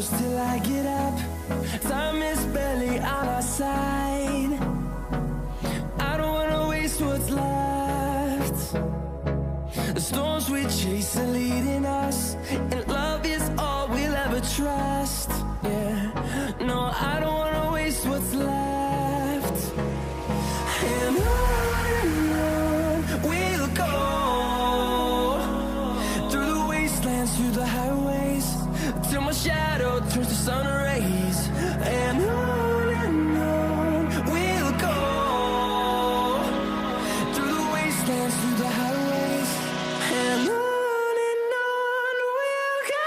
Till I get up, time is barely on our side. I don't wanna waste what's left. The storms we chase are leading us, and love is all we'll ever trust. Yeah, no, I don't wanna waste what's left. And on we'll go, through the wastelands, through the highways, till my shadow turns to sun rays. And on we'll go, through the wastelands, through the highways, and on we'll go.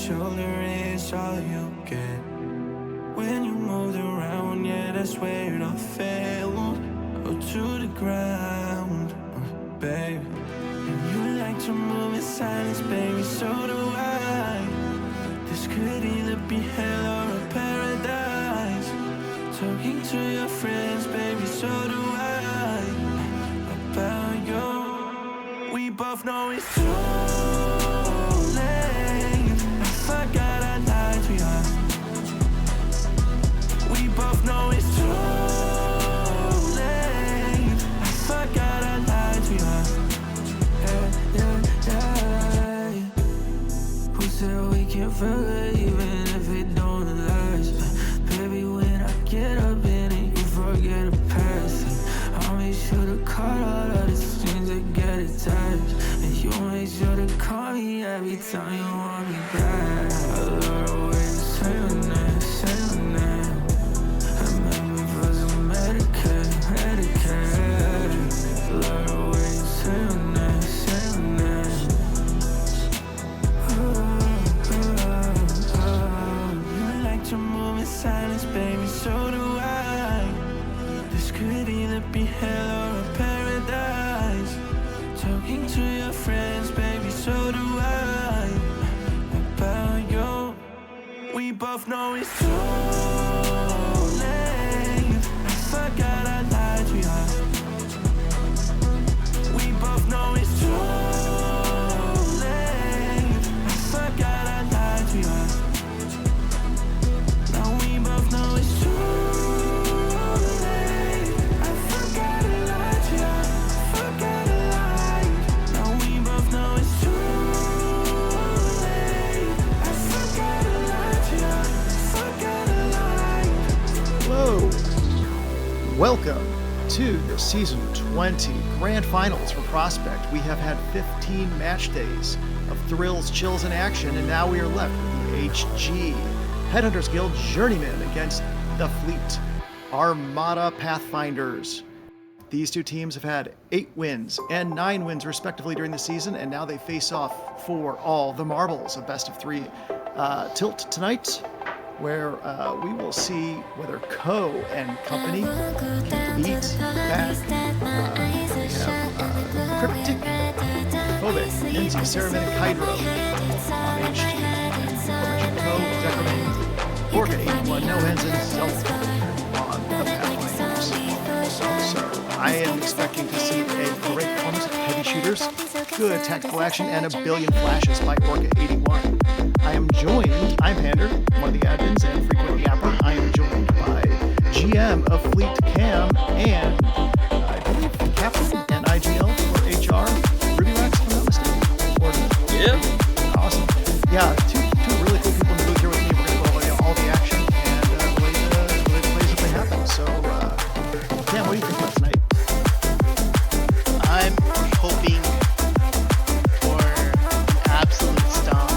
shoulder is all you get. When you moved around, yeah, that's where I fell. Oh, to the ground, babe. And you like to move in silence, baby, so do I. This could either be hell or a paradise. Talking to your friends, baby, so do I. About you, we both know it's too late. I forgot I lied to you. We both know it's too late. I forgot I lied to you. Yeah. Who said we can't forget even if it don't last? Baby, when I get up in it, you forget the past. I'll make sure to cut all of the strings that get attached. And you make sure to call me every time you want me back. I love the way you say your name, say your name. Silence, baby, so do I. This could either be hell or a paradise. Talking to your friends, baby, so do I. About you, we both know it's too late. I forgot I lied to you. We both know it's too late. I forgot I lied to you. No, it's too late. I forgot to lie to you. Forgot to lie. Now we both know it's too late. I forgot to lie to you. Forgot to lie. Hello. Welcome to the Season 20 Grand Finals for Prospect. We have had 15 match days of thrills, chills, and action, and now we are left with the HG Headhunters Guild Journeymen against the Fleet Armada Pathfinders. These two teams have had 8 wins and 9 wins respectively during the season, and now they face off for all the marbles, a best of 3 tilt tonight, where we will see whether Co and company can beat back. We have Cryptic, Phobic, Ninzi, Ceremin, and Hydro on HG. Co, Decremain, Orca 81, No Hands, and Zelda on the Pathfinders. So I am expecting to see a great performance of heavy shooters, good tactical action, and a billion flashes by Orca 81. I'm Pander, one of the admins and frequent yapper. I am joined by GM of Fleet Cam and I believe Captain and IGL for HR, Ruby Wax, if I'm not mistaken. Yeah. Awesome. Yeah, two really cool people in the booth here with me. We're going to go over all the action and the way the plays as they happen. So, Cam, what do you think about tonight? I'm hoping for an absolute stomp,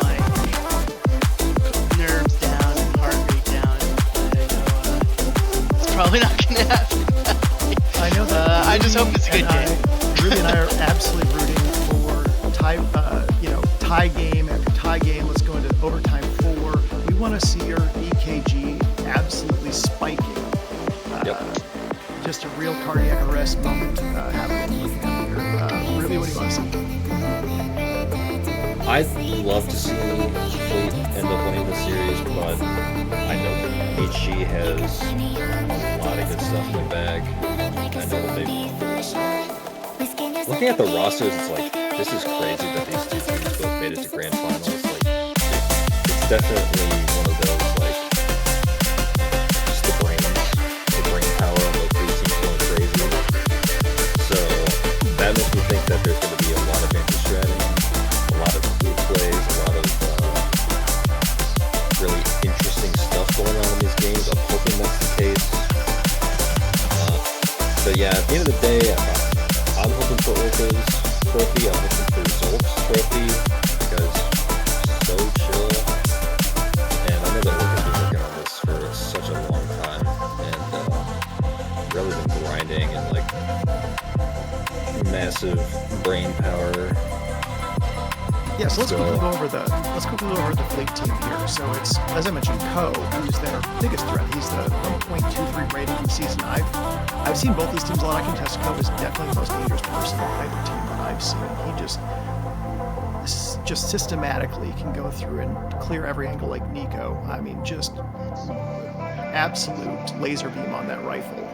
like nerves down and heart rate down. It's probably not going to happen. I know that. I just hope it's a good game. Ruby and I are absolutely rooting for tie game after tie game. Let's go into overtime 4. We want to see your EKG absolutely spiking. Just a real cardiac arrest moment happening looking at here. Ruby, what do you want to see? I'd love to see Fleet end up winning the series, but I know that HG has a lot of good stuff in the bag. I know that they've... Looking at the rosters, it's like, this is crazy that these two teams both made it to grand finals. Like, it's definitely one of those, like, just the brain power of those three teams going crazy. So that makes me think that there's going to be a lot of anti-strategy, a lot of smooth plays, a lot of really interesting stuff going on in these games. I'm hoping that's the case. But yeah, at the end of the day, I'm hoping for Orca's trophy. I'm looking for Zolt's trophy because so chill. And I know that Orca's been working on this for such a long time and really been grinding and like massive brain power. Yes, So let's quickly go over the fleet team here. So it's, as I mentioned, Ko, who's their biggest threat. He's the 1.23 rating in the season. I've seen both these teams a lot. I can test Ko is definitely the most dangerous person on either team that I've seen. He just systematically can go through and clear every angle like Nico. I mean, just absolute laser beam on that rifle.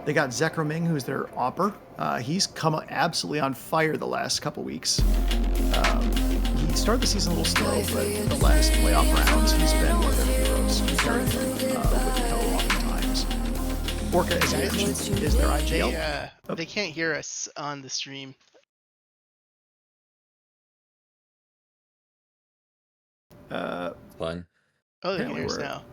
They got Zekroming, who's their opper. He's come absolutely on fire the last couple weeks. He started the season a little slow, but the last playoff rounds, he's been one of their heroes. Very good with Ko oftentimes. Orca, as I mentioned, is their IGL. They can't hear us on the stream. Fine. Oh, they can Apparently hear us we're- now.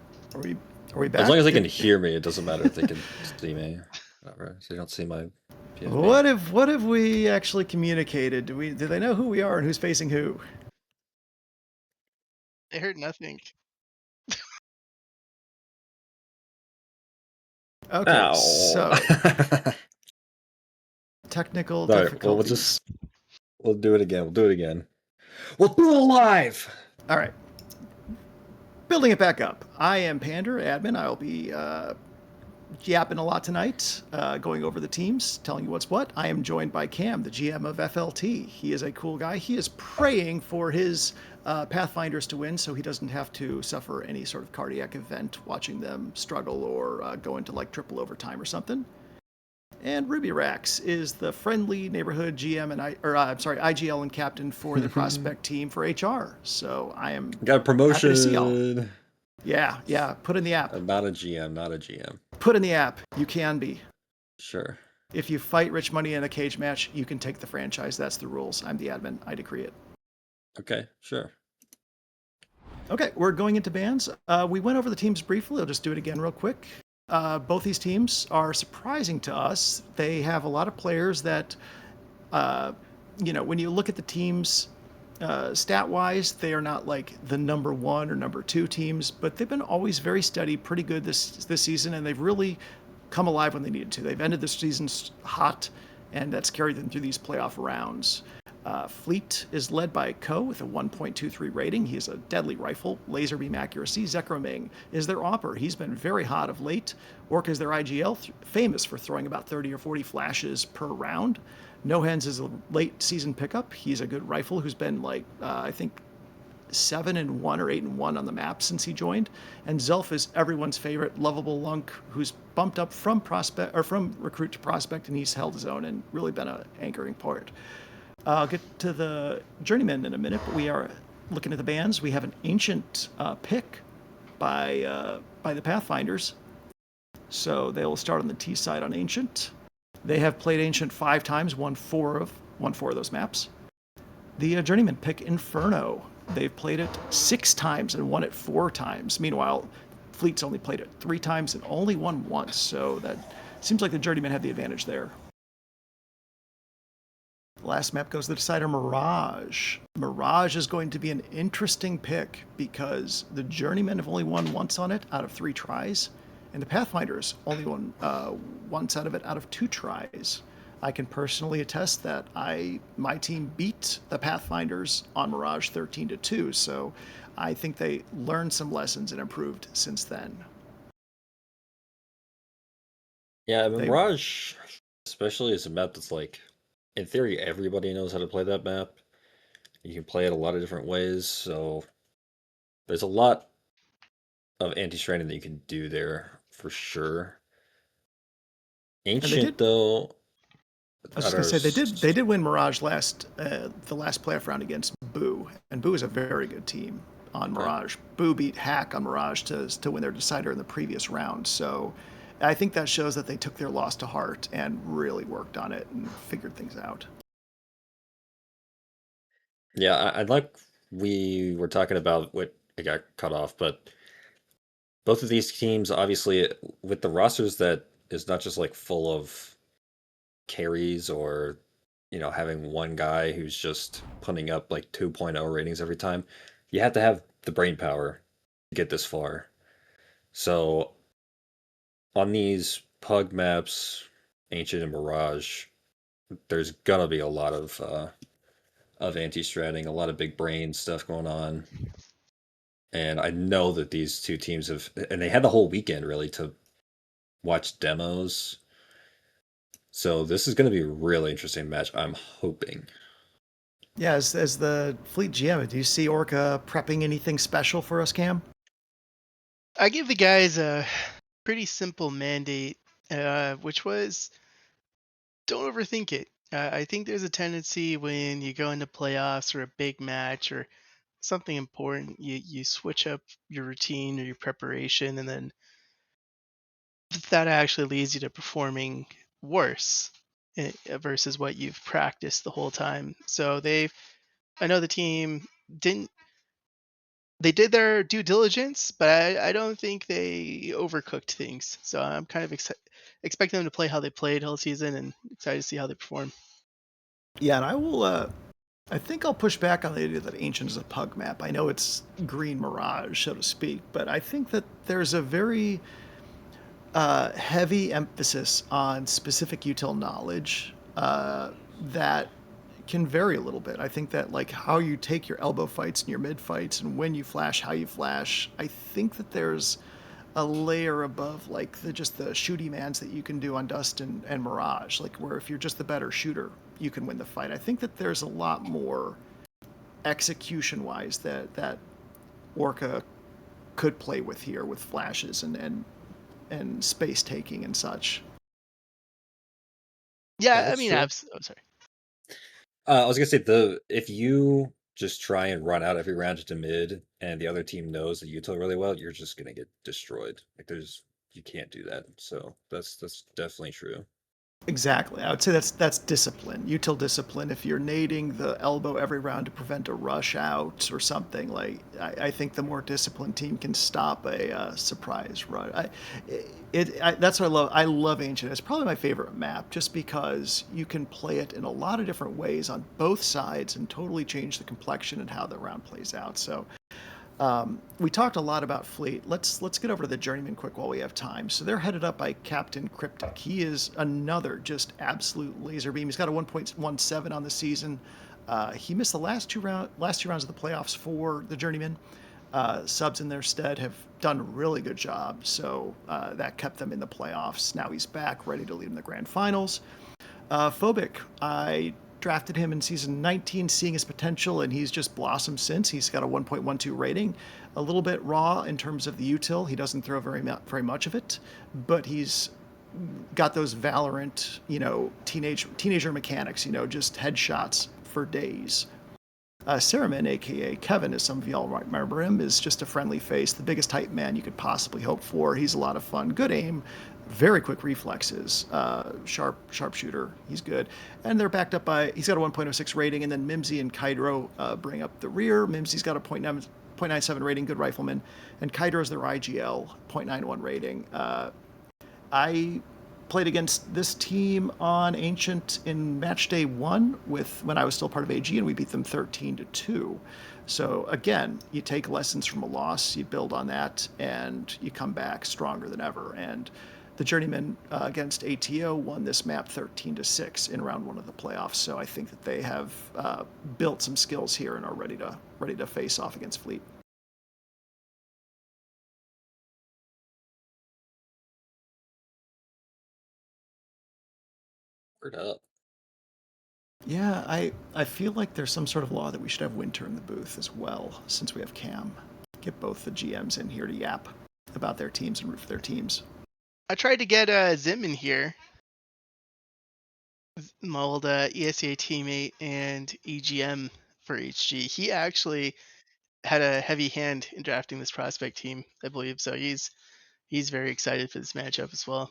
Are we back? As long as they can hear me, it doesn't matter if they can see me. Whatever. So they don't see my PSP. What if we actually communicated? Do they know who we are and who's facing who? They heard nothing. Okay, Ow. so technical All right, difficulties. we'll do it again. We'll do it again. We'll do it live. All right. Building it back up. I am Pander, admin. I'll be yapping a lot tonight, going over the teams, telling you what's what. I am joined by Cam, the GM of FLT. He is a cool guy. He is praying for his Pathfinders to win so he doesn't have to suffer any sort of cardiac event watching them struggle or go into like triple overtime or something. And Ruby Rax is the friendly neighborhood GM and IGL and captain for the prospect team for HR. So I am Got a promotion. happy to see y'all. Yeah. Put in the app. I'm not a GM. Put in the app. You can be. Sure. If you fight Rich Money in a cage match, you can take the franchise. That's the rules. I'm the admin. I decree it. Okay, sure. Okay, we're going into bans. We went over the teams briefly. I'll just do it again real quick. Both these teams are surprising to us. They have a lot of players that, when you look at the teams stat-wise, they are not like the number 1 or number 2 teams, but they've been always very steady, pretty good this season, and they've really come alive when they needed to. They've ended the season hot, and that's carried them through these playoff rounds. Fleet is led by Ko with a 1.23 rating. He has a deadly rifle, laser beam accuracy. Zekroming is their opper. He's been very hot of late. Orc is their IGL, famous for throwing about 30 or 40 flashes per round. Nohens is a late season pickup. He's a good rifle who's been I think 7-1 or 8-1 on the map since he joined. And Zelf is everyone's favorite lovable lunk who's bumped up from recruit to prospect, and he's held his own and really been an anchoring part. I'll get to the Journeymen in a minute, but we are looking at the bans. We have an ancient pick by the Pathfinders. So they will start on the T side on ancient. They have played ancient 5 times, won 4 of those maps. The Journeymen pick Inferno. They've played it 6 times and won it 4 times. Meanwhile, Fleet's only played it 3 times and only won once. So that seems like the Journeymen have the advantage there. Last map goes to the decider, Mirage. Mirage is going to be an interesting pick because the Journeymen have only won once on it out of 3 tries, and the Pathfinders only won once out of it out of 2 tries. I can personally attest that my team beat the Pathfinders on Mirage 13-2, so I think they learned some lessons and improved since then. Yeah, Mirage, especially is a map that's like, in theory, everybody knows how to play that map. You can play it a lot of different ways, so there's a lot of anti-stranding that you can do there for sure. Ancient, though. I was just gonna say they did win Mirage the last playoff round against Boo, and Boo is a very good team on Mirage. Right. Boo beat Hack on Mirage to win their decider in the previous round, so I think that shows that they took their loss to heart and really worked on it and figured things out. Yeah, I'd like we were talking about what it got cut off, but both of these teams, obviously, with the rosters that is not just like full of carries or, having one guy who's just putting up like 2.0 ratings every time, you have to have the brain power to get this far. So on these Pug maps, Ancient and Mirage, there's gonna be a lot of of anti-stratting, a lot of big brain stuff going on. And I know that these two teams have, and they had the whole weekend really to watch demos. So this is going to be a really interesting match, I'm hoping. Yeah, as the fleet GM, do you see Orca prepping anything special for us, Cam? I give the guys a pretty simple mandate, which was don't overthink it. I think there's a tendency when you go into playoffs or a big match or something important, you switch up your routine or your preparation, and then that actually leads you to performing worse versus what you've practiced the whole time. So I know the team didn't, they did their due diligence, but I don't think they overcooked things. So I'm kind of expecting them to play how they played all season and excited to see how they perform. Yeah, and I will. I think I'll push back on the idea that Ancient is a pug map. I know it's Green Mirage, so to speak, but I think that there's a very heavy emphasis on specific util knowledge that can vary a little bit. I think that like how you take your elbow fights and your mid fights and when you flash, how you flash. I think that there's a layer above like just the shooty mans that you can do on Dust and Mirage, like where if you're just the better shooter, you can win the fight. I think that there's a lot more execution wise that Orca could play with here with flashes and space taking and such. Yeah, Yeah, I that's mean, true. oh, sorry. I was gonna say if you just try and run out every round into mid, and the other team knows the util really well, you're just gonna get destroyed. Like you can't do that. So that's definitely true. Exactly. I would say that's discipline, util discipline. If you're nading the elbow every round to prevent a rush out or something, like I think the more disciplined team can stop a surprise run. That's what I love. I love Ancient. It's probably my favorite map just because you can play it in a lot of different ways on both sides and totally change the complexion and how the round plays out. So we talked a lot about Fleet. Let's get over to the Journeymen quick while we have time. So they're headed up by Captain Cryptic. He is another just absolute laser beam. He's got a 1.17 on the season. He missed the last two rounds of the playoffs for the Journeymen. Subs in their stead have done a really good job, so that kept them in the playoffs. Now he's back, ready to lead in the grand finals. Phobic, I drafted him in season 19, seeing his potential, and he's just blossomed since. He's got a 1.12 rating, a little bit raw in terms of the util. He doesn't throw very much of it, but he's got those Valorant, teenager mechanics, just headshots for days. Cereman, aka Kevin, as some of y'all might remember him, is just a friendly face, the biggest hype man you could possibly hope for. He's a lot of fun, good aim, very quick reflexes, sharpshooter. He's good, and they're backed up by. He's got a 1.06 rating, and then Mimsy and Kydro bring up the rear. Mimsy's got a 0.97 rating, good rifleman, and Kydro's their IGL, 0.91 rating. I played against this team on Ancient in match day 1 when I was still part of AG, and we beat them 13-2. So again, you take lessons from a loss, you build on that, and you come back stronger than ever. And the Journeymen against ATO won this map 13-6 in round 1 of the playoffs. So I think that they have built some skills here and are ready to face off against Fleet. Word up. Yeah, I feel like there's some sort of law that we should have Winter in the booth as well, since we have Cam. Get both the GMs in here to yap about their teams and root for their teams. I tried to get Zim in here, my old ESA teammate and EGM for HG. He actually had a heavy hand in drafting this prospect team, I believe. So he's very excited for this matchup as well.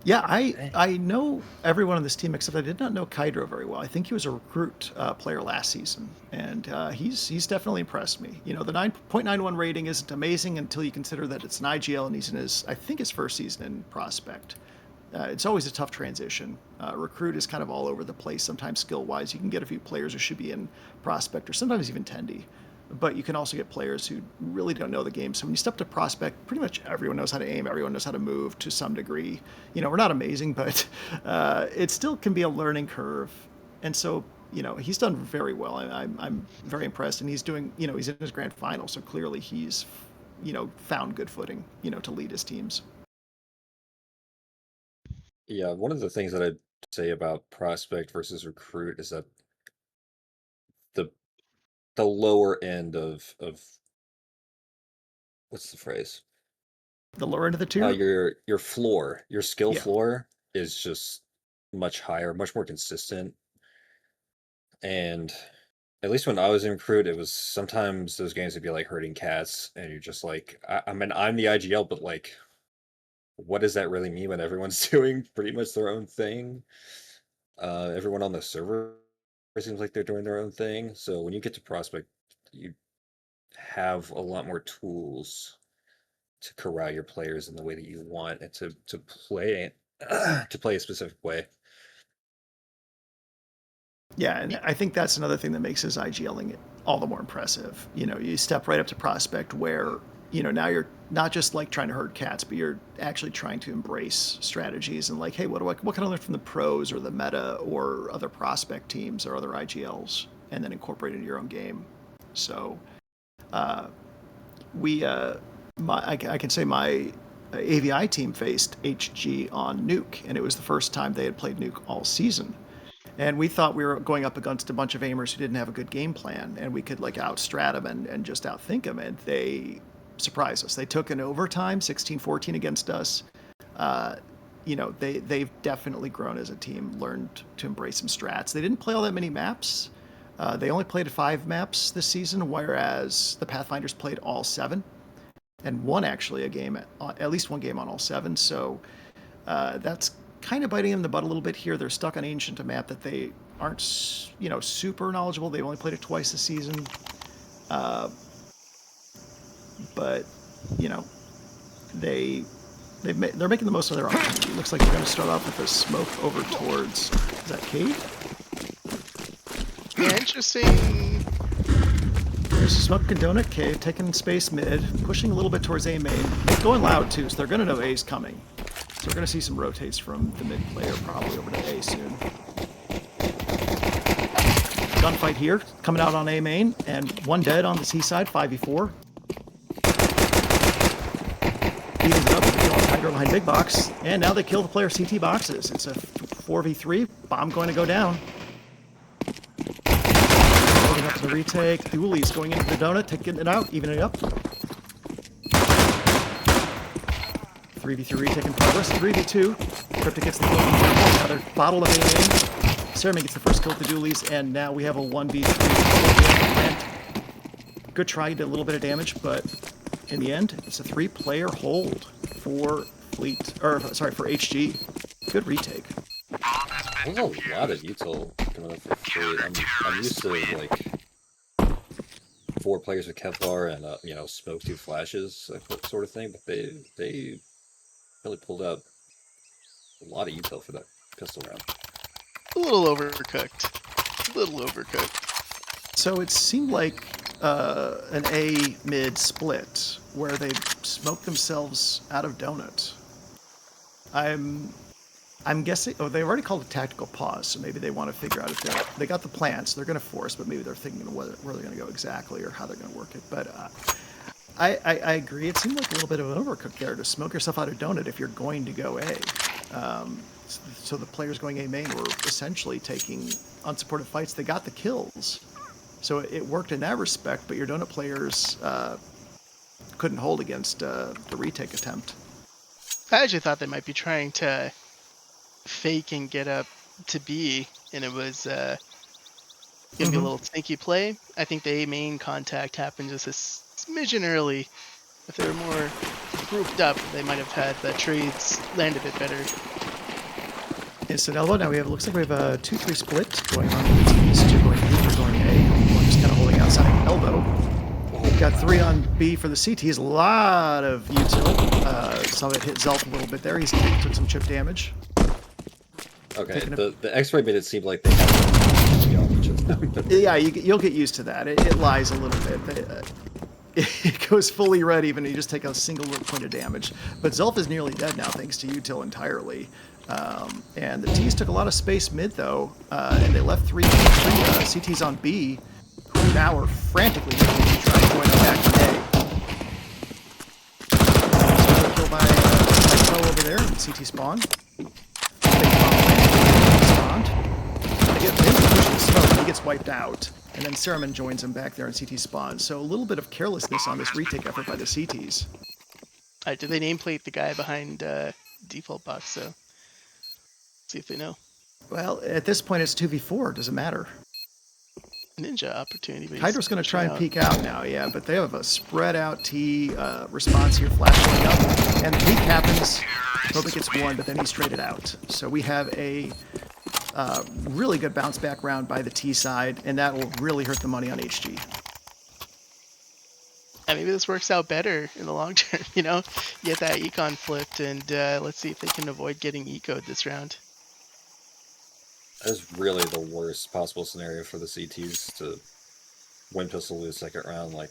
Yeah, I know everyone on this team except I did not know Kydro very well. I think he was a recruit player last season, and he's definitely impressed me. The 9.91 rating isn't amazing until you consider that it's an IGL and he's in his first season in prospect. It's always a tough transition. Recruit is kind of all over the place. Sometimes skill-wise, you can get a few players who should be in prospect or sometimes even Tendy. But you can also get players who really don't know the game. So when you step to prospect, pretty much everyone knows how to aim. Everyone knows how to move to some degree. We're not amazing, but it still can be a learning curve. And so he's done very well. I'm very impressed, and he's doing, he's in his grand final, so clearly he's, found good footing, to lead his teams. Yeah, one of the things that I'd say about prospect versus recruit is that the the lower end of what's the phrase? The lower end of the tier? Your floor, your skill Yeah. floor is just much higher, much more consistent. And at least when I was in recruit, it was sometimes those games would be like herding cats, and you're just like, I mean, I'm the IGL, but like, what does that really mean when everyone's doing pretty much their own thing? Everyone on the server seems like they're doing their own thing. So when you get to prospect, you have a lot more tools to corral your players in the way that you want and to play to play a specific way. Yeah, and I think that's another thing that makes his IGLing all the more impressive. You step right up to prospect where, now you're not just like trying to herd cats, but you're actually trying to embrace strategies and like, hey, what can I learn from the pros or the meta or other prospect teams or other IGLs, and then incorporate it into your own game. So, I can say my AVI team faced HG on Nuke, and it was the first time they had played Nuke all season. And we thought we were going up against a bunch of aimers who didn't have a good game plan, and we could like outstrat them and just outthink them. And they surprised us. They took an overtime, 16-14 against us. They've definitely grown as a team, learned to embrace some strats. They didn't play all that many maps. They only played 5 maps this season, whereas the Pathfinders played all 7, and won actually at least one game on all 7. So that's kind of biting them in the butt a little bit here. They're stuck on Ancient, a map that they aren't, super knowledgeable. They've only played it twice this season. But, they're making the most of their opportunity. It looks like they're going to start off with a smoke over towards, is that cave? Yeah, interesting. There's a smoke and donut cave, taking space mid, pushing a little bit towards A main. It's going loud too, so they're going to know A's coming. So we're going to see some rotates from the mid player probably over to A soon. Gunfight here, coming out on A main, and one dead on the C side, 5v4. Beating it up, Hydro behind big box, and now they kill the player CT boxes. It's a 4v3, bomb going to go down. Holding up to the retake, Dooley's going into the donut, taking it out, evening it up. 3v3 retake in progress, 3v2. Cryptic gets the kill from Temple, another bottle of AA. Ceremony gets the first kill with the Doolies, and now we have a 1v3. Good try, did a little bit of damage, but in the end, it's a 3-player hold for for HG. Good retake. There's a lot of util coming up for free. I'm used to like 4 players with Kevlar and smoke 2 flashes, sort of thing, but they really pulled out a lot of util for that pistol round. A little overcooked. So it seemed like an A mid split where they smoked themselves out of donut. I'm guessing. Oh, they already called a tactical pause, so maybe they want to figure out if they got the plans. They're going to force, but maybe they're thinking where they're going to go exactly or how they're going to work it. But I agree. It seemed like a little bit of an overcook there to smoke yourself out of donut if you're going to go A. So the players going A main were essentially taking unsupported fights. They got the kills, so it worked in that respect. But your donut players couldn't hold against the retake attempt. I actually thought they might be trying to fake and get up to B, and it was gonna be a little sneaky play. I think the A main contact happened just a smidgen early. If they were more grouped up, they might have had the trades land a bit better. Instant elbow. Now looks like we have a 2-3 split going on. These 2 going B, 2 going A. One just kind of holding outside elbow. We've got 3 on B for the CTs. A lot of util. Some of it hit Zelf a little bit there. He took some chip damage. Okay, the X-ray made it seem like they had each of them. Yeah, you'll get used to that. It lies a little bit. it goes fully red even, and you just take a single little point of damage. But Zulf is nearly dead now, thanks to Util entirely. And the T's took a lot of space mid, though, and they left three CTs on B, who now are frantically looking to try and join them back today. So kill by Pro over there in CT spawn. Spawned. They get him to push the smoke, he gets wiped out. And then Cereman joins him back there in CT spawn. So a little bit of carelessness on this retake effort by the CTs. Did they nameplate the guy behind default box? So see if they know. Well, at this point it's 2v4. Does it matter? Ninja opportunity. Hydra's going to try and peek out now, yeah, but they have a spread out T response here, flashing up. And the peek happens. Phobik gets one, but then he's traded out. So we have a really good bounce back round by the T side, and that will really hurt the money on HG. Maybe this works out better in the long term, you know? Get that econ flipped, and let's see if they can avoid getting eco'd this round. That is really the worst possible scenario for the CTs to win pistol lose second round. Like,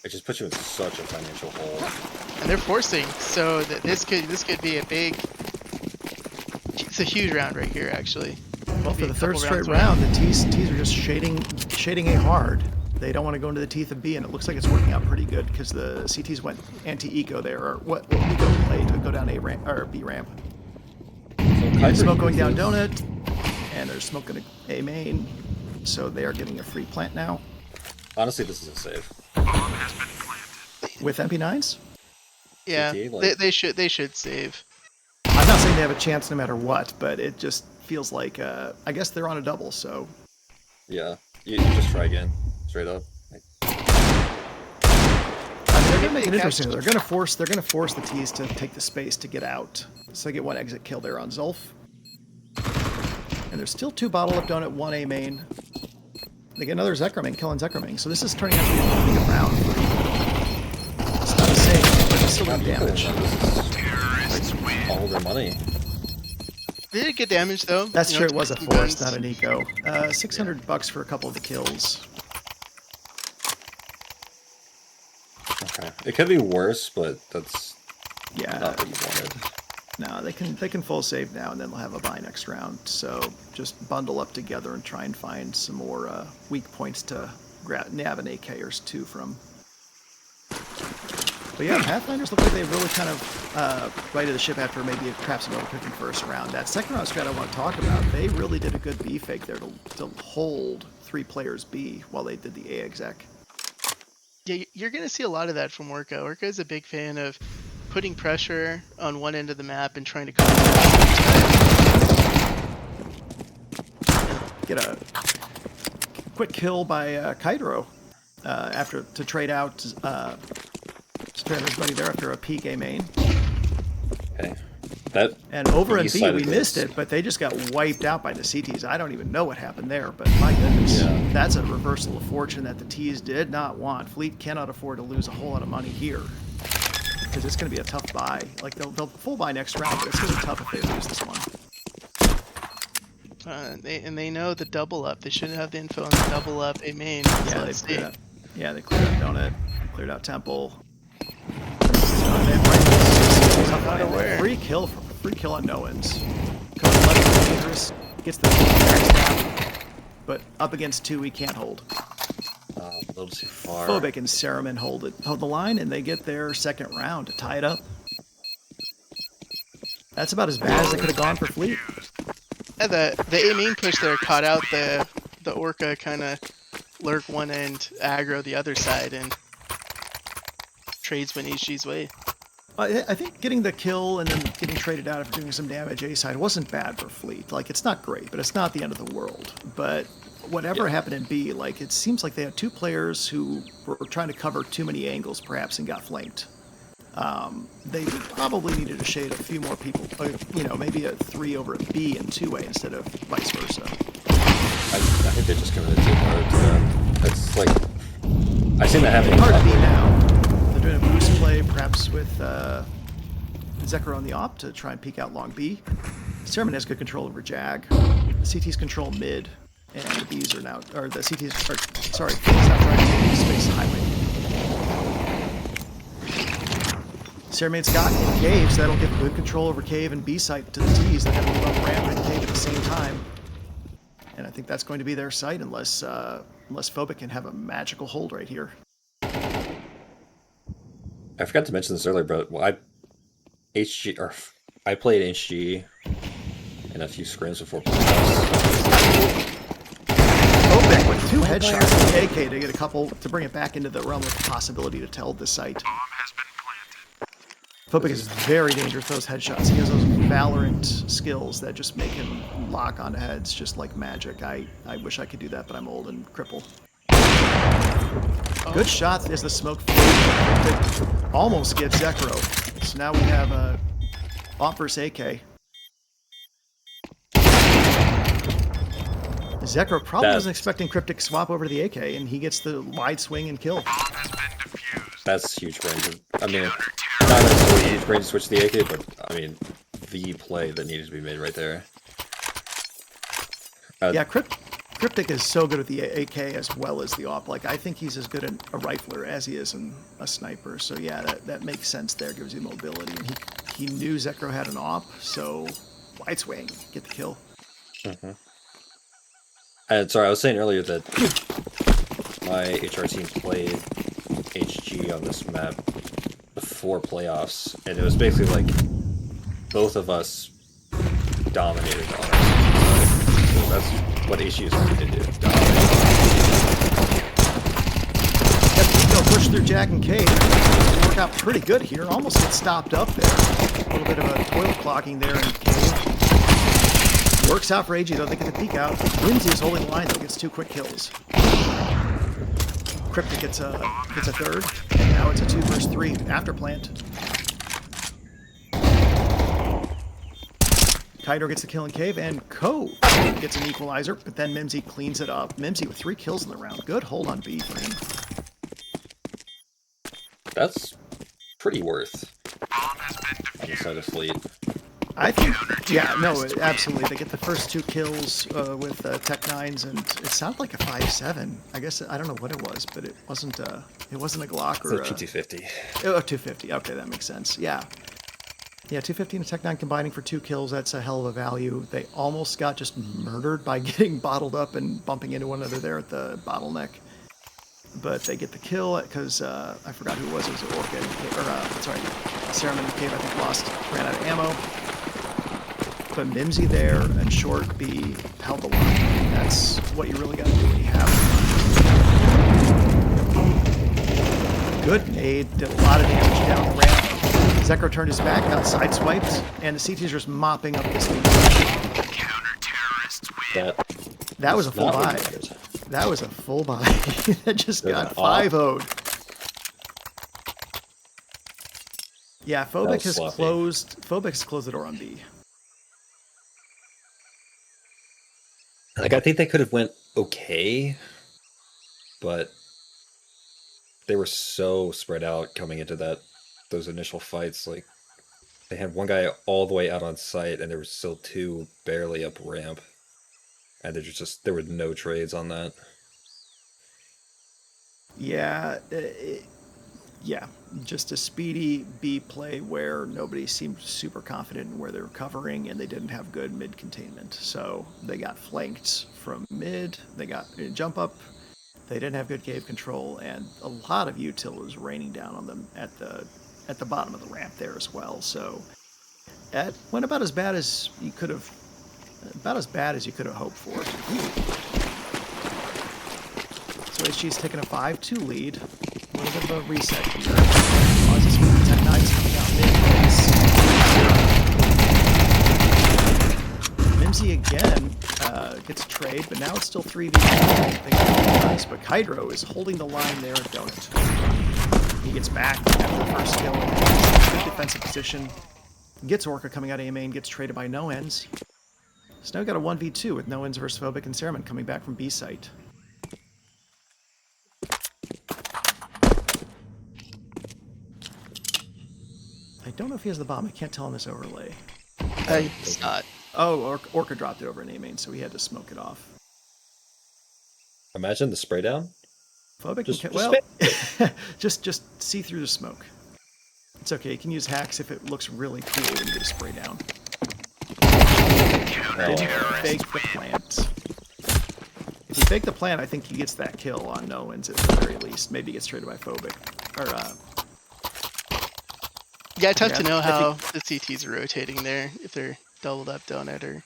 it just puts you in such a financial hole. And they're forcing, so that this could be a big. It's a huge round right here, actually. Well, for the third straight round, the T's are just shading A hard. They don't want to go into the teeth of B, and it looks like it's working out pretty good because the CTs went anti-eco there, or what eco play to go down A ramp or B ramp. So smoke going down donut, and there's smoke going to A main, so they are getting a free plant now. Honestly, this is a save. With MP9s? Yeah, they should save. I'm not saying they have a chance no matter what, but it just feels like I guess they're on a double, so. Yeah, you just try again, straight up. I mean, they're gonna make it interesting. They're gonna force the T's to take the space to get out. So they get one exit kill there on Zulf. And there's still two bottle up donut, one A main. They get another Zekraming, killing Zekraming. So this is turning out to be a pretty good round for Eco. It's not a save, but it's still doing damage. All their money. They did good damage though. That's true. It was a force, not an eco. $600 for a couple of the kills. Okay, it could be worse, but that's not not what you wanted. No, they can full save now, and then they'll have a bye next round. So just bundle up together and try and find some more weak points to nab an AKers too from. But yeah, Pathfinders look like they really kind of righted the ship after maybe perhaps an overcooking first round. That second round strat I want to talk about, they really did a good B fake there to hold 3 players B while they did the A exec. Yeah, you're going to see a lot of that from Orca. Orca is a big fan of putting pressure on one end of the map and trying to get a quick kill by Kydro after to trade out everybody there after a peak A main. Okay. And over in B, we missed it, but they just got wiped out by the CTs. I don't even know what happened there, but my goodness, that's a reversal of fortune that the Ts did not want. Fleet cannot afford to lose a whole lot of money here because it's going to be a tough buy. Like they'll full buy next round, but it's going to be tough if they lose this one. They know the double up. They shouldn't have the info on the double up A main. Yeah, they cleared out. Yeah, they cleared out Donut, cleared out Temple. Free kill on Noans. Comes left dangerous, gets the backstab, but up against 2 we can't hold. A little too far. Phobik and Cereman hold the line, and they get their second round to tie it up. That's about as bad as it could have gone for Fleet. Yeah, the A main push there caught out the Orca kind of lurk one end, aggro the other side, and trades went HG's way. I think getting the kill and then getting traded out after doing some damage A side wasn't bad for Fleet. Like, it's not great, but it's not the end of the world. But whatever happened in B, like, it seems like they had 2 players who were trying to cover too many angles, perhaps, and got flanked. They probably needed to shade a few more people, maybe a 3 over a B and 2A instead of vice versa. I think they just committed too hard to that. It's like, I've seen that happen. Hard to B now. They're doing a boost play, perhaps with Zekro on the op to try and peek out long B. Cereman has good control over Jag. The CTs control mid, and the Bs are now, or the CTs are, sorry, Bs now trying to take space highway. Ceremate's got in Cave, so that'll give good control over Cave and B-site to the T's. They're going to move up ramp and Cave at the same time. And I think that's going to be their site unless Phobic can have a magical hold right here. I forgot to mention this earlier, but I played HG in a few scrims before playoffs. Phobic with 2 headshots with AK to get a couple to bring it back into the realm of possibility to tell the site. Phobic is very dangerous with those headshots. He has those Valorant skills that just make him lock onto heads just like magic. I wish I could do that, but I'm old and crippled. Good shot as the smoke fades. Almost gets Zekro. So now we have Op versus AK. Zekro probably wasn't expecting Cryptic swap over to the AK, and he gets the wide swing and kill. That's huge brain. I mean, not necessarily huge brain to switch to the AK, but I mean, the play that needed to be made right there. Yeah, Cryptic is so good with the AK as well as the op. Like, I think he's as good a rifler as he is a sniper. So yeah, that makes sense there. Gives you mobility, and he knew Zekro had an op, so wide swing, get the kill. Mm-hmm. And sorry, I was saying earlier that my HR team played HG on this map before playoffs, and it was basically like both of us dominated on our team. So that's what HG is trying to do. Push through Jack and Cave. It's work out pretty good here. Almost gets stopped up there. A little bit of a toilet clogging there in Cave. Works out for AG though. They get the peek out. Whimsy is holding the line though. Gets 2 quick kills. Cryptic gets a third. And now it's a 2 versus 3 after plant. Kaido gets the kill in Cave, and Ko gets an equalizer, but then Mimsy cleans it up. Mimsy with 3 kills in the round. Good hold on B for him. That's pretty worth on the side of Fleet. I think, yeah, no, absolutely. They get the first 2 kills with Tech-9s, and it sounded like a 5.7. I guess, I don't know what it was, but it wasn't a Glock or a... 250. Oh, 250. Okay, that makes sense. Yeah. Yeah, 250 and a Tech-9 combining for 2 kills. That's a hell of a value. They almost got just murdered by getting bottled up and bumping into one another there at the bottleneck. But they get the kill because I forgot who it was. It was Orca, Cereman and Cave, I think, ran out of ammo. But Mimsy there and Short B held the line. That's what you really got to do when you have them. Good nade, did a lot of damage down the ramp. Zekro turned his back, got sideswiped, and the CT's just mopping up this lead. That was a full buy. That was a full buy. That just got 5-0'd. Yeah, Phobic has closed the door on B. Like, I think they could have went okay, but they were so spread out coming into those initial fights. Like, they had one guy all the way out on site, and there were still 2 barely up ramp, and there were no trades on that. Yeah, just a speedy B play where nobody seemed super confident in where they were covering, and they didn't have good mid containment. So they got flanked from mid, they got a jump up, they didn't have good cave control, and a lot of util was raining down on them at the bottom of the ramp there as well. So it went about as bad as you could have hoped for. So HG's taking a 5-2 lead. A little bit of a reset here. Pauses for the Tech-9s coming out mid. Mimsy again gets a trade, but now it's still 3v2. Nice, but Kydro is holding the line there at Donut. He gets back after the first kill. Good defensive position. Gets Orca coming out A main, gets traded by No Ends. So now we got a 1v2 with No Ends versus Phobic and Cereman coming back from B site. I don't know if he has the bomb. I can't tell on this overlay. It's not. Oh, Orca dropped it over an A main, so he had to smoke it off. Imagine the spray down. Phobic just see through the smoke. It's okay, you can use hacks if it looks really cool when you get a spray down. Didn't fake the plant. If he faked the plant, I think he gets that kill on no wins at the very least. Maybe he gets traded by Phobic. Or, yeah, tough to know how the CTs are rotating there, if they're doubled up donut or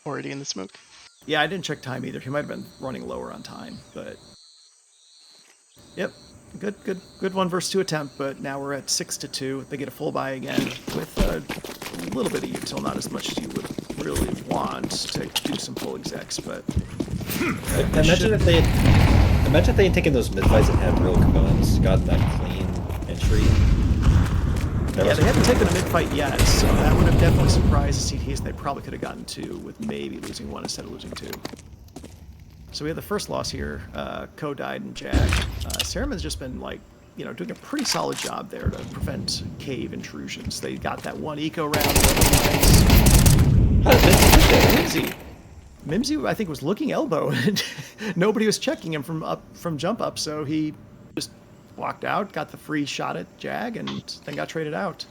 already in the smoke. Yeah, I didn't check time either. He might have been running lower on time, but... Yep, good 1 versus 2 attempt, but now we're at 6-2. They get a full buy again with a little bit of util, not as much as you would really want to do some full execs, but... Imagine if they had taken those mid fights and had real guns, gotten that clean entry. Yeah, they haven't taken a mid fight yet, so that would have definitely surprised the CTs. They probably could have gotten 2 with maybe losing 1 instead of losing 2. So we have the first loss here. Ko died and Jag. Serum has just been like, you know, doing a pretty solid job there to prevent cave intrusions. They got that 1 eco round. Mimsy, I think, was looking elbow, and nobody was checking him from jump up, so he just walked out, got the free shot at Jag, and then got traded out.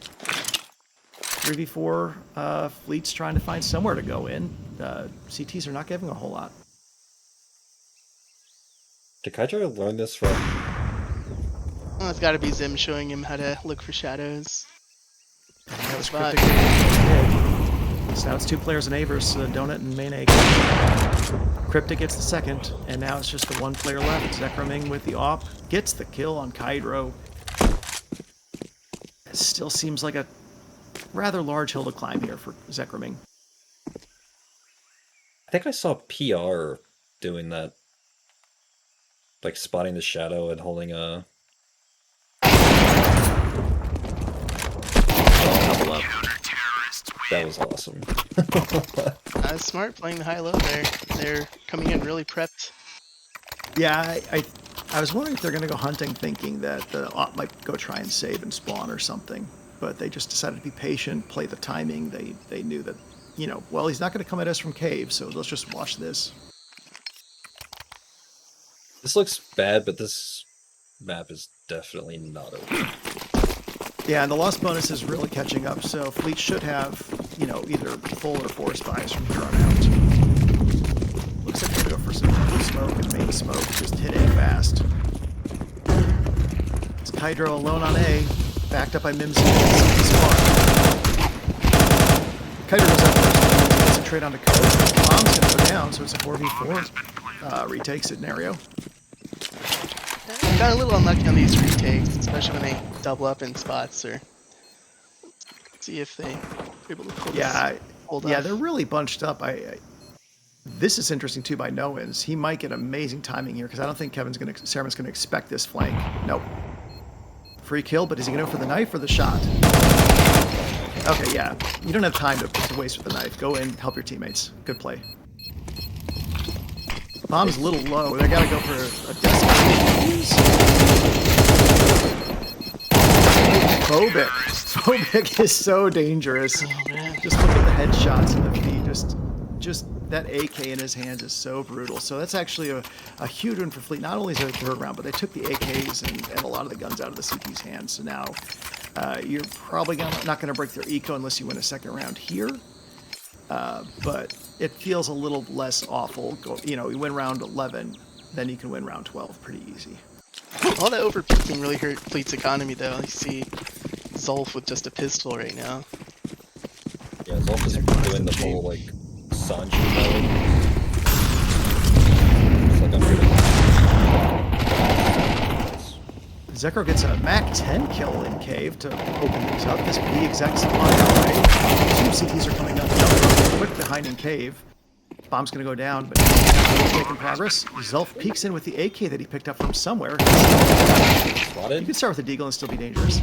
3v4, Fleet's trying to find somewhere to go in. CTs are not giving a whole lot. Did Kydra learn this from... Well, it's got to be Zim showing him how to look for shadows. That was Cryptic. So now it's 2 players in A versus Donut and Main A. Cryptic gets the second, and now it's just the 1 player left. Zekraming with the AWP gets the kill on Kydro. It still seems like a rather large hill to climb here for Zekraming. I think I saw PR doing that. Like spotting the shadow and holding a... That was awesome. Smart playing the high-low there. They're coming in really prepped. Yeah, I was wondering if they're going to go hunting thinking that the AWP might go try and save and spawn or something. But they just decided to be patient, play the timing. They knew that, you know, well, he's not going to come at us from cave, so let's just watch this. This looks bad, but this map is definitely not over. Yeah, and the loss bonus is really catching up, so Fleet should have, you know, either full or forced buys from here on out. Looks like they're going to go for some smoke and main smoke, just hit A fast. It's Kydro alone on A, backed up by Mimsy. Kydro goes up first, gets a trade onto Code. Bomb's going to go down, so it's a 4v4. Retakes it in Aereo. Got a little unlucky on these retakes, especially when they double up in spots. Or see if they are able to pull hold yeah, off. they're really bunched up. This is interesting too by no wins. He might get amazing timing here because I don't think Saraman's gonna expect this flank. Nope. Free kill, but is he gonna go for the knife or the shot? Okay, yeah. You don't have time to waste with the knife. Go in, help your teammates. Good play. Bomb's a little low. They gotta go for a decimation. Phobic is so dangerous. Oh, man. Just look at the headshots in the feed. Just that AK in his hands is so brutal. So that's actually a huge win for Fleet. Not only is it a 3rd round, but they took the AKs and a lot of the guns out of the CT's hands. So now you're probably not going to break their eco unless you win a 2nd round here. But it feels a little less awful. You know, you win round 11, then you can win round 12 pretty easy. All that overpeaking really hurt Fleet's economy, though. You see Zolf with just a pistol right now. Yeah, Zolf is doing the whole, like, Sanji mode. It's like I'm Zekro gets a Mac 10 kill in cave to open things up. This B exec's flying away. 2 CTs are coming up. Quick behind in cave. Bomb's gonna go down, but he's making progress. Zelf peeks in with the AK that he picked up from somewhere. Spotted. You can start with the Deagle and still be dangerous.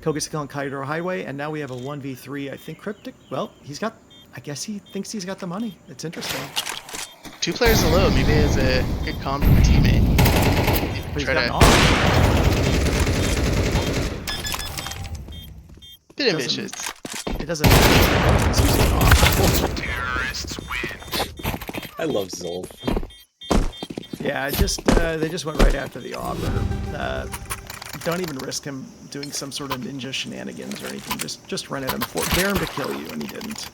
Ko gets a kill on Kydro Highway, and now we have a 1v3. I think Cryptic, well, I guess he thinks he's got the money. It's interesting. 2 players alone. Maybe it was a good comp from a teammate. But he's Try got an to- AWP. Bit ambitious. It doesn't matter. He's using an AWP. I love Zolf. Yeah, they just went right after the AWP. don't even risk him doing some sort of ninja shenanigans or anything. Just run at him. Dare him to kill you, and he didn't.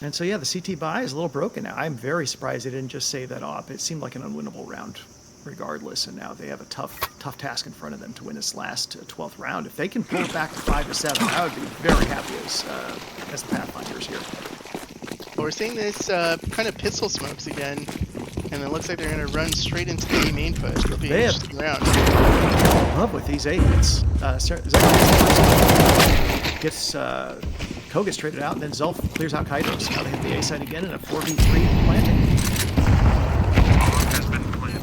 And so, yeah, the CT buy is a little broken now. I'm very surprised they didn't just save that off. It seemed like an unwinnable round regardless, and now they have a tough task in front of them to win this last 12th round. If they can pull it back to 5-7, I would be very happy as the Pathfinders here. Well, we're seeing this kind of pistol smokes again, and it looks like they're going to run straight into the A main push. It'll be an interesting round. I love with these A hits. Gets Ko gets traded out, and then Zulf clears out Kairos. Now they hit the A side again in a 4v3 planting.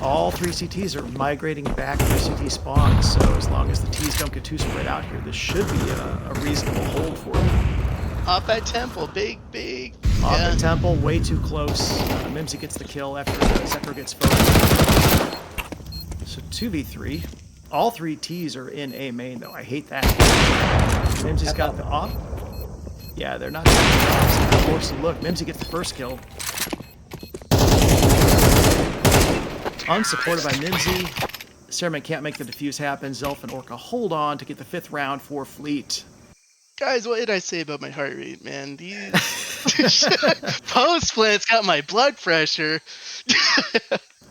All three CTs are migrating back to CT spawn, so as long as the Ts don't get too spread out here, this should be a reasonable hold for them. Up at Temple, big. Off at Temple, way too close. Mimsy gets the kill after Zekro gets focused. So 2v3. All three Ts are in A main, though. I hate that. Mimsy's got the off. Yeah, they're not forced to look. Mimsy gets the first kill. Unsupported by Mimsy. Cereman can't make the defuse happen. Zelf and Orca hold on to get the 5th round for Fleet. Guys, what did I say about my heart rate, man? These post plants got my blood pressure.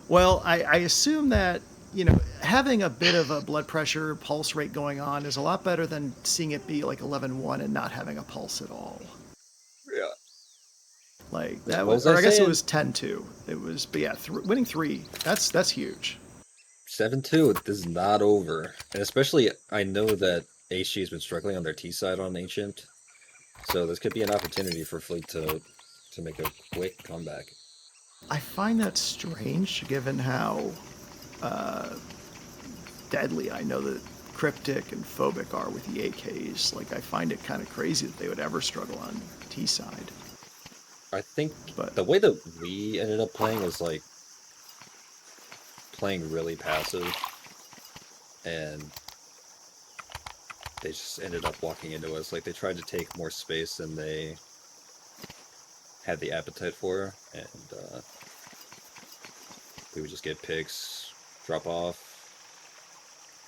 Well, I assume that, having a bit of a blood pressure pulse rate going on is a lot better than seeing it be like 11-1 and not having a pulse at all. Yeah. Like that was, or I guess it was 10-2. It was, but yeah, winning 3. That's huge. 7-2. This is not over, and especially I know that HG has been struggling on their T side on Ancient, so this could be an opportunity for Fleet to make a quick comeback. I find that strange, given how deadly I know that Cryptic and Phobic are with the AKs. Like, I find it kind of crazy that they would ever struggle on T side. I think the way that we ended up playing was like playing really passive, and they just ended up walking into us. Like, they tried to take more space than they had the appetite for, and we would just get picks, drop off,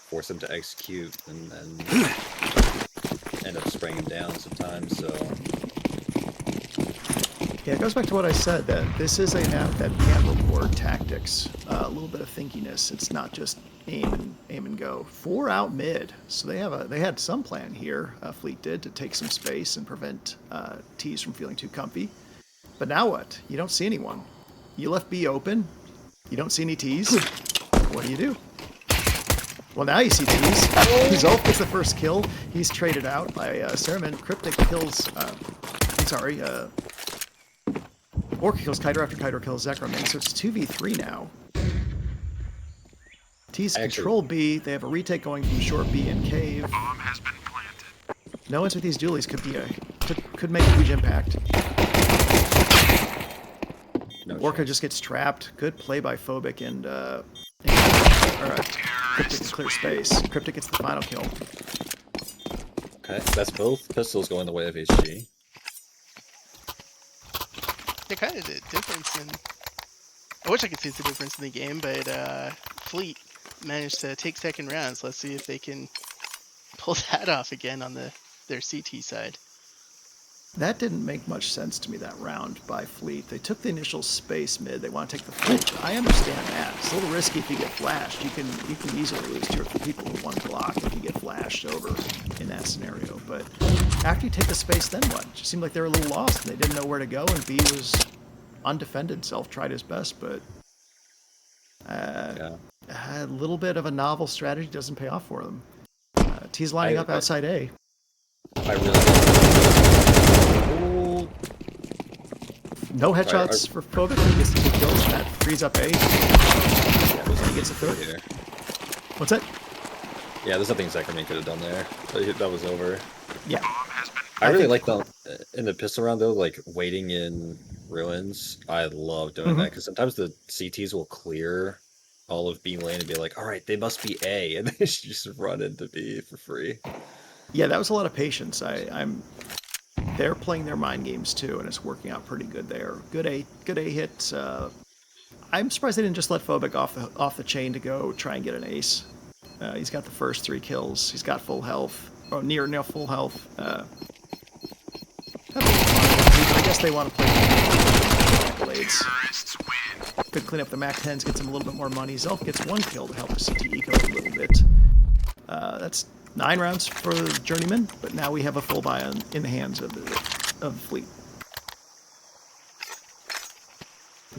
force them to execute, and then end up spraying them down sometimes. So yeah, it goes back to what I said, that this is a map that can reward tactics, a little bit of thinkiness. It's not just aim and go. 4 out mid, so they had some plan here. Fleet did, to take some space and prevent Ts from feeling too comfy. But now what? You don't see anyone. You left B open. You don't see any Ts. What do? Well, now you see Ts. Zulf gets the first kill. He's traded out by Cereman. Cryptic kills. Orca kills Kiter after Kiter kills Zekroman, so it's 2v3 now. Ts control B. They have a retake going from short B and cave. Bomb has been planted. No one's with these dualies could make a huge impact. no Orca chance. just gets trapped. Good play by Phobic and Cryptic to clear space. Cryptic gets the final kill. Okay, that's both pistols going the way of HG. They kind of did difference in. I wish I could see the difference in the game, but Fleet managed to take second rounds. Let's see if they can pull that off again on their CT side. That didn't make much sense to me, that round by Fleet. They took the initial space mid. They want to take the flank. I understand that. It's a little risky if you get flashed. You can easily lose 2 or 3 people with 1 block if you get flashed over in that scenario. But after you take the space, then what? It just seemed like they were a little lost and they didn't know where to go, and B was undefended. Self tried his best, but a little bit of a novel strategy doesn't pay off for them. T's lining up outside A. I really No headshots for Phobic. He gets the 2 kills, and that frees up A. And he gets a 3rd. here. What's that? Yeah, there's nothing Zekroman could have done there. That was over. Yeah. I really like the in the pistol round though, like waiting in ruins. I love doing that because sometimes the CTs will clear all of B lane and be like, "All right, they must be A," and they just run into B for free. Yeah, that was a lot of patience. They're playing their mind games too, and it's working out pretty good there. Good A hit. I'm surprised they didn't just let Phobic off the chain to go try and get an ace. He's got the first 3 kills. He's got full health, or near full health. I guess they want to play accolades. Could clean up the Mac 10s, get him a little bit more money. Zelf gets 1 kill to help the CT eco a little bit. That's 9 rounds for Journeymen, but now we have a full buy in the hands of the fleet.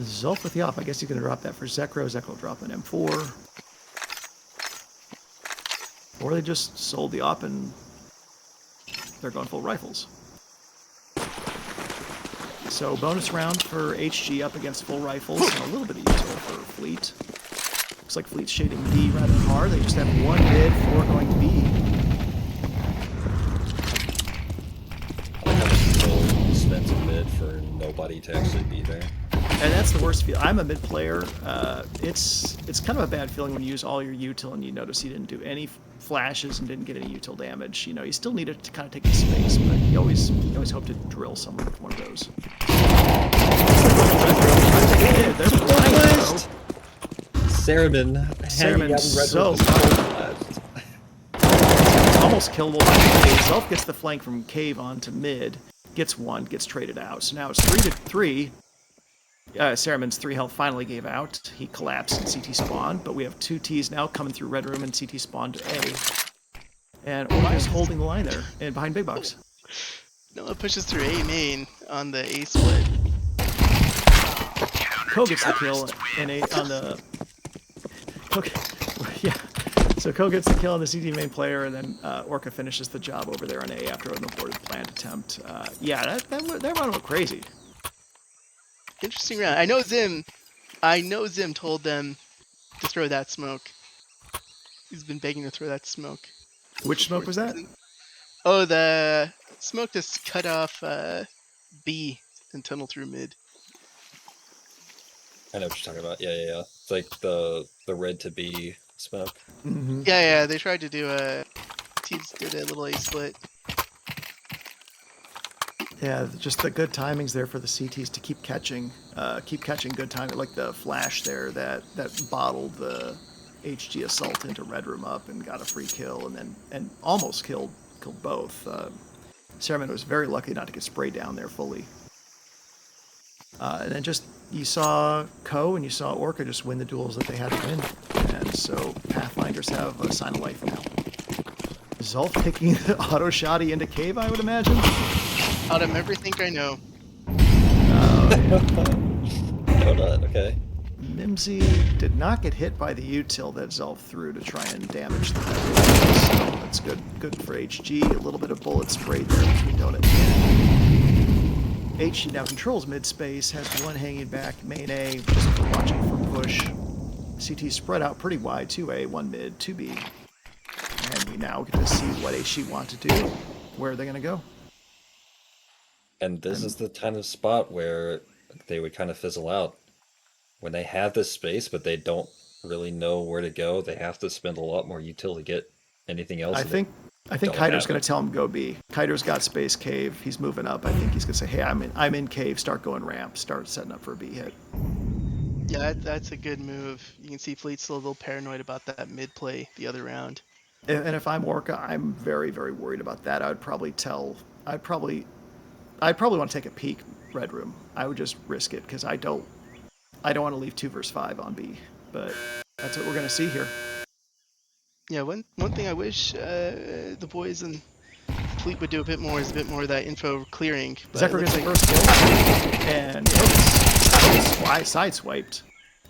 Zelf with the op. I guess he's going to drop that for Zekro. Zekro will drop an M4. Or they just sold the op and they're going full rifles. So bonus round for HG up against full rifles and a little bit of util for Fleet. Looks like Fleet's shading B rather hard. They just have 1 mid, 4 going to B. I like how much control spends a mid for nobody to actually be there. And that's the worst feel. I'm a mid player. It's kind of a bad feeling when you use all your util and you notice you didn't do any flashes and didn't get any util damage. You know, you still need it to kind of take the space, but you always hope to drill someone with one of those. They're blind, Ceremen hanging out in red so almost killable by Cave. Zelf gets the flank from Cave onto mid, gets 1, gets traded out. So now it's 3-3. Ceremen's 3 health finally gave out. He collapsed in CT spawn, but we have 2 Ts now coming through red room and CT spawn to A. And Orion's holding the line there and behind Big Box. Noah pushes through A main on the A split. Ko gets the kill in A on the. Yeah. So Ko gets the kill on the CT main player, and then Orca finishes the job over there on A after an aborted planned attempt. Yeah, that run went crazy. Interesting round. I know Zim told them to throw that smoke. He's been begging to throw that smoke. Which smoke was that? Oh, the smoke just cut off B and tunnel through mid. I know what you're talking about. Yeah. It's like the red to B smoke. Mm-hmm. Yeah. They tried to do Teams did a little A split. Yeah, just the good timings there for the CTs to keep catching good timing, like the flash there that bottled the HG assault into red room up and got a free kill, and almost killed both. Ceremen was very lucky not to get sprayed down there fully. And then just you saw Ko and you saw Orca just win the duels that they had to win, and so Pathfinders have a sign of life now. Zolf taking the auto shotty into Cave, I would imagine. Out of everything I know. Hold on, okay. Mimsy did not get hit by the util that Zolf threw to try and damage the network. So that's good for HG. A little bit of bullet spray there between Donut and HG now controls mid space, has 1 hanging back, main A, just for watching for push. CT spread out pretty wide, 2A, 1 mid, 2B. And we now get to see what HG want to do. Where are they going to go? And this is the kind of spot where they would kind of fizzle out. When they have this space, but they don't really know where to go, they have to spend a lot more util to get anything else. I think Kiter's going to tell him go B. Kiter's got space Cave. He's moving up. I think he's going to say, hey, I'm in Cave. Start going ramp. Start setting up for a B hit. Yeah, that's a good move. You can see Fleet's still a little paranoid about that mid play the other round. And if I'm Orca, I'm very, very worried about that. I'd probably want to take a peek red room. I would just risk it because I don't want to leave 2 versus 5 on B. But that's what we're going to see here. Yeah, one thing I wish the boys and Fleet would do a bit more is a bit more of that info clearing. Zekro gets the first kill, and it's sideswiped.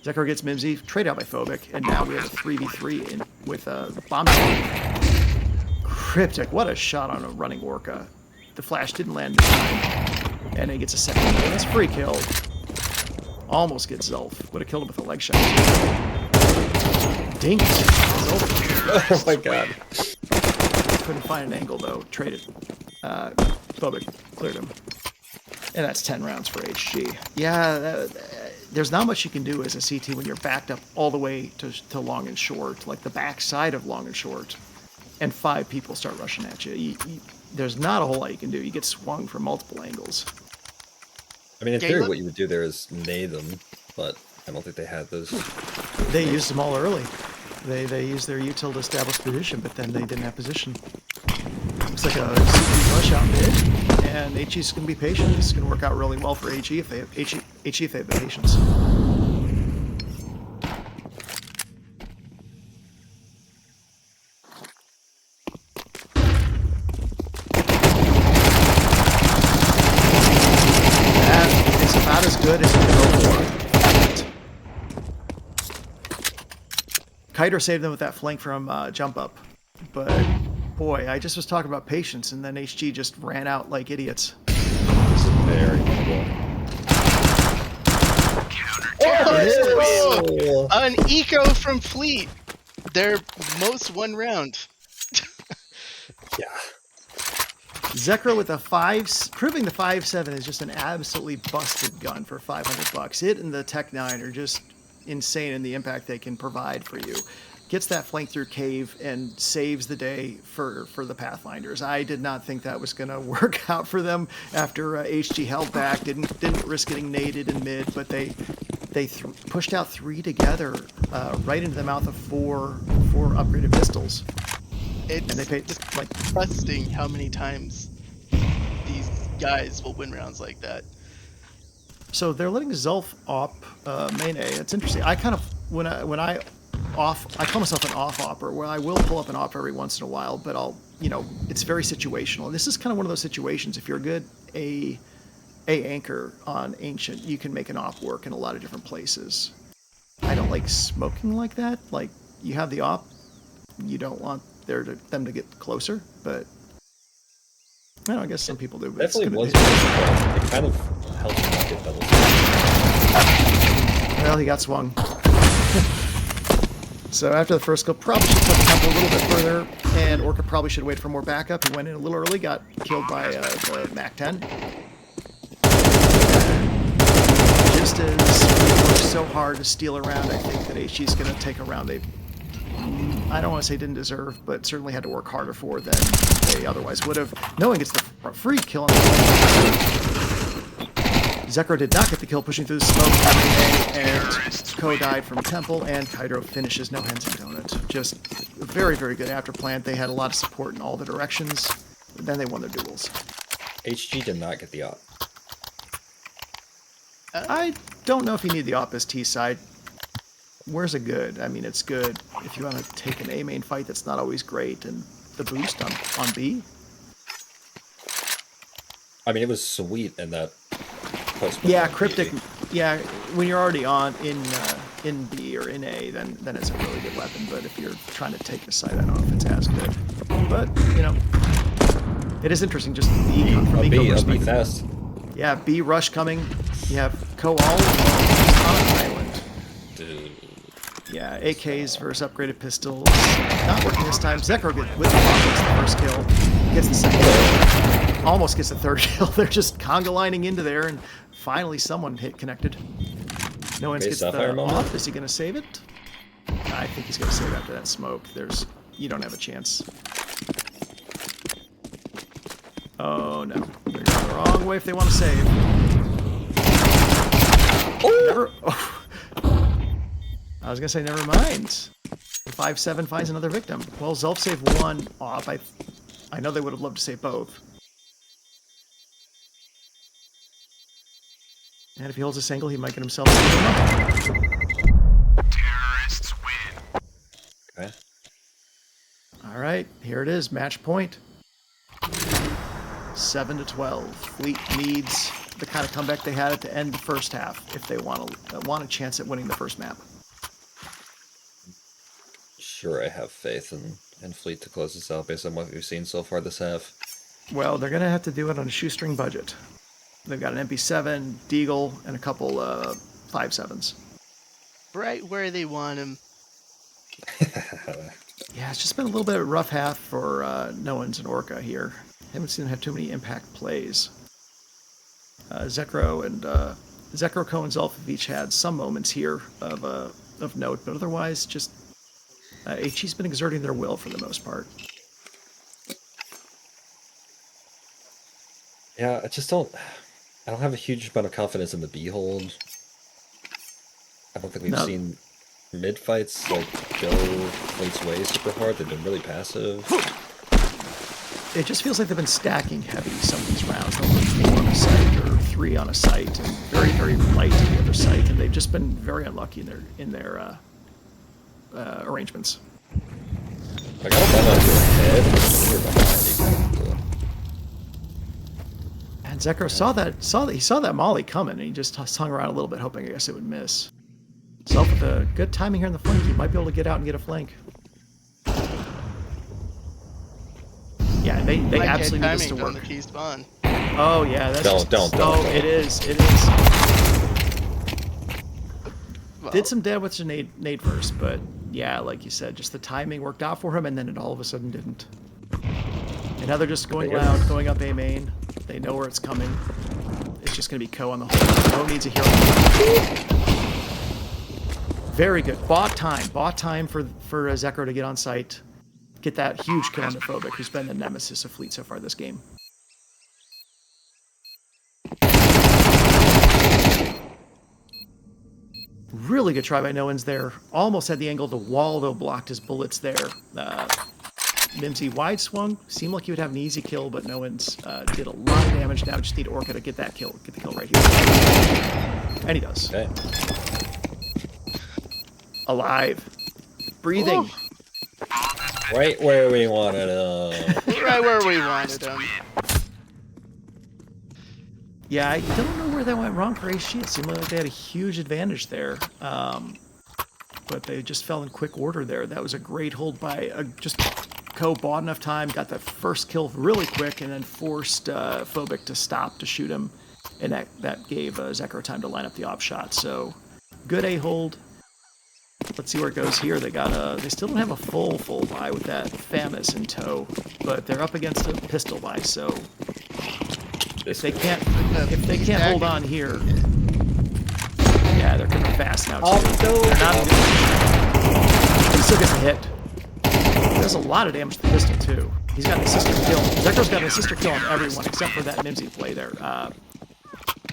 Zekro gets Mimsy, trade out by Phobic, and now we have a 3v3 with a bomb. Cryptic, what a shot on a running Orca. The flash didn't land this time, and he gets a second kill. That's free kill. Almost gets Zelf. Would have killed him with a leg shot. Dinked. Oh my god. Couldn't find an angle though. Traded. Phobic cleared him. And that's 10 rounds for HG. Yeah, there's not much you can do as a CT when you're backed up all the way to long and short, like the back side of long and short, and 5 people start rushing at you. There's not a whole lot you can do. You get swung from multiple angles. I mean, in theory, what you would do there is nade them, but I don't think they had those. They used them all early. They used their util to establish position, but then they didn't have position. Looks like a CP rush out mid, and HE's going to be patient. This is going to work out really well for HE if they have the patience. That is about as good as you can hope for. Kiter saved them with that flank from jump up, but boy, I just was talking about patience, and then HG just ran out like idiots. This is very cool. Oh, an eco from Fleet. Their most one round. Yeah. Zekro with a 5, proving the 5.7 is just an absolutely busted gun for $500. It and the Tech 9 are just insane in the impact they can provide for you. Gets that flank through cave and saves the day for the Pathfinders. I did not think that was going to work out for them after HG held back, didn't risk getting naded in mid, but they pushed out 3 together right into the mouth of four upgraded pistols. It's And they paid like disgusting how many times these guys will win rounds like that. so they're letting Zulf op main A. It's interesting. I kind of when I call myself an off-opper, where I will pull up an op every once in a while, but I'll, it's very situational. And this is kind of one of those situations, if you're a good A anchor on Ancient, you can make an op work in a lot of different places. I don't like smoking like that. Like, you have the op, you don't want them to get closer, but I guess some people do. But Definitely was. It kind of helped him not get double. Well, he got swung. So after the first kill, probably should put the tempo a little bit further, and Orca probably should wait for more backup. He went in a little early, got killed by the MAC-10. Just as we worked so hard to steal a round, I think that HG's going to take a round I don't want to say didn't deserve, but certainly had to work harder for than they otherwise would have. No one gets the free kill on the Zekro did not get the kill pushing through the smoke, and Ko died from Temple, and Kydro finishes no hands and donut. Just a very, very good after plant. They had a lot of support in all the directions. Then they won their duels. HG did not get the op. I don't know if you need the op as T side. Where's it good? I mean, it's good if you want to take an A main fight that's not always great, and the boost on B. I mean, it was sweet in that post. Yeah, cryptic. Yeah, when you're already in B or in A, then it's a really good weapon. But if you're trying to take the site, I don't know if it's as good. But it is interesting just the econ from eco I'll be perspective. fast. Yeah, B rush coming. You have Ko all on an island. Dude. Yeah, AKs versus upgraded pistols. Not working this time. Zekro with the first kill. Gets the second kill. Almost gets the third kill. They're just conga lining into there, and finally someone hit connected. No one gets the off. Is he going to save it? I think he's going to save after that smoke. You don't have a chance. Oh no. They're going the wrong way if they want to save. Oh! Never. Oh. I was gonna say, never mind. 5-7 finds another victim. Well, Zulf saved one off. I know they would have loved to save both. And if he holds this angle, he might get himself a Terrorists win. Okay. All right, here it is, match point. 7-12. Fleet needs the kind of comeback they had at the end of the first half if they want a chance at winning the first map. Sure, I have faith in Fleet to close this out based on what we've seen so far this half. Well, they're going to have to do it on a shoestring budget. They've got an MP7, Deagle, and a couple 5.7s. Right where they want him. Yeah, it's just been a little bit of a rough half for Noans and Orca here. Haven't seen them have too many impact plays. Zekro, Ko, and Zulf have each had some moments here of note, but otherwise just HE's been exerting their will for the most part. Yeah, I don't have a huge amount of confidence in the B hold. I don't think we've No. seen mid fights like go Fleet's way super hard. They've been really passive. It just feels like they've been stacking heavy some of these rounds. They'll put 4 on a site or 3 on a site, and very, very light to the other site, and they've just been very unlucky in their arrangements. Like, I don't mind that you're ahead, you're behind. And Zekro saw that Molly coming, and he just hung around a little bit, hoping, I guess, it would miss. So with the good timing here in the flank, he might be able to get out and get a flank. Yeah, they absolutely need this to work. The key spawn. Oh yeah, that's Don't. It is. Well, Did some damage to nade first, but yeah, like you said, just the timing worked out for him, and then it all of a sudden didn't. And now they're just going loud, going up A main. They know where it's coming. It's just going to be Ko on the whole. Ko needs a hero. Very good. Bought time for Zekro to get on site. Get that huge kill on the Phobic, who's been the nemesis of Fleet so far this game. Really good try by Noens there. Almost had the angle to wall, though blocked his bullets there. Mimsy wide swung. Seemed like he would have an easy kill, but Noens did a lot of damage. Now just need Orca to get that kill. Get the kill right here. And he does. Okay. Alive. Breathing. Ooh. Right where we wanted him. Right where we wanted him. Yeah, I don't know where that went wrong for HG. It seemed like they had a huge advantage there. But they just fell in quick order there. That was a great hold by just Ko bought enough time, got that first kill really quick, and then forced Phobic to stop to shoot him. And that gave Zekro time to line up the op shot. So good A hold. Let's see where it goes here. They still don't have a full buy with that Famis in tow, but they're up against a pistol buy, so if they can't hold on here, yeah, they're coming fast now too. They're not in good. He still gets a hit. Does a lot of damage to the pistol too. He's got an assisted kill. Zekro's got an assisted kill on everyone except for that Mimsy play there.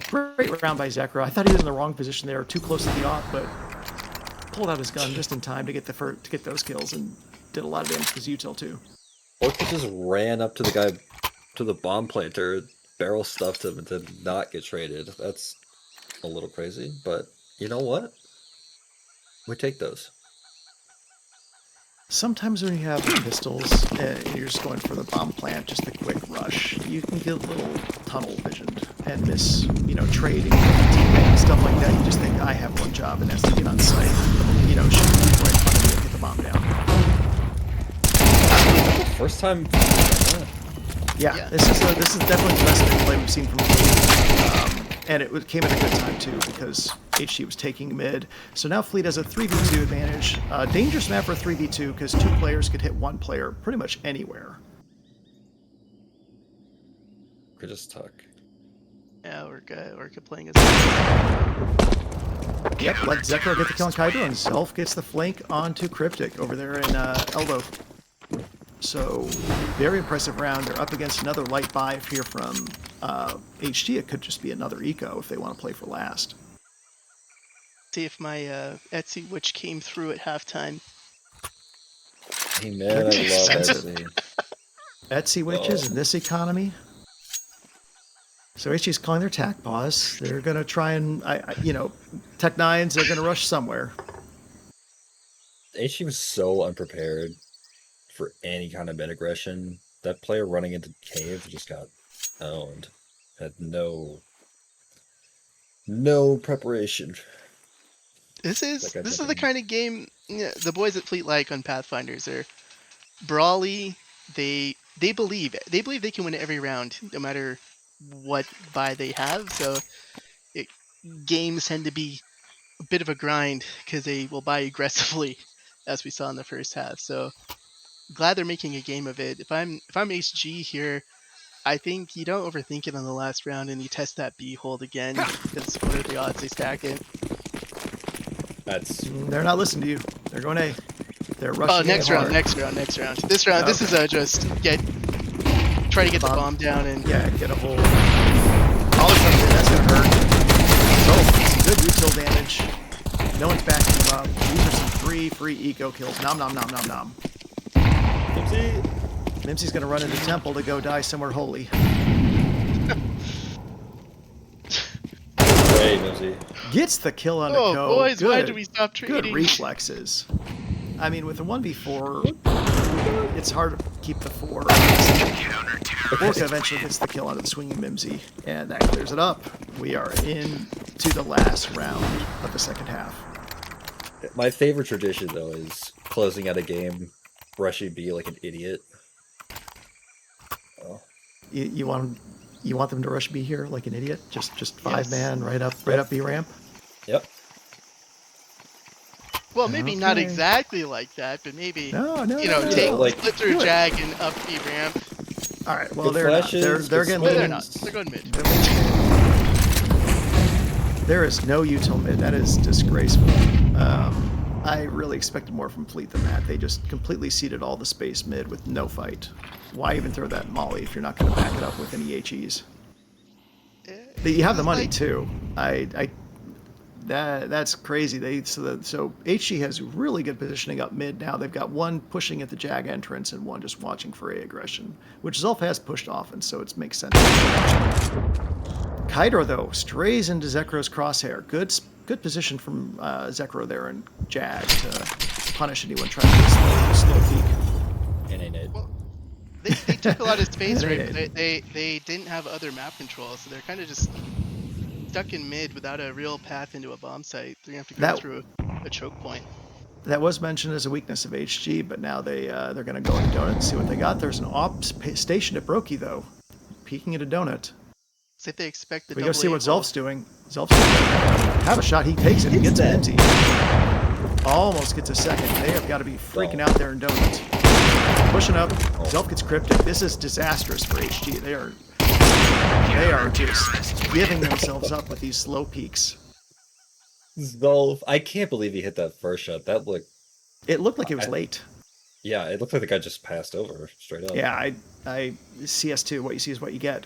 Great round by Zekro. I thought he was in the wrong position there, too close to the op, but pulled out his gun just in time to get those kills and did a lot of damage to his util too. Orca just ran up to the guy, to the bomb planter, barrel stuffed him, and did not get traded. That's a little crazy, but you know what? We take those. Sometimes when you have pistols and you're just going for the bomb plant, just a quick rush, you can get a little tunnel visioned and miss, trading, teammate and stuff like that. You just think, I have one job, and that's to get on site, shoot people right in front of you and get the bomb down. First time. Yeah, this is definitely the best play we've seen from Fleet. And it came at a good time too, because HG was taking mid. So now Fleet has a 3v2 advantage. Dangerous map for 3v2 because 2 players could hit 1 player pretty much anywhere. Could just tuck. Yeah, we're playing as. Yep, let Zekro get the kill on Kaido, and Zelf gets the flank onto Cryptic over there in Elbow. So, very impressive round. They're up against another light buy here from HG. It could just be another eco if they want to play for last. See if my Etsy witch came through at halftime. Hey man, I love Etsy. Etsy witches in this economy. So HG's calling their tac pause. They're going to try and, Tech 9s, they're going to rush somewhere. HG was so unprepared for any kind of mid aggression. That player running into cave just got owned. Had no preparation. This is the kind of game the boys at Fleet like on Pathfinders. They're brawly. They believe they can win every round, no matter what buy they have. So games tend to be a bit of a grind because they will buy aggressively, as we saw in the first half. So glad they're making a game of it. If I'm HG here, I think you don't overthink it on the last round and you test that B hold again, because what are the odds they stack it? They're not listening to you. They're going A. They're rushing. Oh, next round. This round, this is just try to get the bomb down and get a hold. All of them, that's gonna hurt. So some good util damage. No one's backing him up. These are some free eco kills. Nom nom nom nom nom. Mimsy's gonna run into temple to go die somewhere holy. Great, Mimsy. Gets the kill on the Oh, go. boys, Good, why do we stop good trading? reflexes. I mean, with a 1v4, it's hard to keep the 4. Orca eventually gets the kill onto the swinging Mimsy, and that clears it up. We are into the last round of the second half. My favorite tradition, though, is closing out a game, rushing B like an idiot. Oh. You want them to rush B here like an idiot? Just 5-man right up B ramp? Yep. Well, maybe not Okay. exactly like that, but maybe No, take like, split through do it. Jag and up B ramp. All right, well, Good they're not. flashes, They're good getting Well, they're leading. not. They're going mid. There is no util mid. That is disgraceful. I really expected more from Fleet than that. They just completely ceded all the space mid with no fight. Why even throw that molly if you're not going to back it up with any HEs? You have the money too. That's crazy. So HG has really good positioning up mid now. They've got one pushing at the Jag entrance and one just watching for A aggression, which Zulf has pushed often, so it makes sense. Kydro though strays into Zekro's crosshair. Good position from Zekro there and Jag to punish anyone trying to slow peek. And a nade. Well, they took a lot of space, They right? did. But they didn't have other map control, so they're kind of just stuck in mid without a real path into a bomb site. They're gonna have to go through a choke point. That was mentioned as a weakness of HG, but now they're going to go into Donut and see what they got. There's an ops station at Brokey though, peeking at a Donut. See if they expect the We go see what double A Zulf's doing. Zulf's gonna have a shot. He takes it. He gets empty. Almost gets a second. They have got to be freaking out there in Donuts. Pushing up. Zulf gets cryptic. This is disastrous for HG. They are just giving themselves up with these slow peaks. Zulf, I can't believe he hit that first shot. That looked, It looked like it was late. yeah, it looked like the guy just passed over straight up. Yeah, I CS2. What you see is what you get.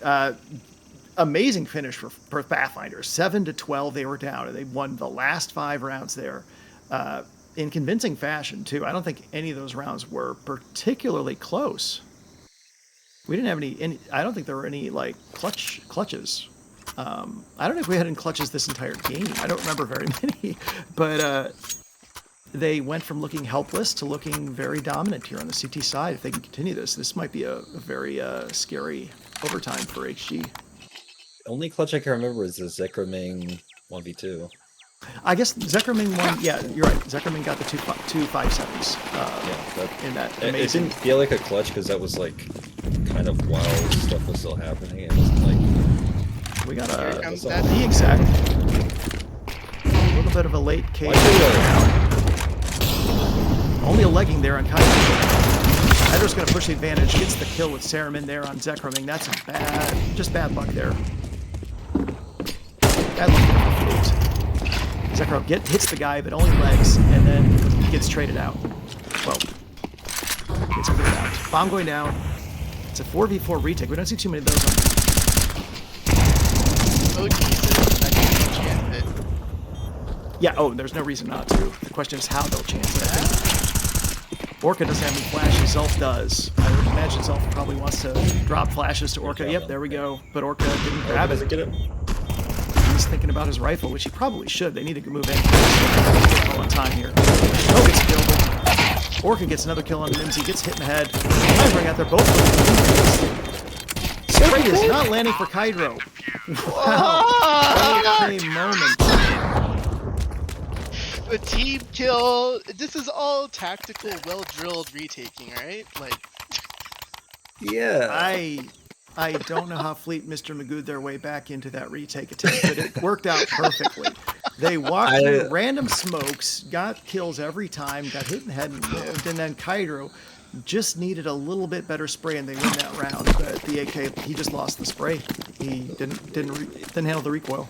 Amazing finish for Pathfinders. 7-12 they were down, and they won the last 5 rounds there in convincing fashion too. I don't think any of those rounds were particularly close. We didn't have any I don't think there were any like clutches. I don't know if we had any clutches this entire game. I don't remember very many, but they went from looking helpless to looking very dominant here on the CT side. If they can continue this might be a very scary overtime for HG. Only clutch I can remember is the Zekroming 1v2. I guess Zekroming won. Yeah, you're right. Zekroming got the 2.57s. In that It amazing. didn't feel like a clutch because that was like kind of while stuff was still happening. It wasn't like We got Here a comes the that. exact. A little bit of a late case. Only a legging there on Kydro. Kydro's going to push the advantage. Gets the kill with Saruman there on Zekroming. That's just bad luck there. Bad luck there for Fleet. Zekro hits the guy, but only legs, and then gets traded out. Well, gets cleared out. Bomb going down. It's a 4v4 retake. We don't see too many of those on Oh Jesus! I can't chance it. Yeah, there's no reason not to. The question is how they'll chance it. I think Orca doesn't have any flashes. Zulf does. I would imagine Zulf probably wants to drop flashes to Orca. Yep, there we go. But Orca didn't grab it. Get it. He's thinking about his rifle, which he probably should. They need to move in on time here. Oh, gets killed. Orca gets another kill on Mimsy. Gets hit in the head. Kydro out there both. Spray is not landing for Kydro. Wow. Okay, moment. The team kill. This is all tactical, well-drilled retaking, right? Like, Yeah. I don't know how Fleet Mr. Magoo their way back into that retake attempt, but it worked out perfectly. They walked through random smokes, got kills every time, got hit in the head and lived, and then Kydro just needed a little bit better spray and they win that round. But the AK, he just lost the spray. He didn't handle the recoil.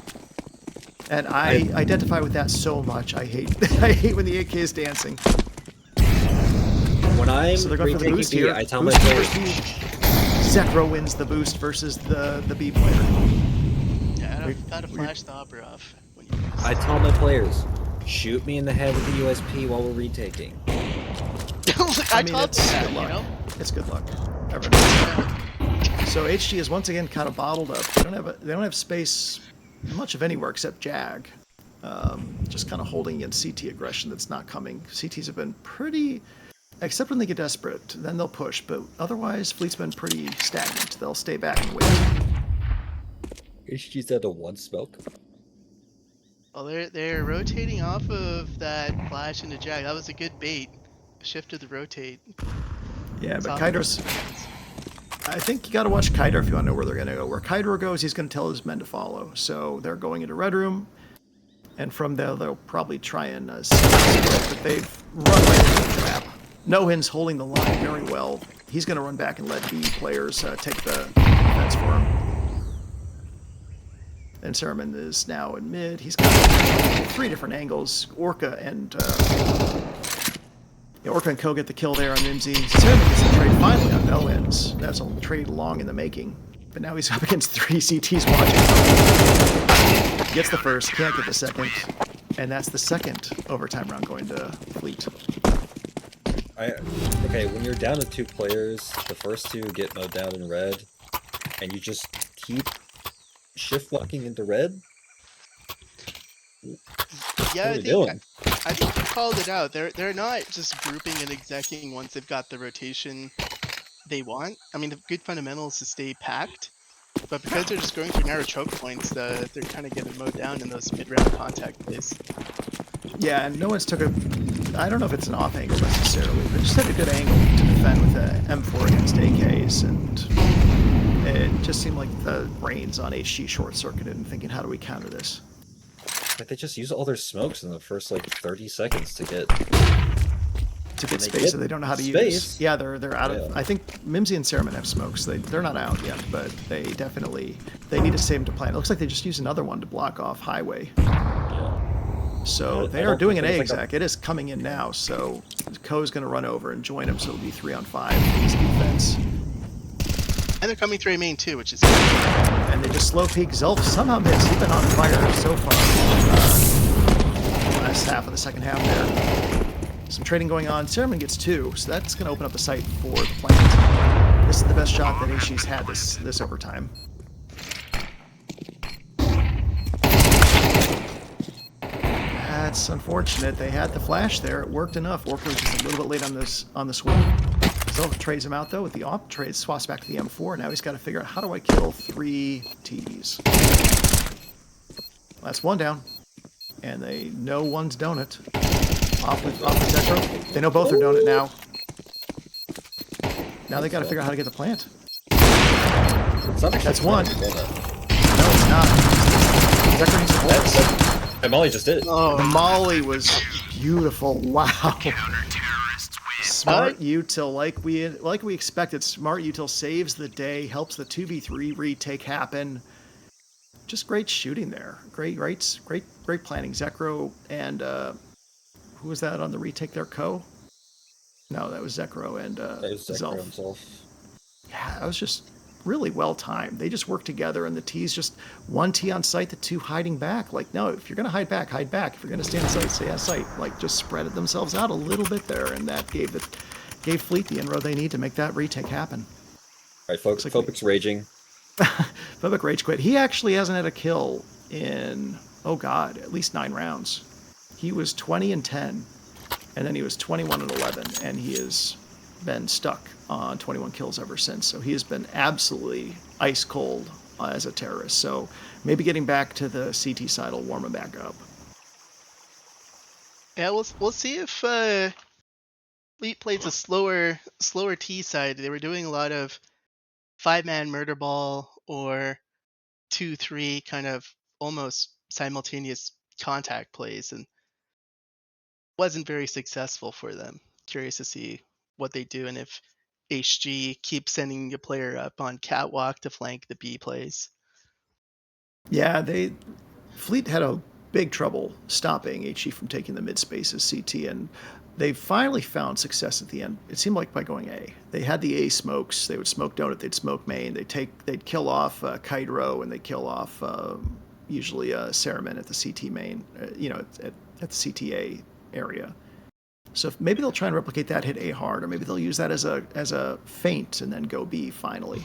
And I identify with that so much. I hate when the AK is dancing. When I'm So they're going for the boost here. I tell my Boost players, Zekro wins the boost versus the B player. yeah, I gotta flash the opera off when you. I tell my players, Shoot me in the head with the USP while we're retaking. I mean, told it's that, good you luck. know? It's good luck. So HG is once again kind of bottled up. They don't have space much of anywhere except Jag. Just kind of holding against CT aggression that's not coming. CTs have been pretty, except when they get desperate, then they'll push. But otherwise, Fleet's been pretty stagnant. They'll stay back and wait. HG's down to 1 smoke. Well, they're rotating off of that flash into Jag. That was a good bait. Shift to the rotate. Yeah, but Soft Kaido's. I think you got to watch Kaido if you want to know where they're going to go. Where Kaido goes, he's going to tell his men to follow. So they're going into Red Room, and from there they'll probably try and but they've run right into the trap. Nohin's holding the line very well. He's going to run back and let B players take the defense for him. And Sermon is now in mid. He's got 3 different angles. Orca and Ko get the kill there on Mimsy. Sermon gets the trade finally on no ends. That's a trade long in the making. But now he's up against 3 CTs watching. Gets the first, can't get the second. And that's the second overtime round going to Fleet. Okay, when you're down to 2 players, the first 2 get mowed down in red, and you just keep shift walking into red? Yeah, What are we doing? I think you called it out. They're not just grouping and execing once they've got the rotation they want. I mean, the good fundamentals to stay packed, but because they're just going through narrow choke points, they're kind of getting mowed down in those mid-round contact plays. Yeah, and no one's took a. I don't know if it's an off angle necessarily, but just had a good angle to defend with a M4 against AKs, and it just seemed like the brains on HG short-circuited and thinking, how do we counter this? Like, they just use all their smokes in the first, 30 seconds to get Space that they don't know how to use. Yeah, they're out of. I think Mimsy and Sermon have smokes. They're not out yet, but they need to save them to plan. It looks like they just used another one to block off highway. So they are doing an A exec. It is coming in now. So Ko's going to run over and join him. So it'll be 3-on-5 Fleet's defense. And they're coming through a main too, which is good. And they just slow peek. Zelf somehow missed. He's been on fire so far. Last half of the second half there. Some trading going on. Sermon gets 2, so that's going to open up the site for the plant. This is the best shot that HG's had this overtime. That's unfortunate. They had the flash there. It worked enough. Orca was just a little bit late on the swing. Zelf trades him out though with the op trade, swaps back to the M4. Now he's got to figure out, how do I kill 3 Ts? That's 1 down. And they know one's donut. Off with Zekro. They know both are donut now. Now they got to figure out how to get the plant. That's 1. No, it's not. Zekro needs to hold. And Molly just did it. Oh, the Molly was beautiful. Wow. Smart util, like we expected. Smart util saves the day, helps the 2v3 retake happen. Just great shooting there. Great planning. Zekro and who was that on the retake there? Ko? No, that was Zekro and Zelf. Himself. Yeah, that was just really well timed. They just worked together, and the T's just 1 T on site, the 2 hiding back. Like, no, if you're gonna hide back, hide back. If you're gonna stay on site, stay on site. Like, just spread it themselves out a little bit there, and that gave Fleet the inroad they need to make that retake happen. All right, folks. Phobic's raging. Phobic rage quit. He actually hasn't had a kill in at least 9 rounds. He was 20-10, and then he was 21-11, and he has been stuck on 21 kills ever since. So he has been absolutely ice cold as a terrorist. So maybe getting back to the CT side will warm him back up. Yeah, we'll see if Fleet plays a slower T side. They were doing a lot of 5-man murder ball or 2-3 kind of almost simultaneous contact plays, and wasn't very successful for them. Curious to see what they do and if HG keeps sending a player up on catwalk to flank the B plays. Yeah, Fleet had a big trouble stopping HG from taking the mid spaces CT, and they finally found success at the end. It seemed like by going A. They had the A smokes. They would smoke donut. They'd smoke main. They'd kill off Kaidro, and they'd kill off usually Saramen at the CT main. at the CTA area. So maybe they'll try and replicate that, hit A hard, or maybe they'll use that as a feint and then go B finally.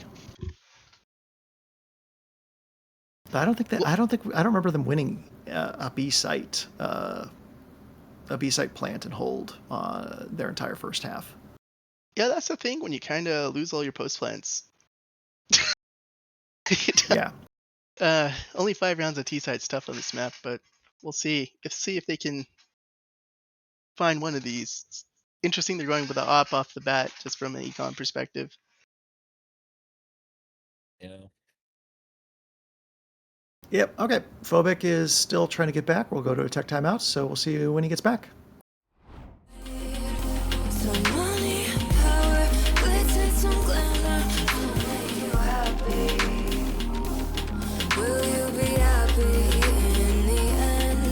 But I don't remember them winning a B site plant and hold their entire first half. Yeah, that's the thing when you kind of lose all your post plants. Yeah. Only 5 rounds of T side stuff on this map, but we'll see. If they can find one of these. It's interesting they're going with the op off the bat, just from an econ perspective. Yeah. Yep. Okay. Phobic is still trying to get back. We'll go to a tech timeout, so we'll see you when he gets back. Some money, power, glitz, some glamour will make you happy. Will you be happy in the end?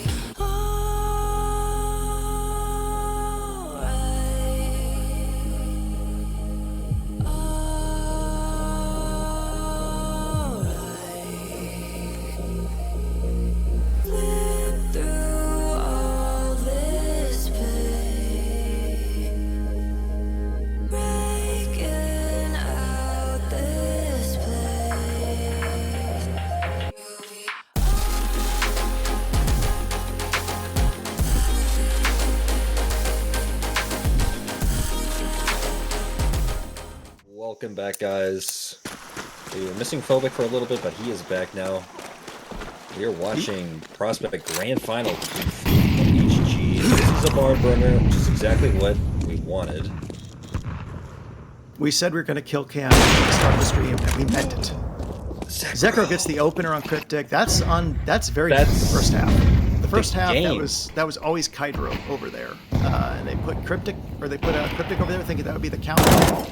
You'll be alright. Flip through all this pain, breaking out this place. You'll be Welcome back, guys. We were missing Phobic for a little bit, but he is back now. We are watching Prospect Grand Final between HG. This is a barn burner, which is exactly what we wanted. We said we were going to kill Cam at the start of the stream, and we meant it. Zekro gets the opener on Cryptic. That's very good in the first half. The first half that was always Kydro over there, and they put Cryptic Cryptic over there thinking that would be the counter,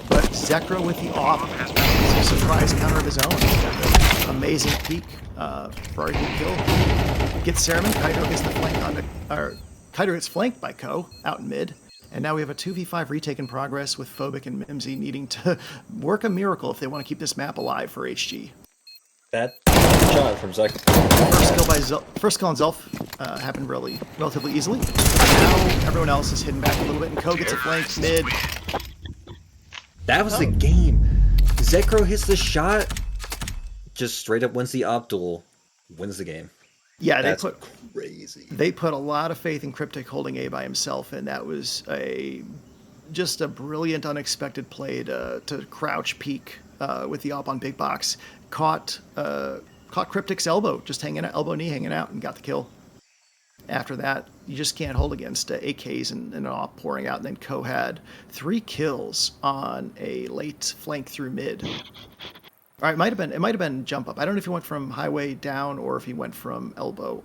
but Zekro with the off has a surprise counter of his own. Amazing peek for a good kill. Gets Cereman. Kydro gets the flank Kydro gets flanked by Ko out in mid. And now we have a 2v5 retake in progress with Phobic and Mimsy needing to work a miracle if they want to keep this map alive for HG. That shot from Zek. First kill on Zelf happened relatively easily. Now everyone else is hidden back a little bit, and Ko gets a flank mid. That was the game. Zekro hits the shot, just straight up wins the op duel, wins the game. Yeah, That's crazy. They put a lot of faith in Cryptic holding A by himself, and that was just a brilliant, unexpected play to crouch peek with the op on big box. Caught Cryptic's elbow, just elbow knee hanging out, and got the kill. After that, you just can't hold against AKs and an op pouring out. And then Ko had 3 kills on a late flank through mid. All right, it might have been jump up. I don't know if he went from highway down or if he went from elbow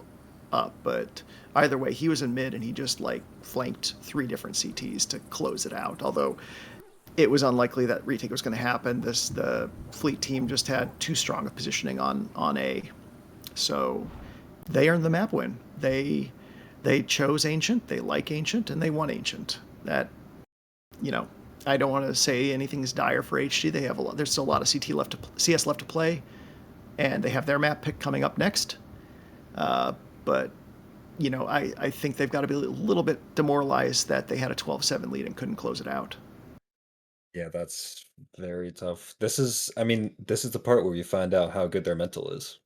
up, but either way, he was in mid and he just flanked 3 different CTs to close it out. Although it was unlikely that retake was going to happen. The fleet team just had too strong a positioning on A, so they earned the map win. They chose Ancient, they like Ancient, and they won Ancient. That, I don't want to say anything's dire for HG. There's still a lot of CS left to play, and they have their map pick coming up next. But I think they've got to be a little bit demoralized that they had a 12-7 lead and couldn't close it out. Yeah, that's very tough. This is the part where you find out how good their mental is.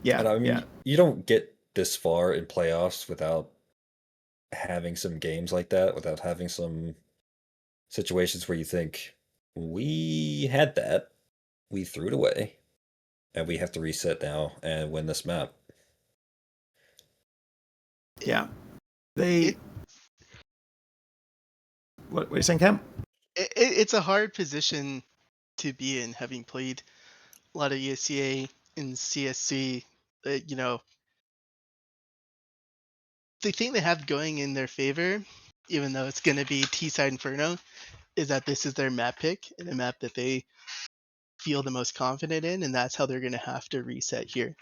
Yeah, and you don't get this far in playoffs without having some games like that, without having some situations where you think, we had that, we threw it away, and we have to reset now and win this map. Yeah. What are you saying, Cam? It's a hard position to be in, having played a lot of ESCA and CSC. The thing they have going in their favor, even though it's going to be T-side Inferno, is that this is their map pick and a map that they feel the most confident in, and that's how they're going to have to reset here.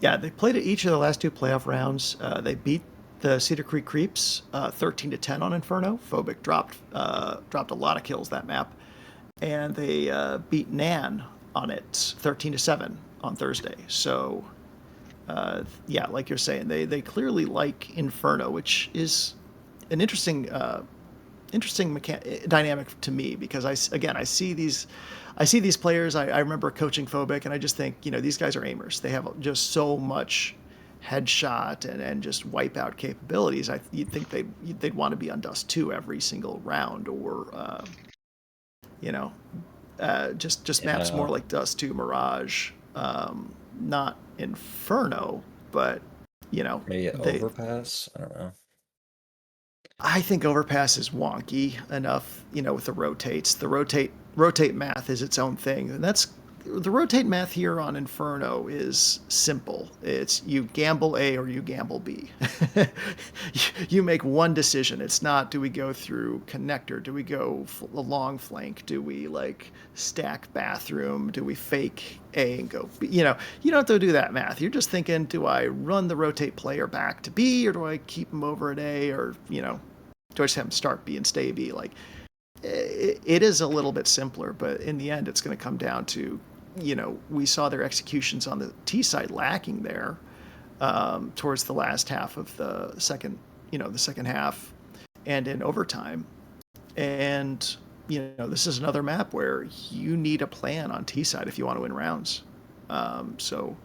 Yeah, they played at each of the last 2 playoff rounds. They beat the Cedar Creek Creeps 13-10 on Inferno. Phobic dropped a lot of kills that map, and they beat Nan on it 13-7 on Thursday. So, yeah, like you're saying, they clearly like Inferno, which is an interesting dynamic to me, because I see these players. I remember coaching Phobic, and I just think, these guys are aimers. They have just so much headshot and just wipeout capabilities. You'd think they'd want to be on Dust 2 every single round, or just maps more like Dust 2, Mirage, not Inferno, but maybe Overpass. I don't know. I think Overpass is wonky enough, with the rotates. The rotate math is its own thing, and that's the rotate math here on Inferno is simple. It's you gamble A or you gamble B. You make one decision. It's not, do we go through connector? Do we go a long flank? Do we stack bathroom? Do we fake A and go B? You don't have to do that math. You're just thinking, do I run the rotate player back to B, or do I keep him over at A, or do I just have him start B and stay B? It is a little bit simpler, but in the end, it's going to come down to, we saw their executions on the T side lacking there towards the last half of the second half and in overtime. And, this is another map where you need a plan on T side if you want to win rounds. So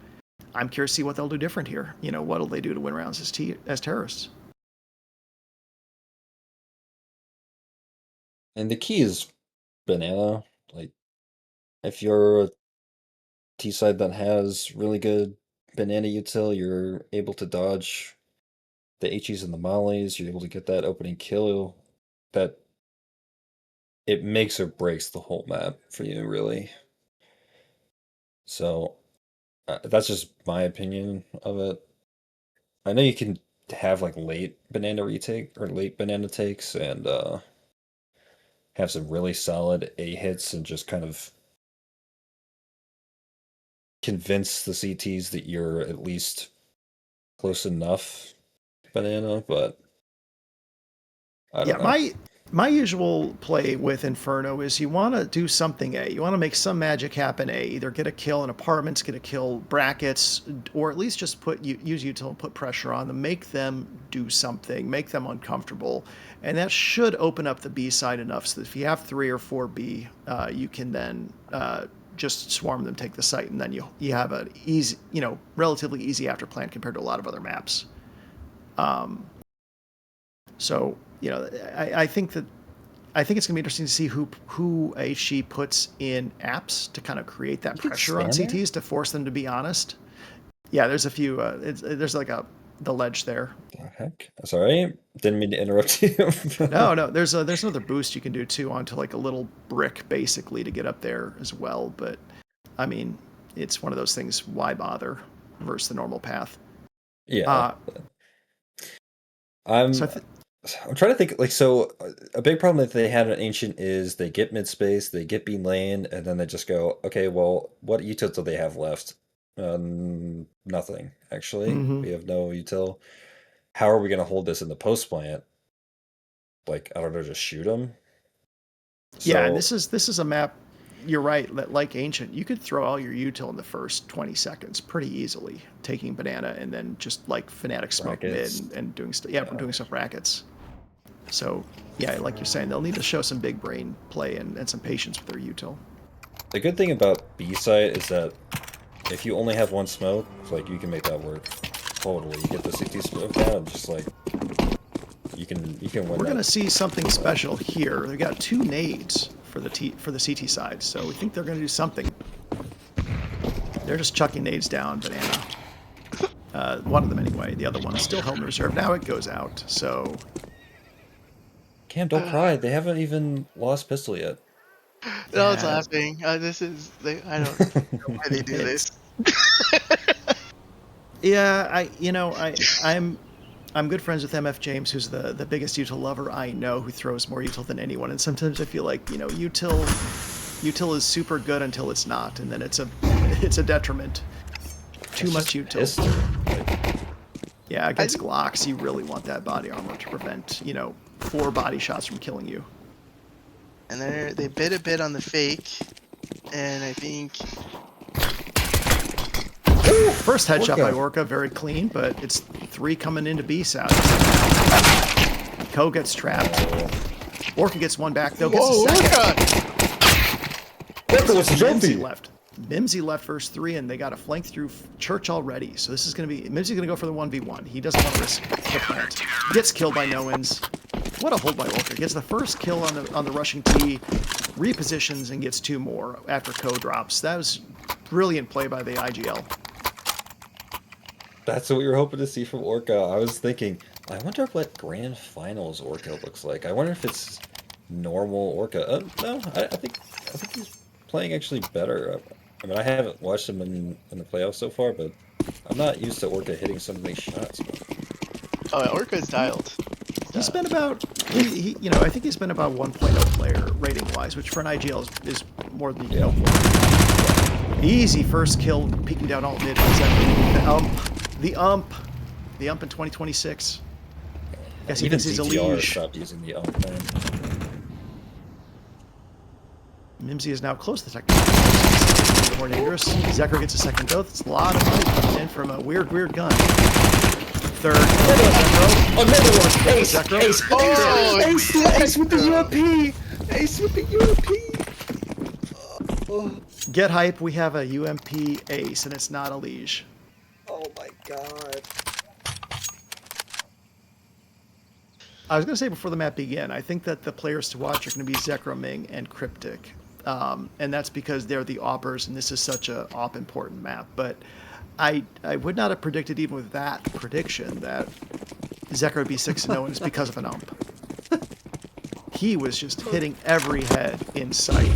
I'm curious to see what they'll do different here. What'll they do to win rounds as terrorists? And the key is banana. If you're a T side that has really good banana util, you're able to dodge the HEs and the mollies. You're able to get that opening kill. That it makes or breaks the whole map for you, really. So that's just my opinion of it. I know you can have late banana retake or late banana takes and have some really solid A hits and just kind of convince the CTs that you're at least close enough banana, but I don't know. My usual play with Inferno is you want to do something A. You want to make some magic happen A. Either get a kill in apartments, get a kill brackets, or at least just use util and put pressure on them, make them do something, make them uncomfortable. And that should open up the B side enough so that if you have 3 or 4 B, you can then just swarm them, take the site, and then you have an easy, relatively easy after plan compared to a lot of other maps. So I think it's gonna be interesting to see who HE puts in apps to kind of create that pressure on CTs to force them to be honest. Yeah, there's a few. There's the ledge there. The heck? Sorry, didn't mean to interrupt you. No. There's another boost you can do too onto a little brick basically to get up there as well. But I mean, it's one of those things. Why bother versus the normal path? Yeah. I'm trying to think. So a big problem that they had in Ancient is they get mid space, they get B lane, and then they just go, okay, well, what util do they have left? Nothing, actually. Mm-hmm. We have no util. How are we going to hold this in the post plant? I don't know, just shoot them? Yeah, and this is a map, you're right, like Ancient, you could throw all your util in the first 20 seconds pretty easily, taking banana and then just Fnatic smoke mid and doing stuff. Yeah, doing stuff brackets. So yeah, like you're saying, they'll need to show some big brain play and some patience with their util. The good thing about B site is that if you only have one smoke, you can make that work. Totally, you get the 60 smoke down, and just you can win. We're gonna see something special here. They've got 2 nades for the CT side, so we think they're gonna do something. They're just chucking nades down banana. One of them anyway. The other one's still held in reserve. Now it goes out. So Cam, don't cry. They haven't even lost pistol yet. No, I was laughing. I don't know why they do this. Yeah, I'm good friends with MF James, who's the biggest util lover I know, who throws more util than anyone. And sometimes I feel like util is super good until it's not, and then it's a detriment. Too much util. Yeah, against Glocks, you really want that body armor to prevent 4 body shots from killing you. And they bid a bit on the fake, and I think First headshot Orca. by Orca, very clean, but it's 3 coming into B side. Ko gets trapped. Orca gets 1 back, though. Gets Whoa, a second. Orca was a Mimsy zombie. left. Mimsy left first 3, and they got a flank through Church already. So this is going to be... Mimsy's going to go for the 1v1. He doesn't want to risk the plant. Gets killed by No-Wins. What a hold by Orca. Gets the first kill on the rushing T, repositions, and gets 2 more after Ko drops. That was brilliant play by the IGL. That's what we were hoping to see from Orca. I was thinking, I wonder what Grand Finals Orca looks like. I wonder if it's normal Orca. No, I think he's playing actually better. I mean, I haven't watched him in the playoffs so far, but I'm not used to Orca hitting so many shots. Oh, yeah, Orca's dialed. He's been about, I think he's been about 1.0 player rating-wise, which for an IGL is more than you can hope for. Easy first kill, peeking down alt mid. The ump in 2026. Guess he Even thinks he's a DTR liege. stopped using the ump man. Mimsy is now close to the technical. More dangerous. Zekro gets a second dose. It's a lot of money coming in from a weird gun. Third. Zekro. Another one! Ace! Zekro. Ace! Oh, Ace with the UMP! Ace with the UMP! Get hype, we have a UMP ace, and it's not a liege. Oh my god. I was going to say before the map began, I think that the players to watch are going to be Zekro, Ming, and Cryptic. And that's because they're the oppers, and this is such a op-important map. But I would not have predicted, even with that prediction, that Zekro would be 6-0, and it's because of an ump. He was just hitting every head in sight.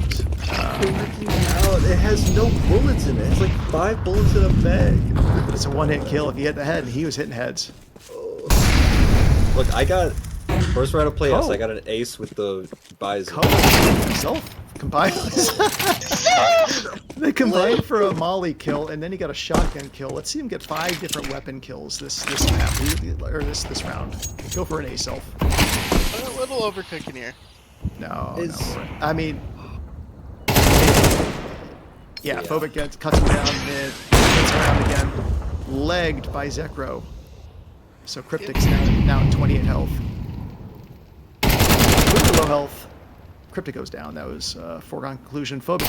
It has no bullets in it. It's like 5 bullets in a bag. But it's a one-hit kill. If he hit the head, he was hitting heads. Look, I got first round of playoffs. Ko. I got an ace with the Bison. Ko himself combined. They combined for a molly kill, and then he got a shotgun kill. Let's see him get 5 different weapon kills this map, or this round. Go for an ace self. A little overcooking here. No. Is- I mean, yeah. Phobic cuts him down mid, gets around again, legged by Zekro. So Cryptic's now at 28 health. Really low health. Cryptic goes down. That was foregone conclusion. Phobic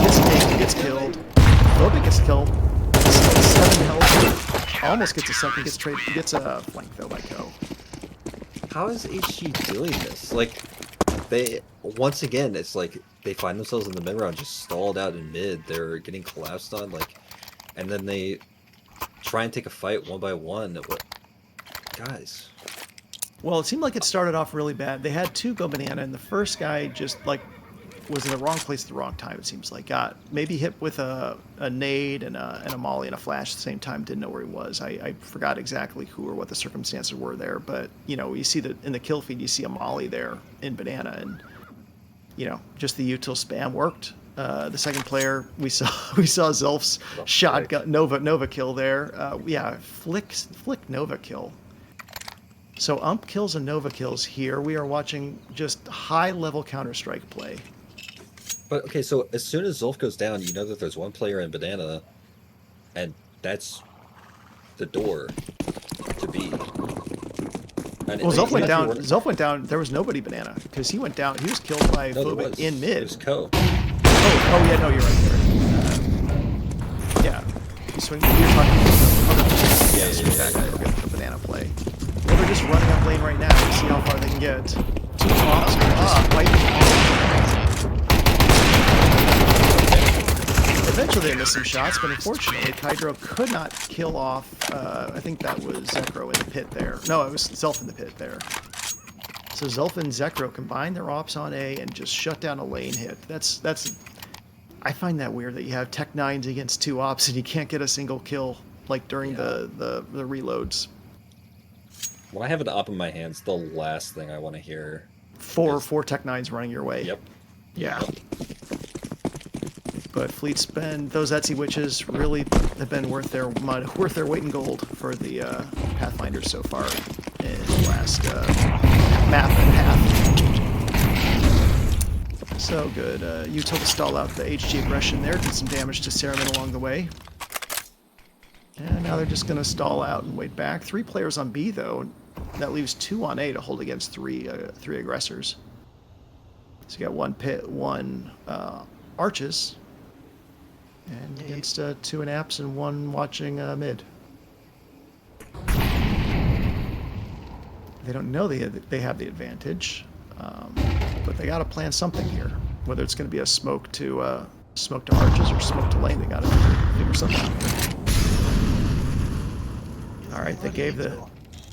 gets taken, gets killed. Phobic gets killed. Still 7 health. Almost gets a second. Gets a flank though by Ko. How is HG doing this? Like, once again, it's like they find themselves in the mid round just stalled out in mid. They're getting collapsed on, and then they try and take a fight 1 by 1. Guys. Well, it seemed like it started off really bad. They had 2 go banana, and the first guy just was in the wrong place at the wrong time. It seems like got maybe hit with a nade and a molly and a flash at the same time. Didn't know where he was. I forgot exactly who or what the circumstances were there. But you see that in the kill feed, you see a molly there in banana, and just the util spam worked. The second player we saw Zelf's shotgun Nova kill there. Flick Nova kill. So ump kills and Nova kills here. We are watching just high-level Counter-Strike play. But, okay, so as soon as Zulf goes down, you know that there's 1 player in banana, and that's the door to B. Well, Zelf went down. Zelf went down. There was nobody banana because he went down. He was killed by Phobic in mid. It was Ko. Oh yeah, no, you're right there. Yeah, so you're talking about the banana play. Well, they're just running up lane right now to see how far they can get. 2 ops are just fighting. Eventually they missed some shots, but unfortunately Kydro could not kill off, I think that was Zekro in the pit there. No, it was Zelf in the pit there. So Zelf and Zekro combined their ops on A and just shut down a lane hit. That's I find that weird that you have Tech 9s against 2 ops and you can't get a single kill like during the reloads. When I have an op in my hands, the last thing I want to hear. Four Tech 9s running your way. Yep. Yeah. But Fleet spend those Etsy witches really have been worth their weight in gold for the Pathfinders so far in the last map and a half. So good. Util to stall out the HG aggression there, did some damage to Cereman along the way. And now they're just going to stall out and wait back. 3 players on B, though. That leaves 2 on A to hold against three aggressors. So you got 1 Arches, and against 2 in apps and 1 watching mid. They don't know they have the advantage, but they got to plan something here. Whether it's going to be a smoke to Arches or smoke to lane, they got to figure something out. All right, they gave the...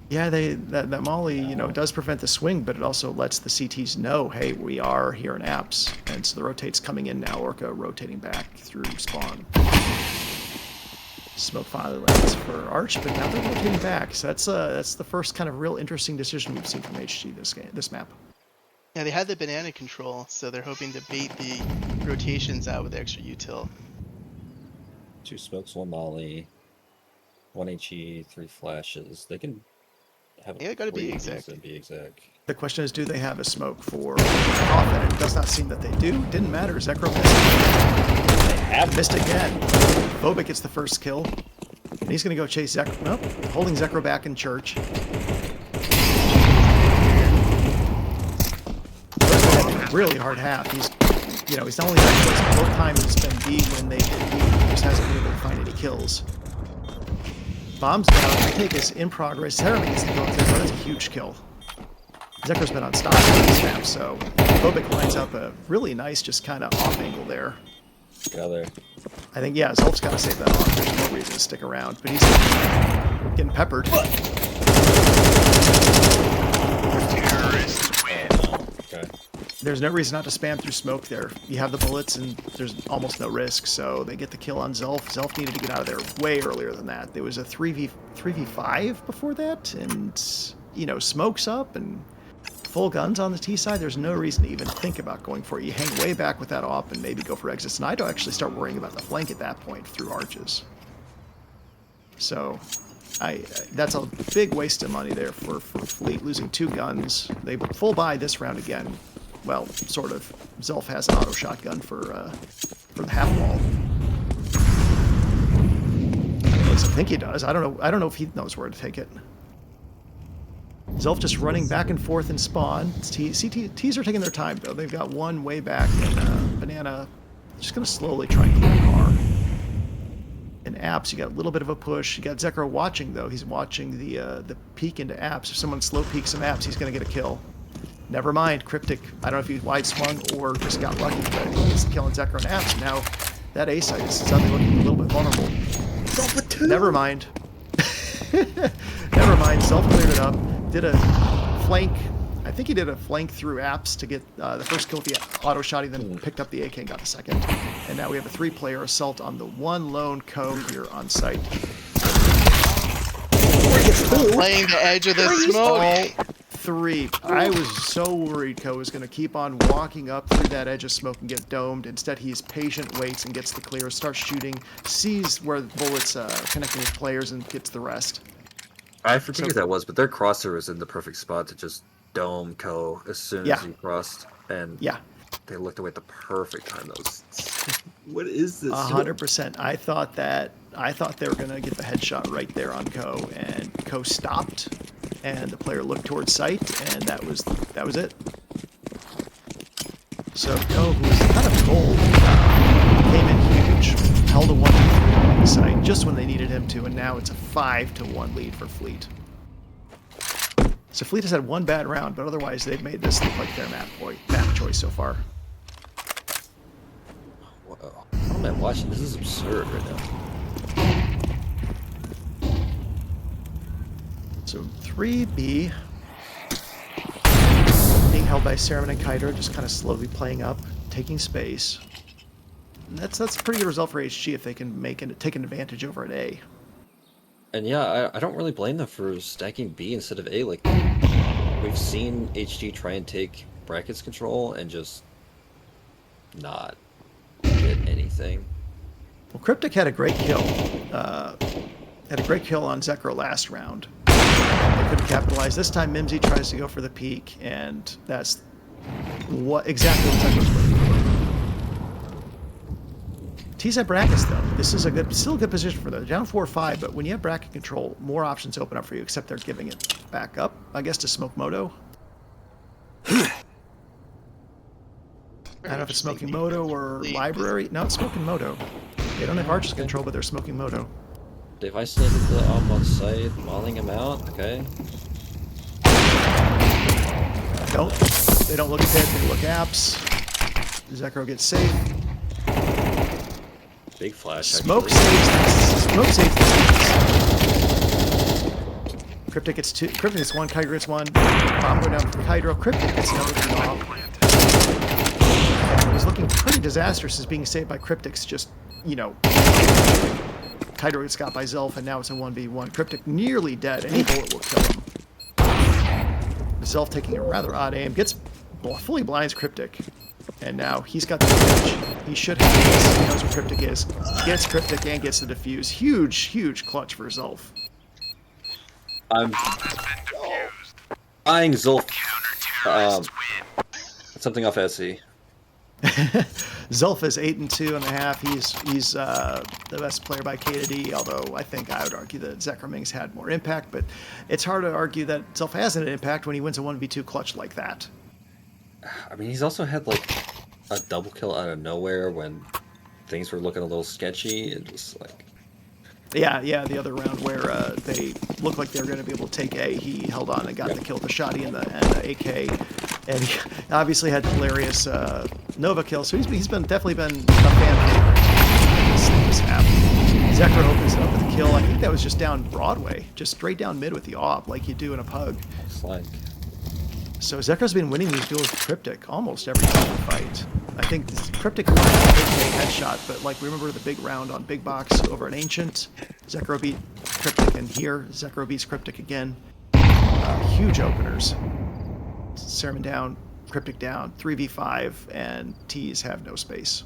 Yeah, that molly, you know, does prevent the swing, but it also lets the CTs know, hey, we are here in apps. And so the rotate's coming in now, Orca rotating back through spawn. Smoke finally lands for Arch, but now they're rotating back. So that's the first kind of real interesting decision we've seen from HG this map. Yeah, they had the banana control, so they're hoping to bait the rotations out with extra util. 2 smokes, 1 molly, 1 HE, 3 flashes. They can have Yeah, gotta be three exact. and be exact. The question is, do they have a smoke for off? And it does not seem that they do. Didn't matter. Zekro missed. They have Missed again. Phobic gets the first kill. And he's going to go chase Zekro. Nope. Holding Zekro back in church. Really hard half. He's not only got kills, but both times it's been B when they hit B. He just hasn't been able to find any kills. Bombs down. The take is in progress. Cereman gets the kill. That's a huge kill. Zekro's been unstoppable on this map, so Phobic lines up a really nice, just kind of off angle there. Get out there. I think, yeah, Zolf's got to save that off. There's no reason to stick around, but he's getting peppered. Terrorists win. Okay. There's no reason not to spam through smoke there. You have the bullets, and there's almost no risk, so they get the kill on Zolf. Zolf needed to get out of there way earlier than that. There was a 3v5 before that, and, you know, smoke's up, and full guns on the T side. There's no reason to even think about going for it. You hang way back with that op and maybe go for exits, and I don't actually start worrying about the flank at that point through Arches. So... that's a big waste of money there for Fleet, losing 2 guns. They full buy this round again. Well, sort of. Zolf has an auto shotgun for the half wall. At least I think he does. I don't know if he knows where to take it. Zolf just running back and forth in spawn. T's are taking their time though. They've got 1 way back, and Banana just gonna slowly try and get a car. In apps, you got a little bit of a push. You got Zekro watching though. He's watching the peek into apps. If someone slow peeks some apps, he's gonna get a kill. Never mind, Cryptic. I don't know if he wide swung or just got lucky, but he's killing Zekro in apps. And now that A site is suddenly looking a little bit vulnerable. Never mind. Never mind. Self cleared it up. Did a flank. I think he did a flank through apps to get the first kill with the auto shot. He then picked up the AK and got the second. And now we have a 3-player assault on the 1 lone Co here on site. Playing the edge of the smoke. All 3. I was so worried Co was going to keep on walking up through that edge of smoke and get domed. Instead, he's patient, waits, and gets the clear, starts shooting, sees where the bullets connecting with players, and gets the rest. I forget who that was, but their crosser was in the perfect spot to just dome Co as soon as he crossed, and they looked away at the perfect time. That was what is this? 100%. I thought they were gonna get the headshot right there on Co, and Co stopped, and the player looked towards sight, and that was it. So Co, who was kind of cold, came in huge, held a 1-3 on the site just when they needed him to, and now it's a 5-1 lead for Fleet. So Fleet has had 1 bad round, but otherwise they've made this look like their map choice so far. Wow. How am I watching? This is absurd right now. So 3B being held by Cereman and Kiter, just kind of slowly playing up, taking space. And that's a pretty good result for HG if they can take an advantage over at A. And yeah, I don't really blame them for stacking B instead of A. Like, we've seen HG try and take brackets control and just not get anything. Well, Cryptic had a great kill. Had a great kill on Zekro last round. They couldn't capitalize. This time Mimsy tries to go for the peak, and that's What exactly what Zekra's putting? T's at brackets though. This is still a good position for them. They're down 4-5, but when you have bracket control, more options open up for you. Except they're giving it back up, I guess, to Smoke Moto. I don't know if it's Smoking Moto or Library. No, it's Smoking Moto. They don't have Archer's control, but they're Smoking Moto. They've isolated the op on site, mauling him out. Okay. They don't look ahead, they look apps. Zekro gets safe. Big flash. Smoke actually. saves this. Cryptic gets 2. Cryptic gets 1. Kydro gets 1. Bomb going down for Kydro. Cryptic gets another 2 off. It was looking pretty disastrous as being saved by Cryptic's just, you know. Kydro gets got by Zelf, and now it's a 1v1. Cryptic nearly dead. Any bullet will kill him. Zelf taking a rather odd aim. Gets fully blinds Cryptic. And now he's got the defuse. He should have this. He knows where Cryptic is. Gets Cryptic and gets the defuse. Huge, huge clutch for Zelf. I'm eyeing Zulf. Something off SC. Zelf is 8-2.5. He's the best player by K to D, although I think I would argue that Zekroming's had more impact, but it's hard to argue that Zelf has an impact when he wins a 1v2 clutch like that. I mean, he's also had like a double kill out of nowhere when things were looking a little sketchy. It was like, yeah, the other round where they looked like they were going to be able to take A, he held on and got the kill with the shotty and the AK, and he obviously had the hilarious Nova kill. So he's definitely been a fan favorite. This map. Zekro opens it up with a kill. I think that was just down Broadway, just straight down mid with the AWP, like you do in a pug. it's like So Zekra's been winning these duels with Cryptic almost every single fight. I think Cryptic won a big headshot, but like remember the big round on Big Box over at Ancient? Zekro beat Cryptic, and here Zekro beats Cryptic again. Huge openers. Sermon down, Cryptic down, 3v5, and T's have no space.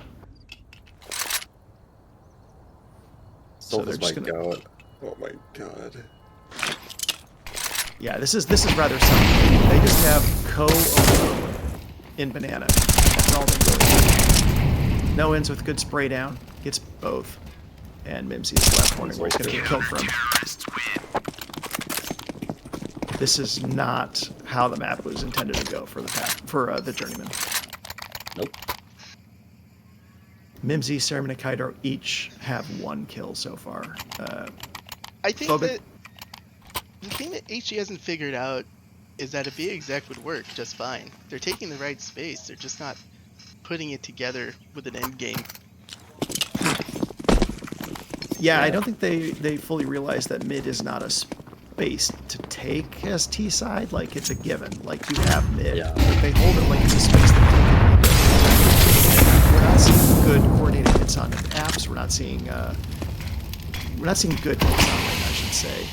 So they're just gonna... God. Oh my god. Yeah, this is rather simple. They just have co-open in Banana. That's all they do. No ends with good spray down. Gets both. And Mimsy's left corner where he's going to get killed from. This is not how the map was intended to go for the Journeymen. Nope. Mimsy, Sermon, and Kaido each have 1 kill so far. I think that the thing that HG hasn't figured out is that a B exec would work just fine. They're taking the right space. They're just not putting it together with an end game. Yeah, I don't think they fully realize that mid is not a space to take as T side. Like it's a given. Like you have mid, but they hold it like it's a space they take. We're not seeing good coordinated hits on apps. We're not seeing good hits on it, I should say.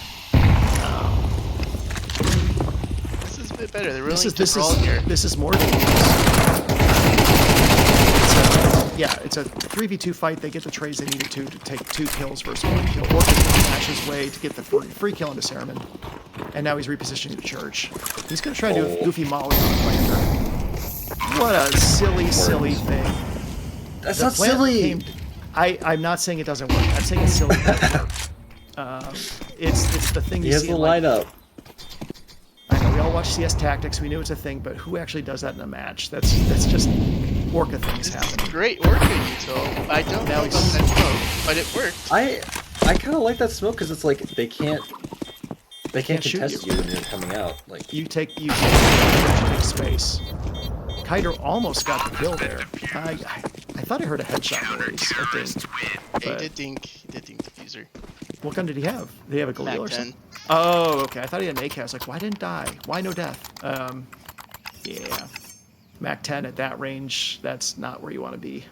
This is a bit better. They're really this is more than it's a 3v2 fight. They get the trades they needed to take 2 kills versus 1 kill. Orchid smashes way to get the free kill into Sermon, and now he's repositioning the church. He's going to try to do a goofy molly on the planter. What a silly thing. That's not silly. I'm not saying it doesn't work. I'm saying it's silly. It doesn't work. It's the thing you see. He has the lineup. I know we all watch CS Tactics. We knew it's a thing, but who actually does that in a match? That's just Orca things happening. Great Orca util. I don't know about that smoke, but it worked. I kind of like that smoke because it's like they can't contest you when you're coming out. Like you take space. Kaido almost got the kill there. I thought I heard a headshot noise. I think. He did dink diffuser. What gun did he have? Did he have a Galil or something? Oh, okay. I thought he had an AK. I was like, why didn't die? Why no death? Yeah. Mac 10 at that range, that's not where you want to be.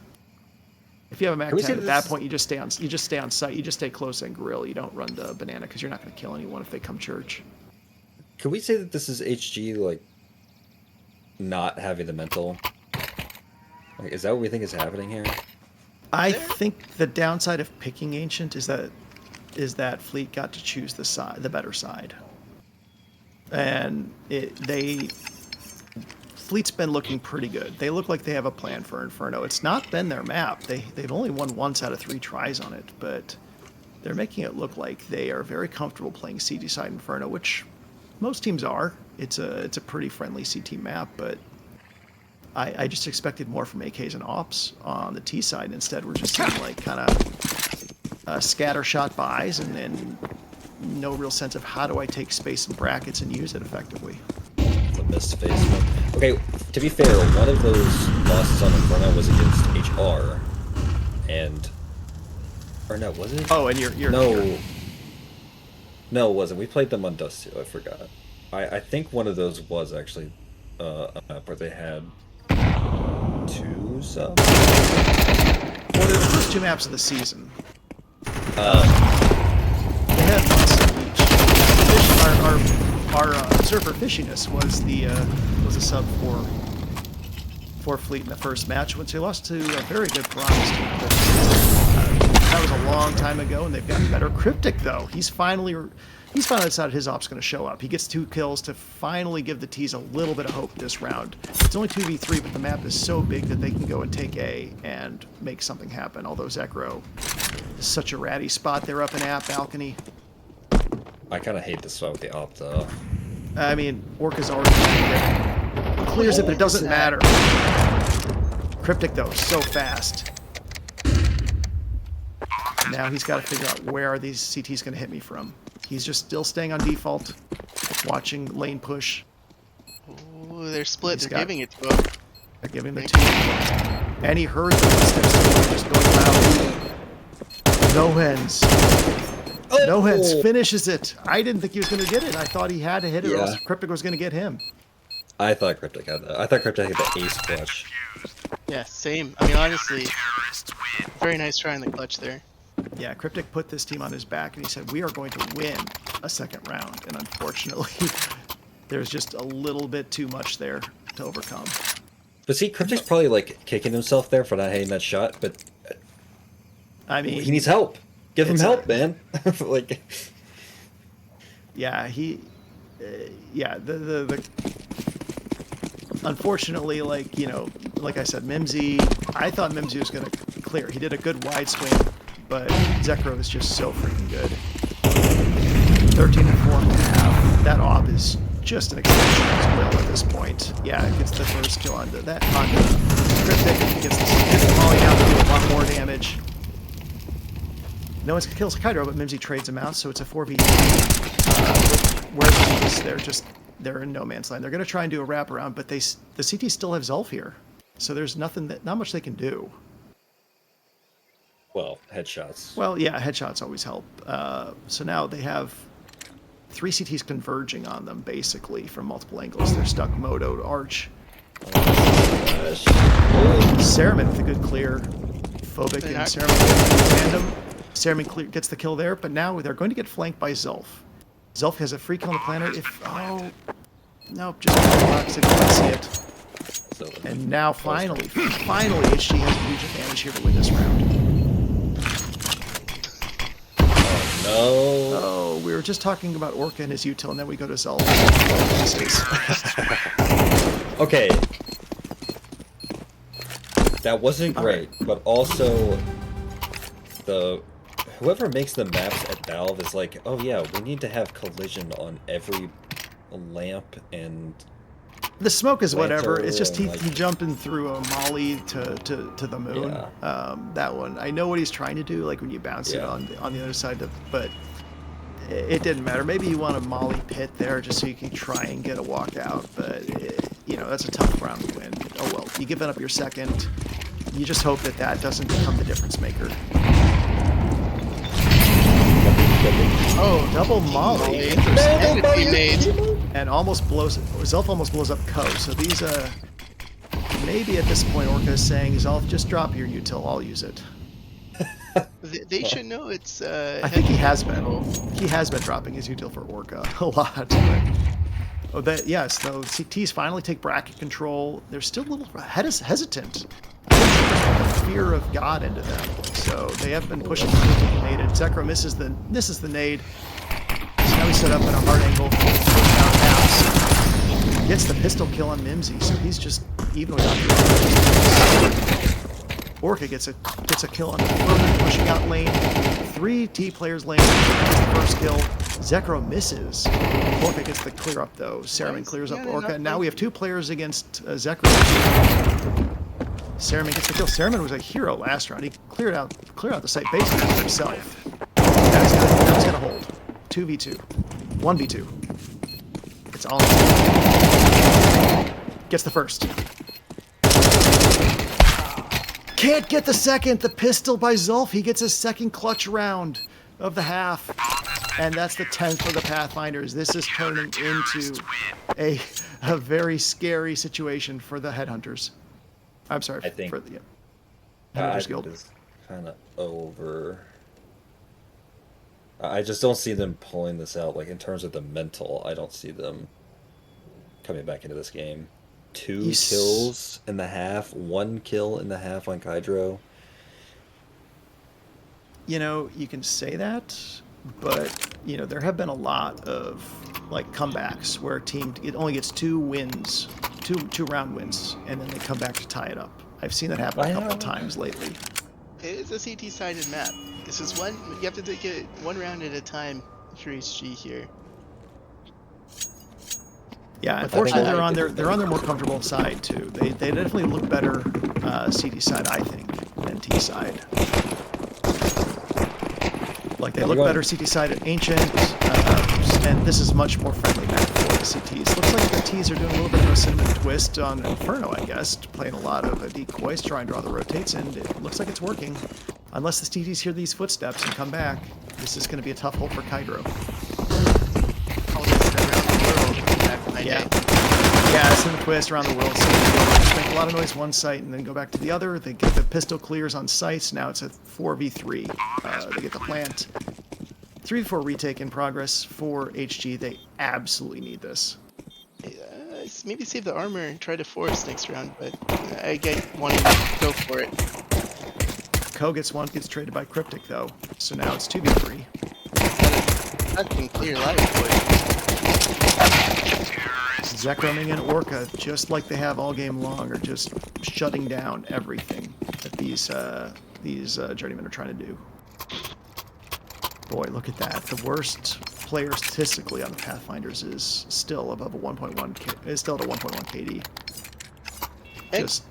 If you have a Mac 10 at that point, you just stay on site. You just stay close and grill. You don't run the banana because you're not going to kill anyone if they come church. Can we say that this is HG like not having the mental? Like, is that what we think is happening here? I think the downside of picking Ancient is that Fleet got to choose the better side, and they Fleet's been looking pretty good. They look like they have a plan for Inferno. It's not been their map. They've only won once out of 3 tries on it, but they're making it look like they are very comfortable playing CT side Inferno, which most teams are. It's a pretty friendly CT map, but I just expected more from AKs and Ops on the T side. Instead, we're just seeing like kind of scattershot buys and then no real sense of how do I take space and brackets and use it effectively. The missed face. Okay, to be fair, one of those losses on Inferno was against HR, and or no, was it? Oh, and you're no, no, it wasn't. We played them on Dust 2. I forgot. I think one of those was actually a map where they had 2 subs. Well, they're the first 2 maps of the season. They had 1 sub each. Our Surfer Fishiness was was a sub for Fleet in the first match, which they lost to a very good Piranhas team. That was a long time ago, and they've gotten better. Cryptic, though, he's finally decided his op's going to show up. He gets 2 kills to finally give the T's a little bit of hope this round. It's only 2v3, but the map is so big that they can go and take A and make something happen. Although Zekro is such a ratty spot there up in App Balcony. I kind of hate this spot with the op, though. I mean, Orca's already clears it, but it doesn't matter. Cryptic, though, so fast. Now he's got to figure out where are these CTs going to hit me from. He's just still staying on default, watching lane push. Oh, they're split. They're giving it to him. They're giving the 2. And he heard the footsteps just going loud. No hands. Oh! No hands finishes it. I didn't think he was going to get it. I thought he had to hit it, or else Cryptic was going to get him. I thought Cryptic had that. I thought Cryptic had the ace clutch. Yeah, same. I mean, honestly, very nice try in the clutch there. Yeah, Cryptic put this team on his back, and he said, we are going to win a second round. And unfortunately, there's just a little bit too much there to overcome. But see, Cryptic's probably, like, kicking himself there for not hitting that shot, but I mean, he needs help. Give him help, man. Like, yeah, unfortunately, like, you know, like I said, Mimsy, I thought Mimsy was going to clear. He did a good wide swing, but Zekro is just so freaking good. 13 and 4.5. That op is just an extension of his will at this point. Yeah, it gets the first kill onto that, onto Cryptic, gets the Molly out to do a lot more damage. No one kills Hydro, but Mimsy trades him out, so it's a 4v2. Whereas they're in no man's land. They're going to try and do a wraparound, but the CT still have Zulf here, so there's not much they can do. well, headshots. Well, yeah, headshots always help. So now they have 3 CTs converging on them, basically, from multiple angles. They're stuck Moto, Arch. Cereman with a good clear. Phobic and Cereman tandem. Cereman gets the kill there, but now they're going to get flanked by Zulf. Zulf has a free kill on the planner. Nope, just toxic. You can see it. And now finally, HG has a huge advantage here to win this round. Oh, no. Oh, we were just talking about Orca and his util, and then we go to Zulf. Okay. That wasn't great, but also whoever makes the maps at Valve is like, oh yeah, we need to have collision on every lamp and the smoke is whatever. It's just he like, jumping through a molly to the moon. Yeah. That one, I know what he's trying to do, like when you bounce it on the other side, but it didn't matter. Maybe you want a molly pit there just so you can try and get a walkout, but that's a tough round to win. Oh well, you give it up your second. You just hope that doesn't become the difference maker. Oh, double molly. And Zulf almost blows up Co. So these, maybe at this point Orca is saying, Zulf, just drop your util, I'll use it. They should know it's, I think he has been. He has been dropping his util for Orca a lot. Yes, though CTs finally take bracket control. They're still a little hesitant. The fear of God into them. So they have been pushing the nade. Zekro misses the nade. So now he's set up in a hard angle. Gets gets the pistol kill on Mimsy, so he's just even without. Orca gets a kill on Furman, pushing out lane. 3 T players lane. First kill. Zekro misses. Orca gets the clear up though. Cereman clears up Orca. And now we have 2 players against Zekro. Cereman gets the kill. Cereman was a hero last round. He cleared out the site basically for himself. Now he's gonna hold. 2v2. 1v2. It's all. Gets the first. Can't get the second. The pistol by Zulf. He gets his second clutch round of the half. And that's the 10th for the Pathfinders. This is turning into a very scary situation for the Headhunters. I'm sorry, I think for the Headhunters Guild. It's kind of over. I just don't see them pulling this out. Like, in terms of the mental, I don't see them coming back into this game. 2 kills in the half, 1 kill in the half on Kydro. You know, you can say that, but, you know, there have been a lot of, like, comebacks where a team only gets 2 wins, two round wins, and then they come back to tie it up. I've seen that happen a couple of times lately. It is a CT-sided map. This is one, you have to take it 1 round at a time for HG here. Yeah, unfortunately they're on their more comfortable side too. They definitely look better CT side, I think, than T side. Like they look better CT side at Ancient, and this is much more friendly map for the CTs. Looks like the Ts are doing a little bit of a cinnamon twist on Inferno, I guess, playing a lot of decoys, trying to draw the rotates, and it looks like it's working. Unless the CTs hear these footsteps and come back, this is going to be a tough hold for Kydro. Yeah, it's in the twist around the world. So just make a lot of noise one site and then go back to the other. They get the pistol clears on sites. Now it's a 4v3. They get the plant. 3v4 retake in progress for HG. They absolutely need this. Maybe save the armor and try to force next round, but I get wanting to go for it. Ko gets traded by Cryptic though. So now it's 2v3. That can clear life, boy. Zekroming and Orca, just like they have all game long, are just shutting down everything that these Journeymen are trying to do. Boy, look at that. The worst player statistically on the Pathfinders is still above a 1.1 is still at a 1.1 KD. Just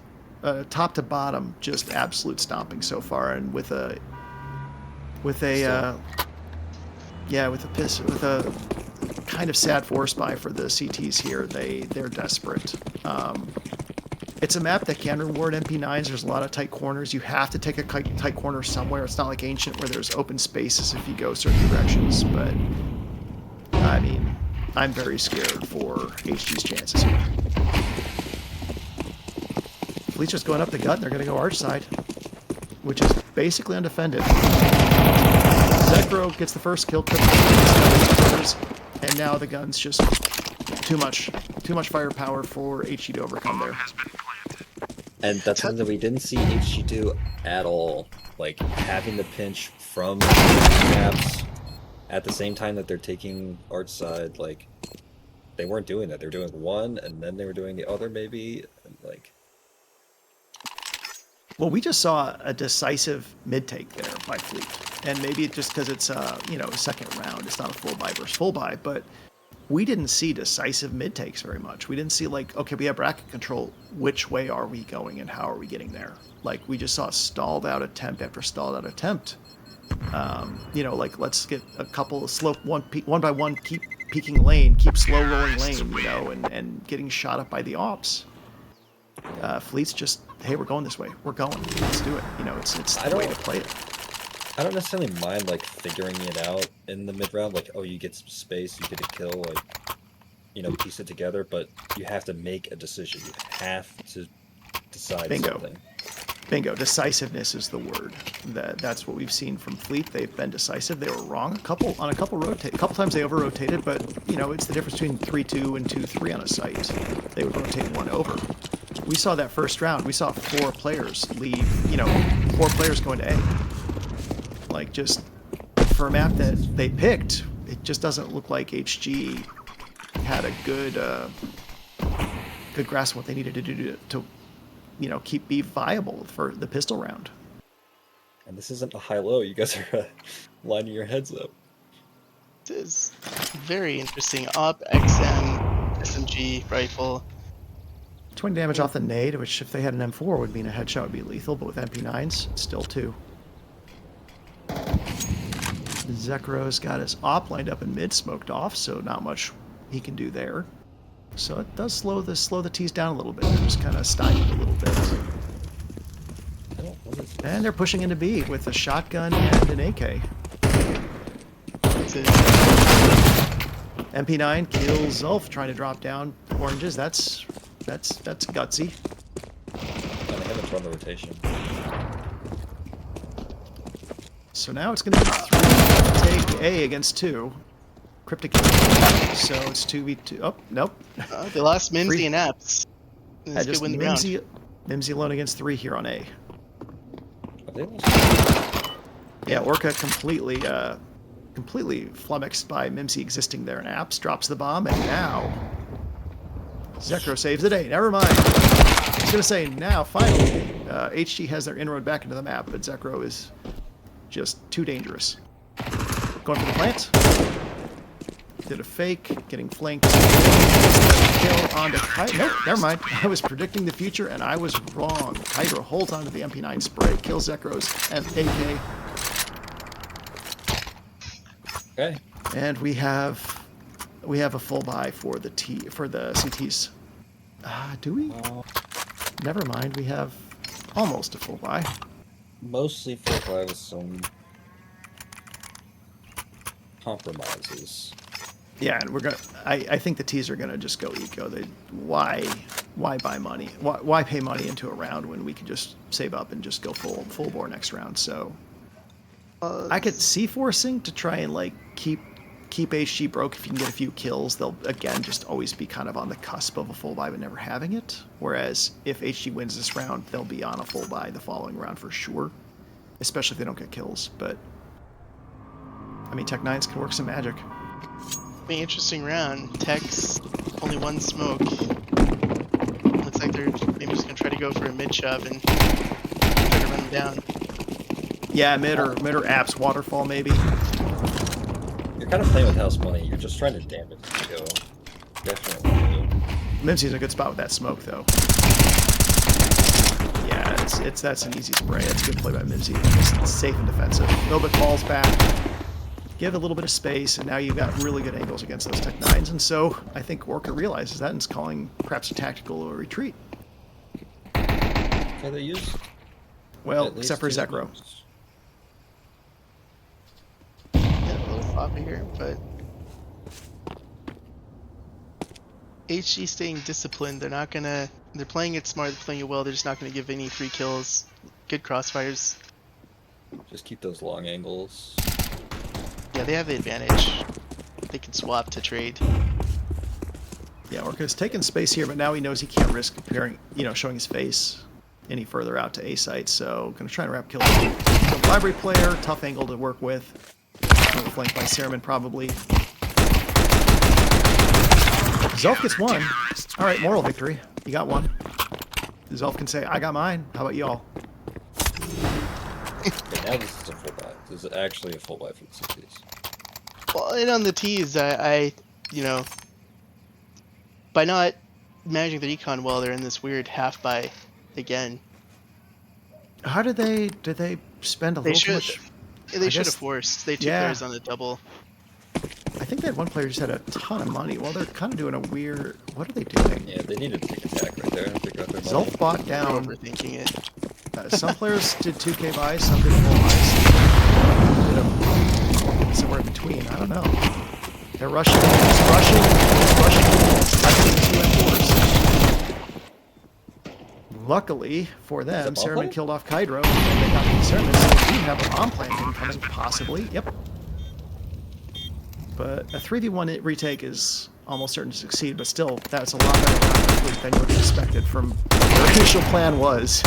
top to bottom, just absolute stomping so far, and with a kind of sad force buy for the CTs here. They're desperate. It's a map that can reward MP9s. There's a lot of tight corners. You have to take a tight corner somewhere. It's not like Ancient where there's open spaces if you go certain directions. But I mean, I'm very scared for HG's chances here. Fleet's just going up the gut, and they're going to go arch side, which is basically undefended. Zekro gets the first kill, and now the gun's just too much firepower for HG to overcome there. And that's something that we didn't see HG do at all. Like, having the pinch from maps at the same time that they're taking arch side, like, they weren't doing that. They were doing one, and then they were doing the other, maybe, and, like... Well, we just saw a decisive mid-take there by Fleet. And maybe it's just because it's a second round. It's not a full buy versus full buy, but we didn't see decisive mid-takes very much. We didn't see, like, okay, we have bracket control. Which way are we going and how are we getting there? Like, we just saw stalled out attempt after stalled out attempt. Like, let's get a couple of slow one by one, keep peeking lane, keep slow rolling lane, and getting shot up by the ops. Fleet's just, hey, we're going this way. We're going. Let's do it. It's the way to play it. I don't necessarily mind, like, figuring it out in the mid-round. Like, oh, you get some space, you get a kill, like, piece it together. But you have to make a decision. You have to decide something. Bingo. Decisiveness is the word. That's what we've seen from Fleet. They've been decisive. They were wrong a couple times they over-rotated, but, it's the difference between 3-2 and 2-3 on a site. They would rotate one over. We saw that first round. We saw 4 players leave, 4 players going to A. Like, just for a map that they picked, it just doesn't look like HG had a good good grasp of what they needed to do to keep be viable for the pistol round. And this isn't a high-low. You guys are lining your heads up. This is very interesting. Op, XM, SMG, rifle. 20 damage off the nade, which if they had an M4 would mean a headshot would be lethal, but with MP9s, it's still 2. Zekro's got his op lined up in mid, smoked off, so not much he can do there. So it does slow the T's down a little bit. They're just kind of stymied a little bit. And they're pushing into B with a shotgun and an AK. MP9 kills Zulf, trying to drop down oranges. That's gutsy. And they haven't run the rotation. So now it's going to be 3 take A against 2. Cryptic. So it's 2v2. Oh, nope. They lost Mimsy and Apps. Yeah, just win the round. Mimsy alone against 3 here on A. They lost. Yeah, Orca completely flummoxed by Mimsy existing there, and Apps drops the bomb, and now Zekro saves the day. Never mind. I was going to say, now, finally, HG has their inroad back into the map, but Zekro is just too dangerous. Going for the plant. Did a fake, getting flanked. Kill onto Hydra. Nope, never mind. I was predicting the future, and I was wrong. Hydra holds onto the MP9 spray, kills Zekro's AK. Okay. And we have a full buy for the CTs. Do we? Never mind. We have almost a full buy. Mostly full buy with some compromises. Yeah, and we're gonna. I think the T's are gonna just go eco. Why buy money? Why pay money into a round when we could just save up and just go full bore next round? So I could see forcing to try and like keep HG broke. If you can get a few kills, they'll again just always be kind of on the cusp of a full buy but never having it. Whereas if HG wins this round, they'll be on a full buy the following round for sure, especially if they don't get kills. But I mean, Tech 9s can work some magic. Be an interesting round. Tech's only 1 smoke. Looks like they're maybe just gonna try to go for a mid shove and try to run them down. Yeah, mid or apps waterfall maybe. You're kind of playing with house money. You're just trying to damage the kill. Definitely. Mimsy's a good spot with that smoke though. Yeah, that's an easy spray. That's a good play by Mimsy. It's safe and defensive. Nobit falls back. Give a little bit of space, and now you've got really good angles against those Tech 9s, and so I think Orca realizes that and is calling perhaps a tactical retreat. Can they use? Well, except for Zekro. Yeah, a little floppy here, but HG staying disciplined. They're not gonna. They're playing it smart. They're playing it well. They're just not gonna give any free kills. Good crossfires. Just keep those long angles. Yeah, they have the advantage. They can swap to trade. Yeah, Orca's taking space here, but now he knows he can't risk showing his face any further out to A site, so gonna try and wrap kill the library player. Tough angle to work with. Flanked by Cereman probably. Zelf gets 1. All right, moral victory. You got 1. Zelf can say, I got mine. How about y'all? Okay, now this is a full buy. This is actually a full buy for the CTs. Well, and on the T's, I by not managing the recon well, they're in this weird half buy again. How did they spend a little too much? They should have forced. They took theirs on the double. I think that one player just had a ton of money. Well, they're kind of doing a weird. What are they doing? Yeah, they needed to take attack right there. Figure out their money. Zelf bought They're down. overthinking it. Some players did 2K buys, some did full buys. Did somewhere in between. I don't know. They're rushing. It's rushing. I think 2 and 4s. Luckily for them, Cereman killed off Kydro, and they got the Cereman, so they do have a bomb plant incoming, possibly. Yep. But a 3v1 retake is almost certain to succeed, but still, that's a lot better than you would have expected from what their initial plan was.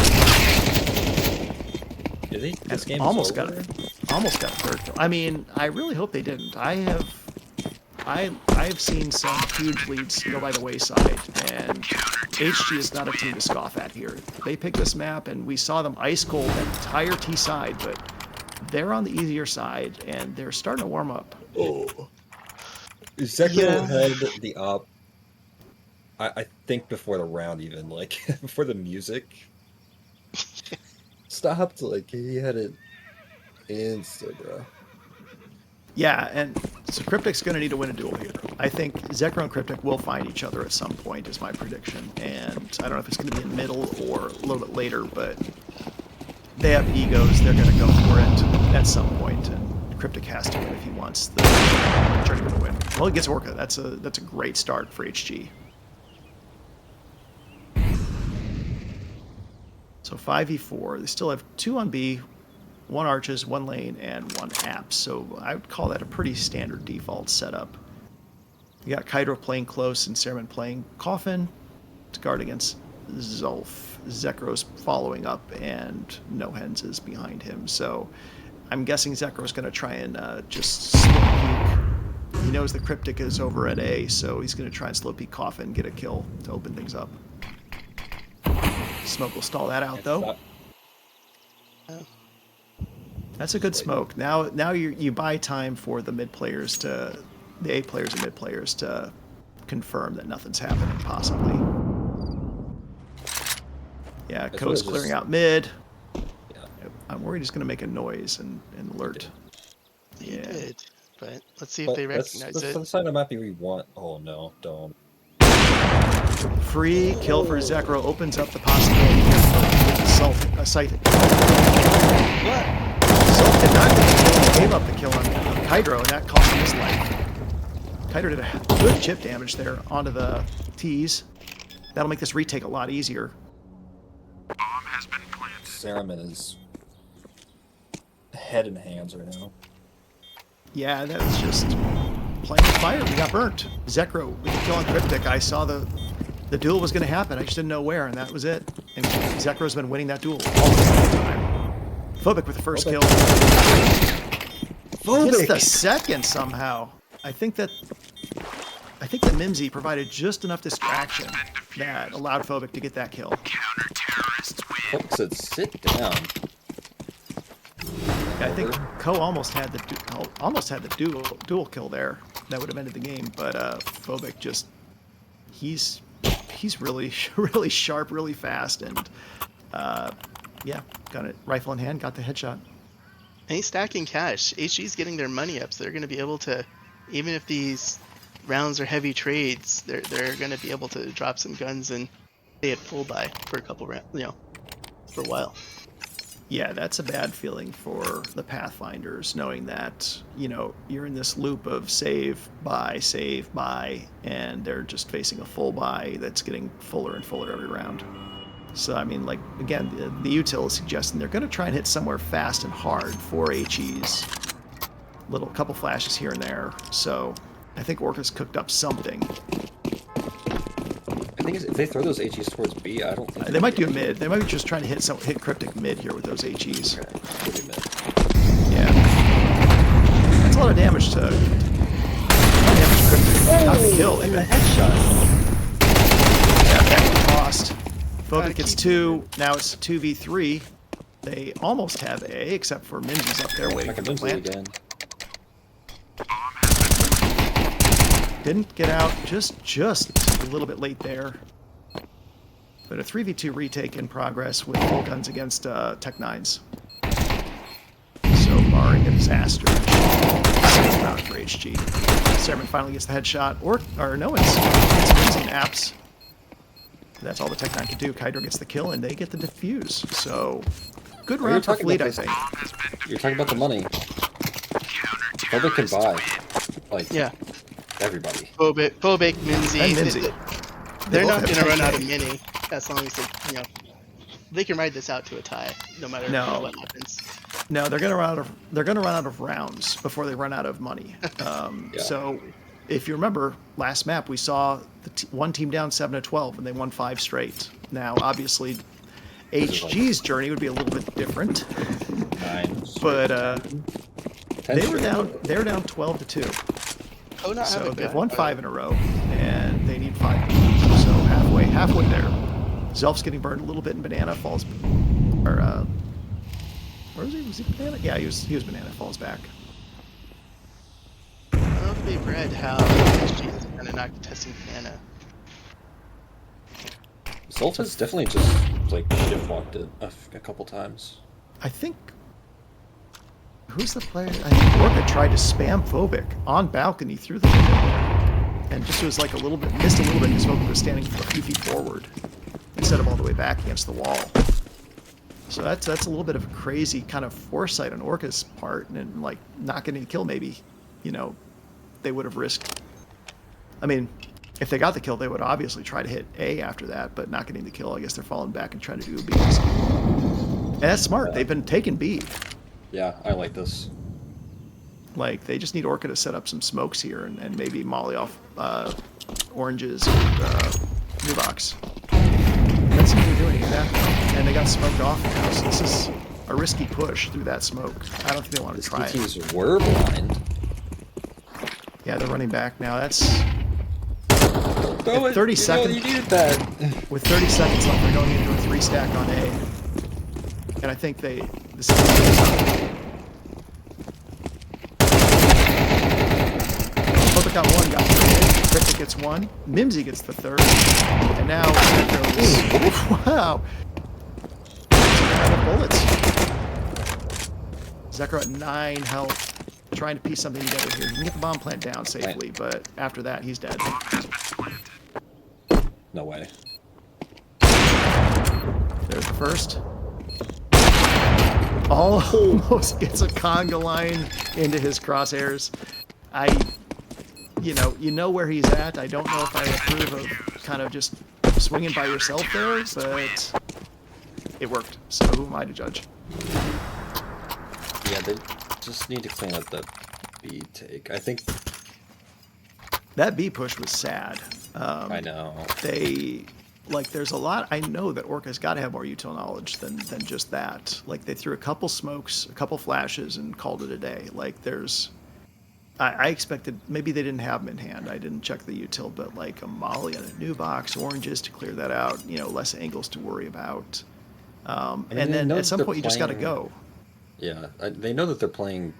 Did they? This game almost got a third kill. I mean, I really hope they didn't. I I've seen some huge leads go by the wayside, and HG is not a team to scoff at here. They picked this map, and we saw them ice cold that entire T side, but they're on the easier side, and they're starting to warm up. Oh. Zekro had the op. I think before the round, even like before the music stopped, like he had it insta, bro. Yeah, and so Cryptic's going to need to win a duel here. I think Zekro and Cryptic will find each other at some point, is my prediction. And I don't know if it's going to be in the middle or a little bit later, but they have egos. They're going to go for it at some point, and Cryptic has to win if he wants the Journeymen to win. Well, he gets Orca. That's a great start for HG. So 5v4. They still have 2 on B, 1 arches, 1 lane, and 1 apps. So I would call that a pretty standard default setup. You got Kydro playing close and Sermon playing Coffin to guard against Zulf. Zekro's following up, and No Hens is behind him. So I'm guessing Zekro's going to try and just slow peek. He knows the Cryptic is over at A, so he's going to try and slow peek Coffin, get a kill to open things up. Smoke will stall that out, though. That's a good smoke. Now you buy time for the mid players the A players and mid players to confirm that nothing's happening, possibly. Yeah, Ko's clearing out mid. Yeah. I'm worried he's going to make a noise and alert. He did, but let's see if they recognize it. That's the sign of map we want. Oh no, don't. Free kill for Zekro opens up the possibility of sight. What? Zulf did not get the kill. He gave up the kill on Kydro, and that cost him his life. Kydro did a good chip damage there onto the T's. That'll make this retake a lot easier. Bomb has been planted. Sermon is head in hands right now. Yeah, that was just playing with fire. We got burnt. Zekro with the kill on Cryptic. I saw the duel was going to happen. I just didn't know where, and that was it. And Zekro's been winning that duel all the time. Phobic with the first kill. Gets the second somehow. I think that Mimsy provided just enough distraction that allowed Phobic to get that kill. Phobic said, "Sit down." Yeah, I think Ko almost had the dual kill there. That would have ended the game, but Phobic just he's really really sharp, really fast, and yeah, got it rifle in hand, got the headshot. And he's stacking cash. HG's getting their money up, so they're going to be able to, even if these rounds are heavy trades, they're going to be able to drop some guns and stay at full buy for a couple rounds, for a while. Yeah, that's a bad feeling for the Pathfinders, knowing that, you're in this loop of save, buy, and they're just facing a full buy that's getting fuller and fuller every round. So, I mean, like, again, the util is suggesting they're going to try and hit somewhere fast and hard for HEs. Couple flashes here and there. So, I think Orca's cooked up something. I think if they throw those HEs towards B, I don't think they might do a mid. They might be just trying to hit Cryptic mid here with those HEs. Okay, maybe mid. Yeah. That's a lot of damage to Cryptic. Not the kill, even. Headshot. Yeah, that cost. Phobic gets 2. Now it's 2v3. They almost have A, except for Mimsy's up there waiting for the plant. Again. Didn't get out, just a little bit late there. But a 3v2 retake in progress with full guns against Tech-9s. So, barring a disaster, it's round for HG. Sermon finally gets the headshot, or no, it's Mimsy and apps. That's all the Tech-9 can do. Kydro gets the kill, and they get the defuse. So, good round for Fleet, I think. You're talking about the money. Phobic can buy. Yeah. Everybody. Phobic, Mimsy. And Mimsy. They're not going to run out of mini as long as they can ride this out to a tie, no matter what happens. No, they're going to run out of rounds before they run out of money. Yeah. So, if you remember last map, we saw one team down 7-12, and they won 5 straight. Now, obviously, HG's journey would be a little bit different. 9. But they were down 12-2. Oh, not have So a they've gun. won 5 in a row, and they need 5 more. So halfway there. Zelf's getting burned a little bit, and Banana falls. Or where was he? Was he Banana? Yeah, he was Banana. Falls back. I don't know if they've read how SG is kind of not testing Banana. Zolta's definitely just like shift walked it a couple times. I think. Who's the player? I think Orca tried to spam Phobic on balcony through the window, and just was like missed a little bit because Phobic was standing a few feet forward instead of all the way back against the wall. So that's a little bit of a crazy kind of foresight on Orca's part, and like not getting a kill. Maybe, they would have risked. I mean, if they got the kill, they would obviously try to hit A after that, but not getting the kill, I guess they're falling back and trying to do B. And that's smart. They've been taking B. Yeah, I like this. Like, they just need Orca to set up some smokes here and maybe molly off oranges and new box. That's what they're doing that. And they got smoked off now, so this is a risky push through that smoke. I don't think they want to try it. The TTs were blind. Yeah, they're running back now. That's... Throw it. 30 seconds. You needed that. With 30 seconds left, they're going into a 3-stack on A. And I think this is Phobic got 1, got 3. Cryptic gets 1. Mimsy gets the 3rd. And now Zekro's... Wow. Out of bullets. Zekro at 9 health. Trying to piece something together here. You can get the bomb plant down safely, but after that, he's dead. No way. There's the first. Almost gets a conga line into his crosshairs. You know where he's at. I don't know if I approve of kind of just swinging by yourself there, but it worked. So who am I to judge? Yeah, they just need to clean up that B take. I think that B push was sad. I know. There's a lot. I know that Orca's got to have more util knowledge than just that. Like, they threw a couple smokes, a couple flashes, and called it a day. Like, I expected, maybe they didn't have them in hand. I didn't check the util, but like a molly on a new box, oranges to clear that out, less angles to worry about. And then at some point you just got to go. Yeah, they know that they're playing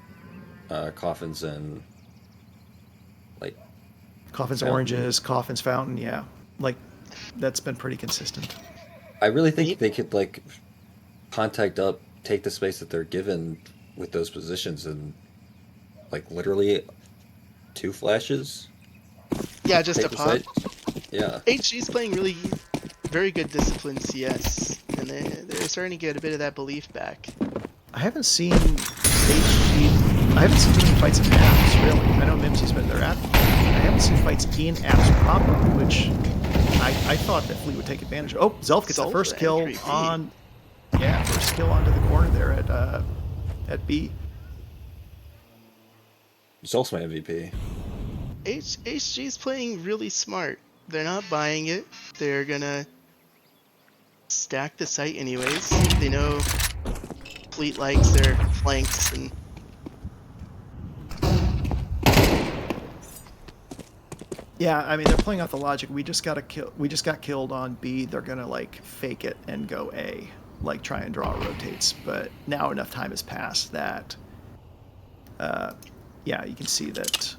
coffins and like coffins, fountain. Oranges, coffins, fountain. Yeah, like that's been pretty consistent. I really think they could like contact up, take the space that they're given with those positions, and like literally 2 flashes. Yeah, just a pop. Yeah. HG's playing really very good disciplined CS, and they're starting to get a bit of that belief back. I haven't seen HG. I haven't seen too many fights in apps, really. I know Mimsy's been there at. I haven't seen fights in apps proper, which I thought that Fleet would take advantage of. Oh, Zelf gets the first kill on. Yeah, first kill onto the corner there at B. Zelf's my MVP. HG's playing really smart. They're not buying it. They're gonna stack the site anyways. They know Fleet likes their flanks and yeah, I mean they're playing off the logic. We just got killed on B. They're gonna like fake it and go A, like try and draw rotates. But now enough time has passed that yeah, you can see that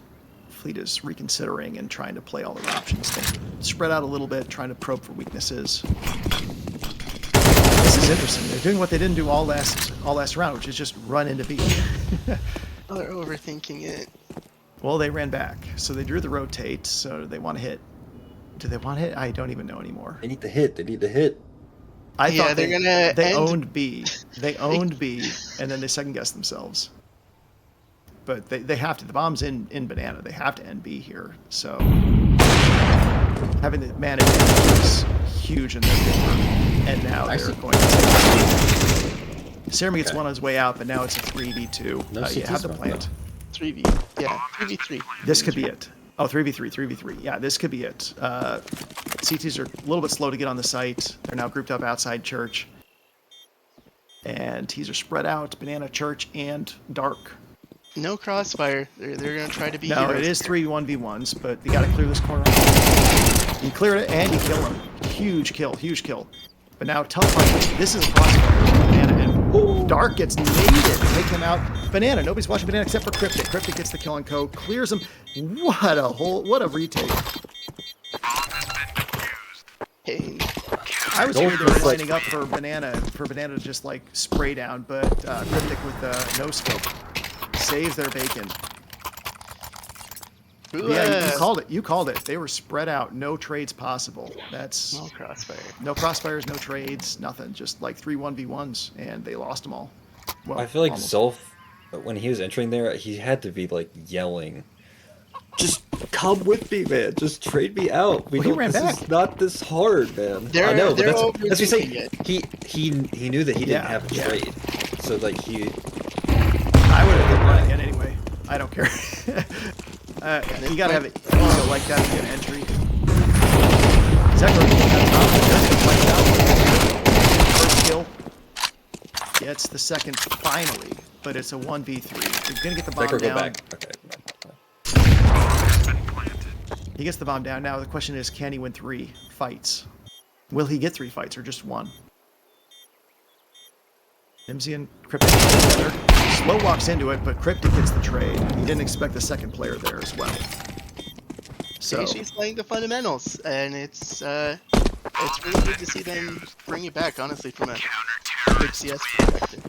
Fleet is reconsidering and trying to play all their options. They spread out a little bit, trying to probe for weaknesses. This is interesting. They're doing what they didn't do all last round, which is just run into B. oh, they're overthinking it. Well, they ran back, so they drew the rotate. So they want to hit. Do they want to hit? I don't even know anymore. They need to hit. They need to hit. I thought they owned B. They owned B, and then they second guessed themselves. But they have to. The bomb's in Banana. They have to end B here. So having the man advantage is huge in their favor. And now they're going to take Cerami gets one on his way out, but now it's a 3v2. No, you have the plant. 3v. Yeah, 3v3. This could be it. Oh, 3v3. Yeah, this could be it. CTs are a little bit slow to get on the site. They're now grouped up outside church. And T's are spread out. Banana, church, and dark. No crossfire. They're gonna try to be No, heroes. it is 3 1v1s, but you got to clear this corner. You cleared it and you kill him. Huge kill, huge kill. But now teleport. This is a crossfire. Banana and Dark gets naded. Take him out. Banana. Nobody's watching Banana except for Cryptic. Cryptic gets the kill and co. Clears him. What a retake. Hey, I was worried they were lining up for Banana to just like spray down, but Cryptic with no scope saves their bacon. Yeah, you called it. You called it. They were spread out. No trades possible. That's no crossfire. no crossfires, no trades, nothing. Just like 3 1v1s, and they lost them all. Well, I feel like almost. Zolf, when he was entering there, he had to be like yelling, "Just come with me, man. Just trade me out. Well, he ran this back. is not this hard, man." I know, but that's what you say. overthinking He knew that he didn't have a yeah. trade, so like he. I would have kept running it anyway. I don't care. You gotta have it also like that to get an entry. Zekro first kill. Gets the second finally, but it's a 1v3. He's gonna get the bomb Zekro, down. go back. Okay. He gets the bomb down. Now the question is, can he win 3 fights? Will he get 3 fights or just 1? Mimsy and Cryptic together. Slow walks into it, but Cryptic gets the trade. He didn't expect the second player there as well. So She's playing the fundamentals, and it's really good to see them bring it back. Honestly, from a good CS perspective.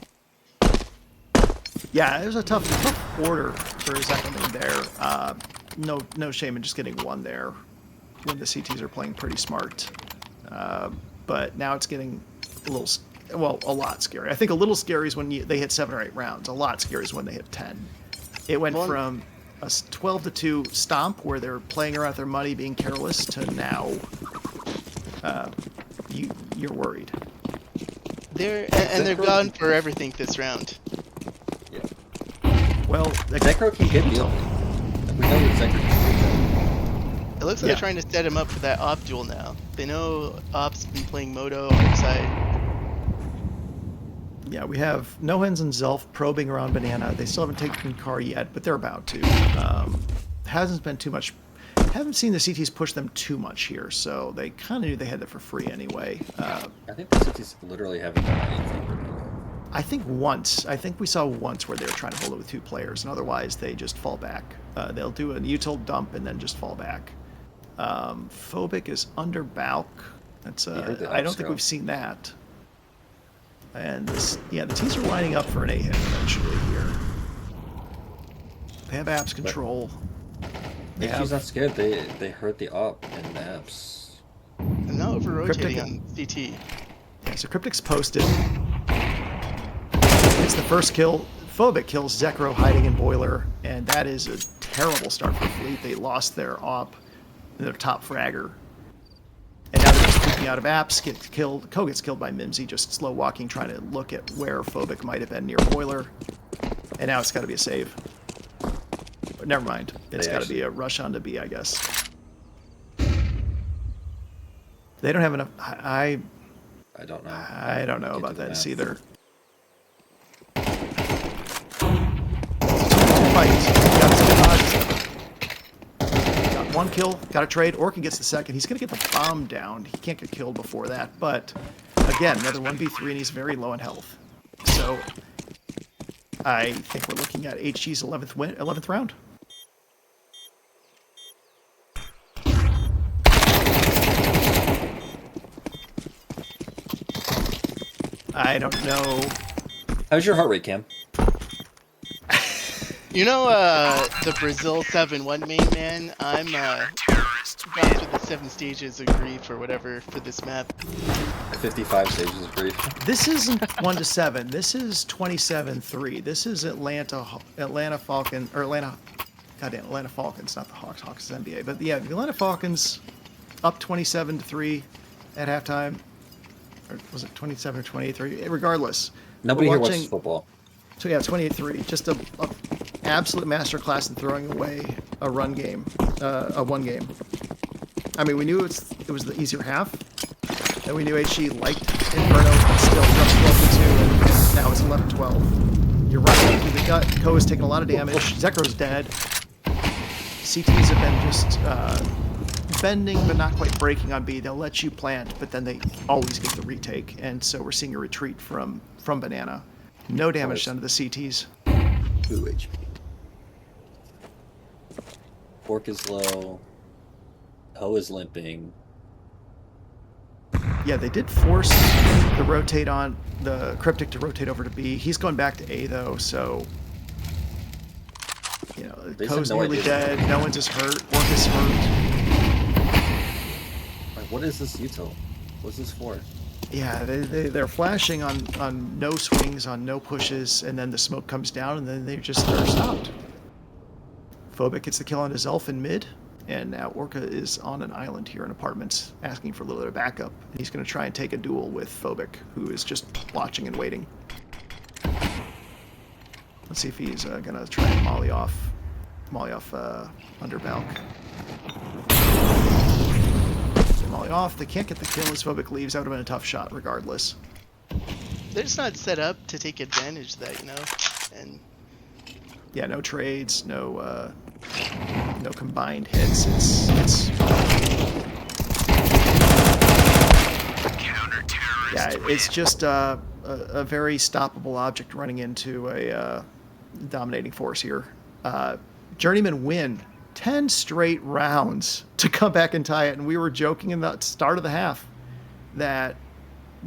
yeah, it was a tough order for Zekro there. No shame in just getting 1 there when the CTs are playing pretty smart. But now it's getting a lot scary. I think a little scary is when they hit 7 or 8 rounds. A lot scary is when they hit 10. It went from a 12-2 stomp where they're playing around with their money, being careless, to now you're worried. They've gone for everything this round. Yeah. Well, Zekro can get deal. We know what Zekro can It looks like Yeah. they're trying to set him up for that op duel now. They know op's been playing Moto on their side. Yeah, we have Nohens and Zelf probing around Banana. They still haven't taken Car yet, but they're about to. Hasn't been too much. Haven't seen the CTs push them too much here, so they kind of knew they had that for free anyway. I think the cities literally haven't done anything. I think we saw once where they were trying to hold it with 2 players, and otherwise they just fall back. They'll do an util dump and then just fall back. Phobic is under Balk. That's I don't think we've seen that. And the T's are lining up for an A-hit eventually here. They have apps control. He's not scared. They hurt the op and apps. I'm now over rotating Cryptic- on CT. Yeah, so Cryptic's posted. It's the first kill. Phobic kills Zekro hiding in Boiler, and that is a terrible start for Fleet. They lost their op, their top fragger. And now they're just peeking out of apps, gets killed. Ko gets killed by Mimsy, just slow walking, trying to look at where Phobic might have been near Boiler. And now it's got to be a save. But never mind. It's got to be a rush on to B, I guess. They don't have enough. I don't know. I don't know about that either. Got 1 kill, got a trade. Orkin gets the second. He's going to get the bomb down. He can't get killed before that. But again, another 1v3, and he's very low in health. So I think we're looking at HG's 11th round. I don't know. How's your heart rate, Cam? You know, the Brazil 7-1 main man, I'm gone through the 7 stages of grief or whatever for this map. 55 stages of grief. This isn't 1-7. This is 27-3. This is Atlanta Falcons, Atlanta Falcons, not the Hawks. Hawks is NBA. But yeah, the Atlanta Falcons up 27-3 at halftime. Or was it 27 or 28-3? Regardless. Nobody here watches football. So yeah, 28-3. Just a absolute masterclass in throwing away a run game, a 1 game. I mean, we knew it was the easier half, and we knew HG liked Inferno, but still dropped 12-2, and now it's 11-12. You're running through the gut. Ko is taking a lot of damage. Zekro's dead. CTs have been just bending, but not quite breaking on B. They'll let you plant, but then they always get the retake. And so we're seeing a retreat from Banana. No damage done to the CTs. 2 HP. Fork is low. Ho is limping. Yeah, they did force the rotate on the Cryptic to rotate over to B. He's going back to A though, so you know, Ko's nearly dead. No one's just hurt. Orc is hurt. What is this util? What's this for? Yeah, they're flashing on no swings, on no pushes, and then the smoke comes down, and then they're stopped. Phobic gets the kill on his elf in mid, and now Orca is on an island here in apartments, asking for a little bit of backup. And he's going to try and take a duel with Phobic, who is just watching and waiting. Let's see if he's going to try and molly off under Balk. Molly off. They can't get the kill as Phobic leaves. That would have been a tough shot regardless. They're just not set up to take advantage of that, you know? And yeah, no trades, no combined hits. It's yeah, it's just a very stoppable object running into a dominating force here. Journeymen win 10 straight rounds to come back and tie it, and we were joking in the start of the half that,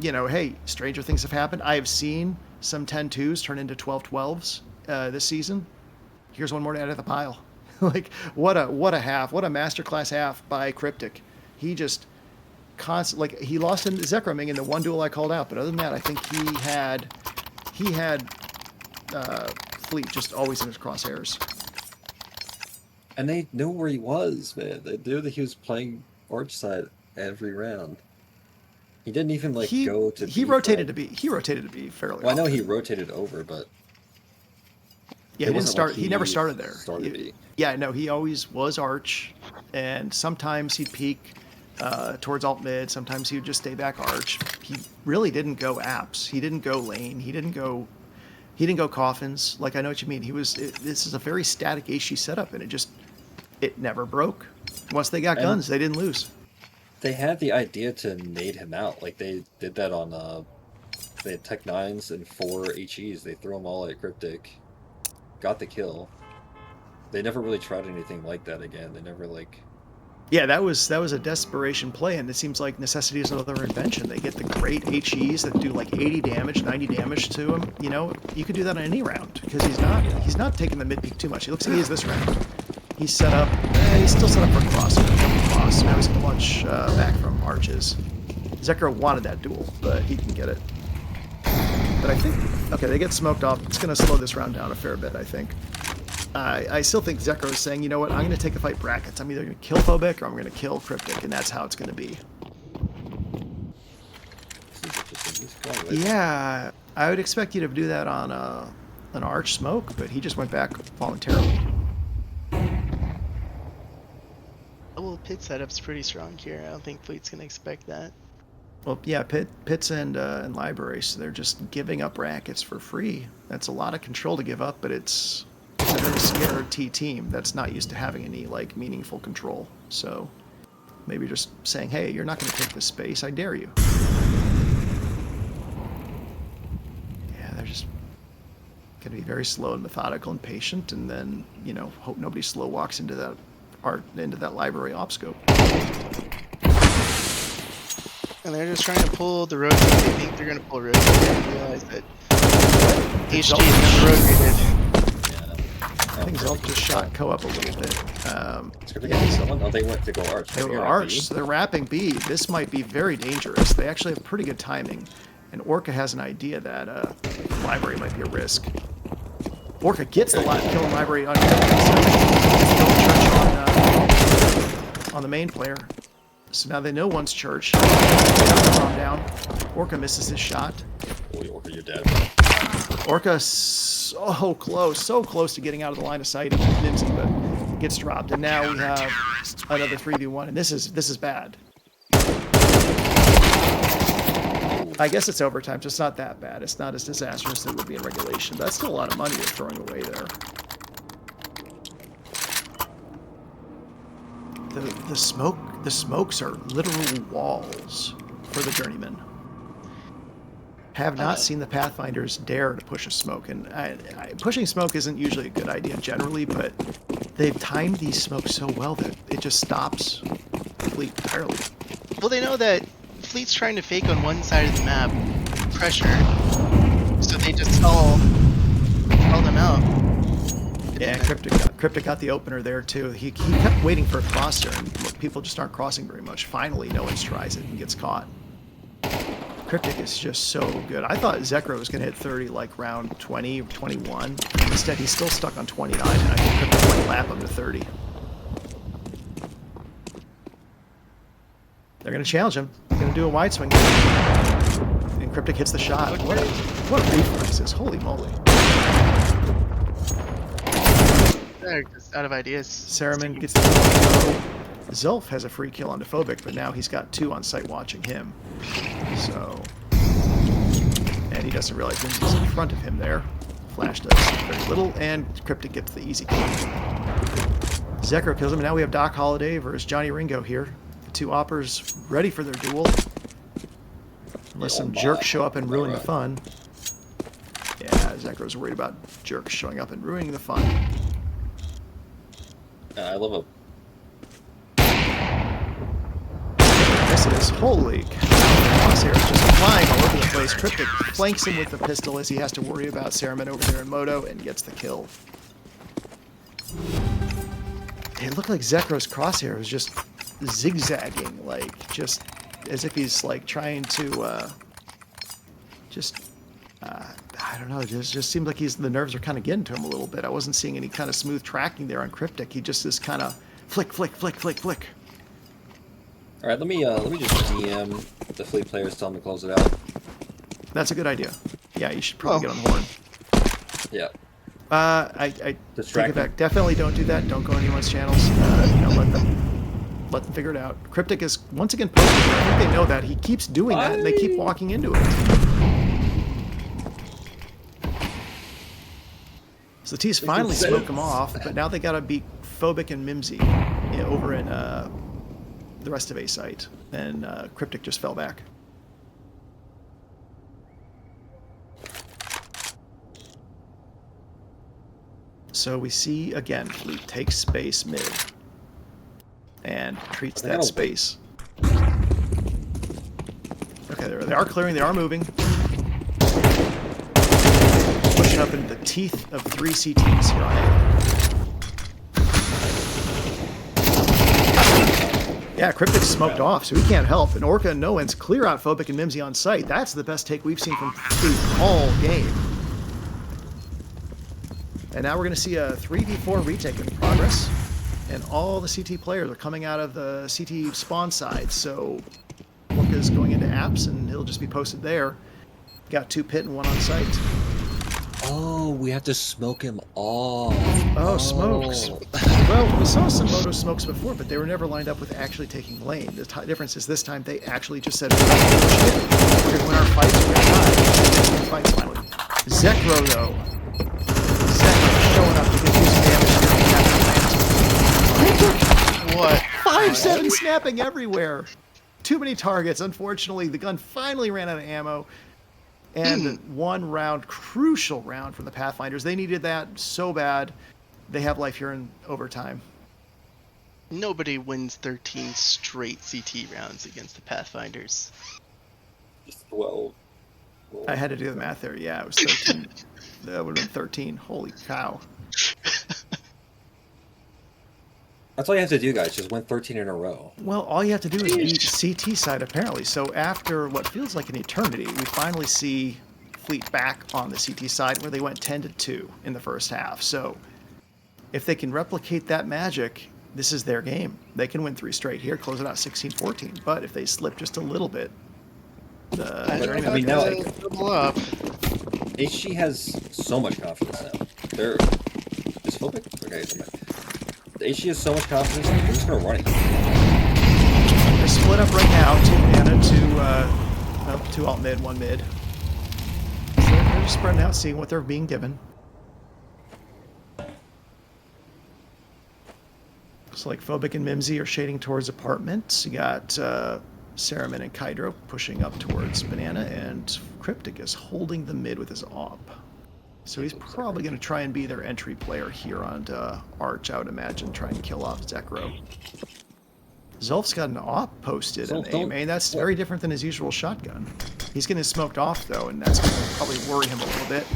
you know, hey, stranger things have happened. I have seen some 10-2s turn into 12-12s this season. Here's one more to add to the pile. Like, what a half, what a masterclass half by Cryptic. He just he lost in Zekroming in the one duel I called out, but other than that, I think he had Fleet just always in his crosshairs. And they knew where he was, man. They knew that he was playing Arch side every round. He didn't even go to. He rotated to B. He rotated to B fairly. Well, I know he rotated over, but yeah, he didn't start. He never started there. Started yeah, no, he always was Arch, and sometimes he'd peek towards alt mid. Sometimes he would just stay back Arch. He really didn't go apps. He didn't go lane. He didn't go coffins. Like, I know what you mean. This is a very static HG setup, and it never broke. Once they got guns, they didn't lose. They had the idea to nade him out. Like, they did that on they had Tech 9s and 4 HEs. They threw them all at Cryptic, got the kill. They never really tried anything like that again. They never Yeah, that was a desperation play, and it seems like necessity is another invention. They get the great HEs that do like 80 damage, 90 damage to him. You know, you could do that on any round because he's not taking the mid peak too much. He looks like he is this round. He's set up. He's still set up for cross. Now he's going to launch back from arches. Zekro wanted that duel, but he can get it. But I think, okay, they get smoked off. It's going to slow this round down a fair bit, I think. I still think Zekro is saying, you know what, I'm going to take the fight brackets. I'm either going to kill Phobic or I'm going to kill Cryptic, and that's how it's going to be. Yeah, I would expect you to do that on an Arch smoke, but he just went back voluntarily. well, pit setup's pretty strong here. I don't think Fleet's going to expect that. Well, yeah, pits and libraries, so they're just giving up brackets for free. That's a lot of control to give up, but it's a very scared T team that's not used to having any meaningful control. So maybe just saying, hey, you're not going to take this space. I dare you. Yeah, they're just going to be very slow and methodical and patient, and then hope nobody slow walks into that library op scope. And they're just trying to pull the rotate. They think they're going to pull rotate and realize that HG is never rotated. I think Zelf just shot Co up a little bit. They went to go Arch. They were Arch, so they're wrapping B. This might be very dangerous. They actually have pretty good timing. And Orca has an idea that library might be a risk. Orca gets the kill in library on on the main player. So now they know one's church. They have to calm down. Orca misses his shot. Boy, Orca, you're dead. Orca so close to getting out of the line of sight of Nimsy, but gets dropped. And now we have another 3v1, and this is bad. I guess it's overtime, so it's not that bad. It's not as disastrous as it would be in regulation. That's still a lot of money you're throwing away there. The smokes are literal walls for the Journeymen. Have not seen the Pathfinders dare to push a smoke, and pushing smoke isn't usually a good idea generally, but they've timed these smokes so well that it just stops Fleet entirely. Well, they know that Fleet's trying to fake on one side of the map, pressure, so they just call them out. Yeah, Cryptic got the opener there too. He kept waiting for a crosser, and people just aren't crossing very much. Finally, no one tries it and gets caught. Cryptic is just so good. I thought Zekro was going to hit 30 like round 20 or 21. Instead, he's still stuck on 29, and I think Cryptic might lap him to 30. They're going to challenge him. They're going to do a wide swing. And Cryptic hits the shot. What reflexes. Holy moly. They're just out of ideas. Saruman gets the kill. Zulf has a free kill on Phobic, but now he's got 2 on site watching him. So, and he doesn't realize Minzy's in front of him there. Flash does very little, and Cryptic gets the easy kill. Zekro kills him, and now we have Doc Holliday versus Johnny Ringo here. The 2 oppers ready for their duel. Unless some jerks show up and ruin the fun. Yeah, Zekro's worried about jerks showing up and ruining the fun. I love a... Misses. Holy cow. Crosshair is just flying all over the place. Cryptic flanks him with the pistol as he has to worry about Saruman over there in Moto and gets the kill. It looked like Zekro's crosshair was just zigzagging, like just as if he's like trying to I don't know, it just seemed like the nerves are kind of getting to him a little bit. I wasn't seeing any kind of smooth tracking there on Cryptic. He just is kind of flick, flick, flick, flick, flick. All right, let me just DM the Fleet players, tell them to close it out. That's a good idea. Yeah, you should probably get on the horn. Yeah. I take it back. Definitely don't do that. Don't go on anyone's channels. Let them figure it out. Cryptic is once again posting. I think they know that. He keeps doing that, and they keep walking into it. So the T's finally smoke him off, but now they gotta beat Phobic and Mimsy over in the rest of A site, and Cryptic just fell back. So we see again, Fleet takes space mid and treats that space. Okay, they are clearing, they are moving. Pushing up into the teeth of 3 CTs here on A. Yeah, Cryptic smoked off, so he can't help. And Orca and Noens clear out Phobic and Mimsy on site. That's the best take we've seen from Fleet all game. And now we're going to see a 3v4 retake in progress. And all the CT players are coming out of the CT spawn side. So Orca's going into apps, and he'll just be posted there. Got 2 pit and 1 on site. Oh, we have to smoke him off. Oh, smokes. Well, we saw some Moto smokes before, but they were never lined up with actually taking lane. The difference is this time they actually just said, we're going to win our fights, we're going to die. Fights finally. Zekro, though. Zekro showing up to get damage. What? 5-7 snapping everywhere. Too many targets. Unfortunately, the gun finally ran out of ammo. And 1 round, crucial round from the Pathfinders. They needed that so bad. They have life here in overtime. Nobody wins 13 straight CT rounds against the Pathfinders. 12. I had to do the math there. Yeah, it was 13. That would have been 13. Holy cow. That's all you have to do, guys. Just win 13 in a row. Well, all you have to do is beat CT side, apparently. So after what feels like an eternity, we finally see Fleet back on the CT side where they went 10-2 in the first half. So if they can replicate that magic, this is their game. They can win 3 straight here, close it out 16-14. But if they slip just a little bit, double up. HG has so much confidence now. They're just Phobic? Okay, HG has so much confidence, they're just gonna run it. They're split up right now. 2 mana to 2 alt mid, 1 mid. So they're just spreading out, seeing what they're being given. Looks like Phobic and Mimsy are shading towards apartments. You got Saruman and Kydro pushing up towards Banana, and Cryptic is holding the mid with his AWP. So he's probably going to try and be their entry player here on Arch, I would imagine, try and kill off Zekro. Zolf's got an AWP posted in aim. I mean, that's very different than his usual shotgun. He's getting smoked off, though, and that's going to probably worry him a little bit.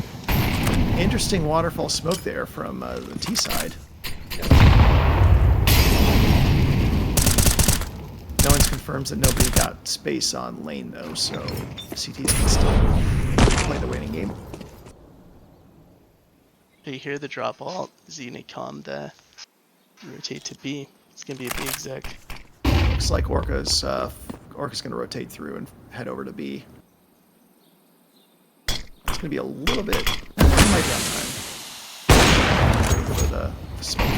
Interesting waterfall smoke there from the T side. No one confirms that nobody got space on lane, though, so CTs can still play the waiting game. You hear the drop alt. Xena calm the rotate to B. It's going to be a big Zek. Looks like Orca's going to rotate through and head over to B. It's going to be a little bit... my downtime. For the smoke.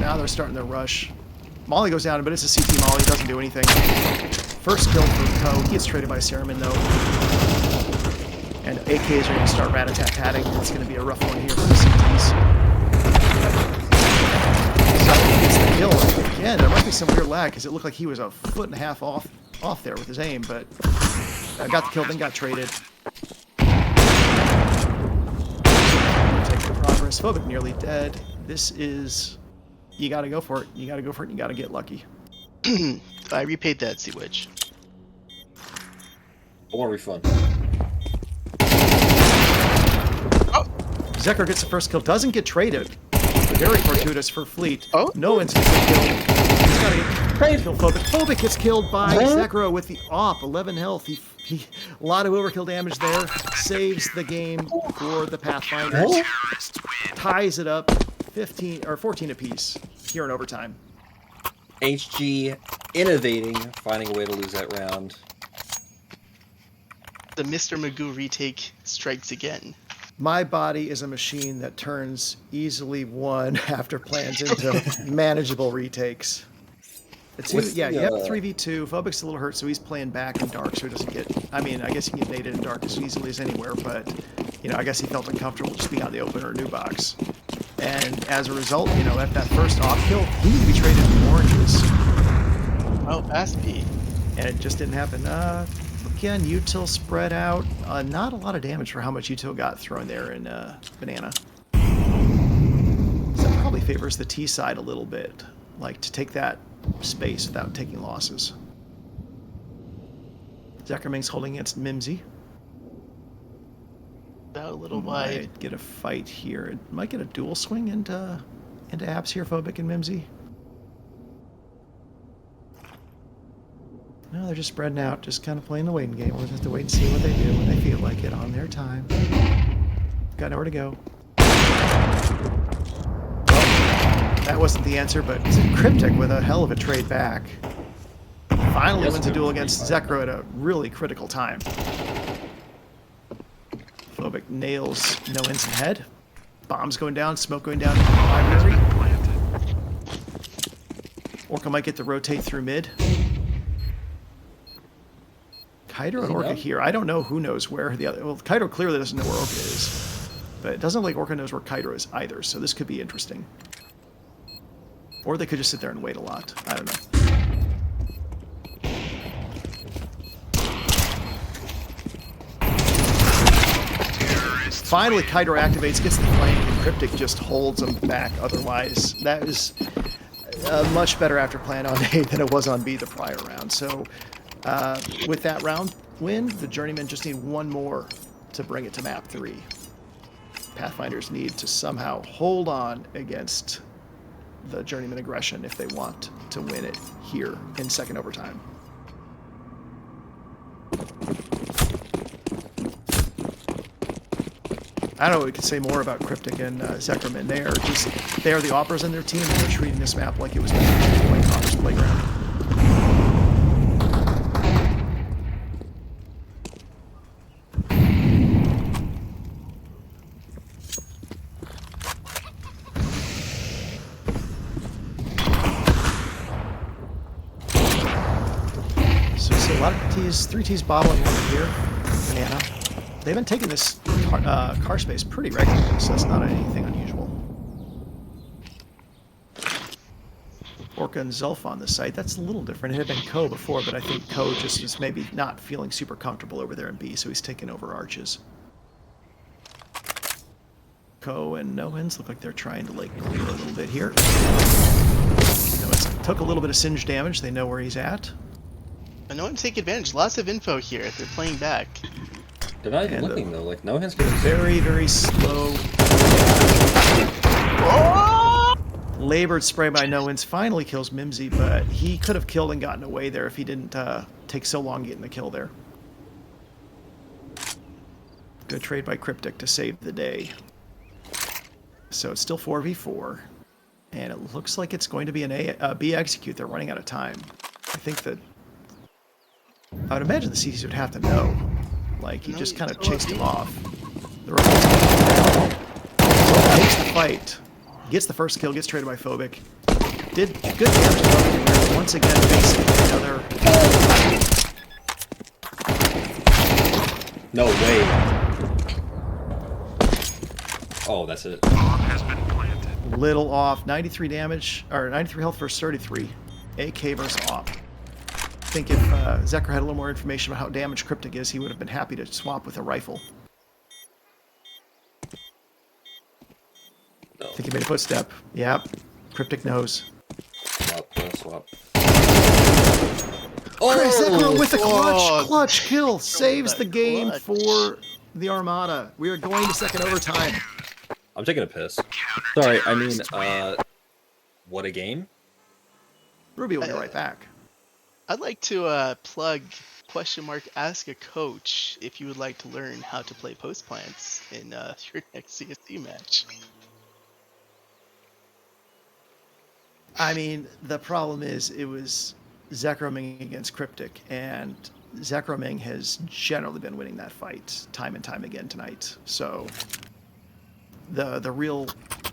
Now they're starting to rush. Molly goes down, but it's a CT Molly. Doesn't do anything. First kill for Ko. He gets traded by Saruman, though. And AKs are going to start rat-a-tat-tatting. It's going to be a rough one here for the CTs. So gets the kill. Again, there might be some weird lag, because it looked like he was a foot and a half off there with his aim, but got the kill, then got traded. Taking progress. Phobic nearly dead. This is... You gotta go for it. You gotta go for it, and you gotta get lucky. I repaid that, Sea Witch. I want a refund. Zekro gets the first kill, doesn't get traded. Very fortuitous for Fleet. Oh? No one's gonna get killed. He's gotta get kill Phobic. Phobic gets killed by Zekro with the AWP, 11 health. He a lot of overkill damage there. Saves the game for the Pathfinders. Ties it up 14 apiece here in overtime. HG innovating, finding a way to lose that round. The Mr. Magoo retake strikes again. My body is a machine that turns easily 1 after plans into manageable retakes. You have 3v2. Phobic's a little hurt, so he's playing back in dark, so he doesn't get... I mean, I guess he can get naded in dark as easily as anywhere, but, I guess he felt uncomfortable just being on the open or new box. And as a result, at that first off kill, he needed to be traded in oranges. Oh, fast P. And it just didn't happen. Again, util spread out. Not a lot of damage for how much util got thrown there in Banana. So that probably favors the T side a little bit. Like, to take that space without taking losses. Zekerming's holding against Mimsy. Out a little wide. Might get a fight here. It might get a dual swing into apps here, Phobic and Mimsy. No, they're just spreading out, just kind of playing the waiting game. We'll just have to wait and see what they do when they feel like it on their time. Got nowhere to go. That wasn't the answer, but Cryptic with a hell of a trade back. Finally wins a duel against Zekro at a really critical time. Phobic nails no ends ahead. Bombs going down, smoke going down. Library. Orca might get the rotate through mid. Kydro and Orca here. I don't know who knows where the other... Well, Kydro clearly doesn't know where Orca is. But it doesn't look like Orca knows where Kydro is either, so this could be interesting. Or they could just sit there and wait a lot. I don't know. Finally, Kydro activates, gets the flank, and Cryptic just holds him back. Otherwise, that is a much better after plan on A than it was on B the prior round. So, with that round win, the Journeymen just need 1 more to bring it to map 3. Pathfinders need to somehow hold on against the Journeyman aggression if they want to win it here in second overtime. I don't know what we could say more about Cryptic and Zekerman. They are the operas in their team, and they're treating this map like it was meant to be like Opera's playground. 3T's bottling over here. Banana. They've been taking this car space pretty regularly, so that's not anything unusual. Orca and Zulf on the site. That's a little different. It had been Ko before, but I think Ko just is maybe not feeling super comfortable over there in B, so he's taking over Arches. Ko and Nohens look like they're trying to like clear a little bit here. Nohens took a little bit of singe damage. They know where he's at. I know him take advantage. Lots of info here. They're playing back. They're not even looking though. Like no hands getting very, very slow. Labored spray by Nohens finally kills Mimsy, but he could have killed and gotten away there if he didn't take so long getting the kill there. Good trade by Cryptic to save the day. So it's still 4v4, and it looks like it's going to be an B execute. They're running out of time. I think that I would imagine the CTs would have to know. Like he just kind of chased him off. The takes the fight, gets the first kill, gets traded by Phobic. Did good damage to Phobic once again facing another. No way. Oh, that's it. Bomb has been planted. Little off. 93 damage, or 93 health versus 33. AK versus op. I think if Zekra had a little more information about how damaged Cryptic is, he would have been happy to swap with a rifle. No. I think he made a footstep. Yep. Cryptic knows. Swap, swap. Chris Zekra with a Oh, clutch kill saves the game clutch. for the Armada. We are going to second overtime. I'm taking a piss. Sorry, I mean, what a game. Ruby will be right back. I'd like to plug !ask a coach if you would like to learn how to play post plants in your next CSC match. I mean, the problem is it was Zekroming against Cryptic, and Zekroming has generally been winning that fight time and time again tonight. So the real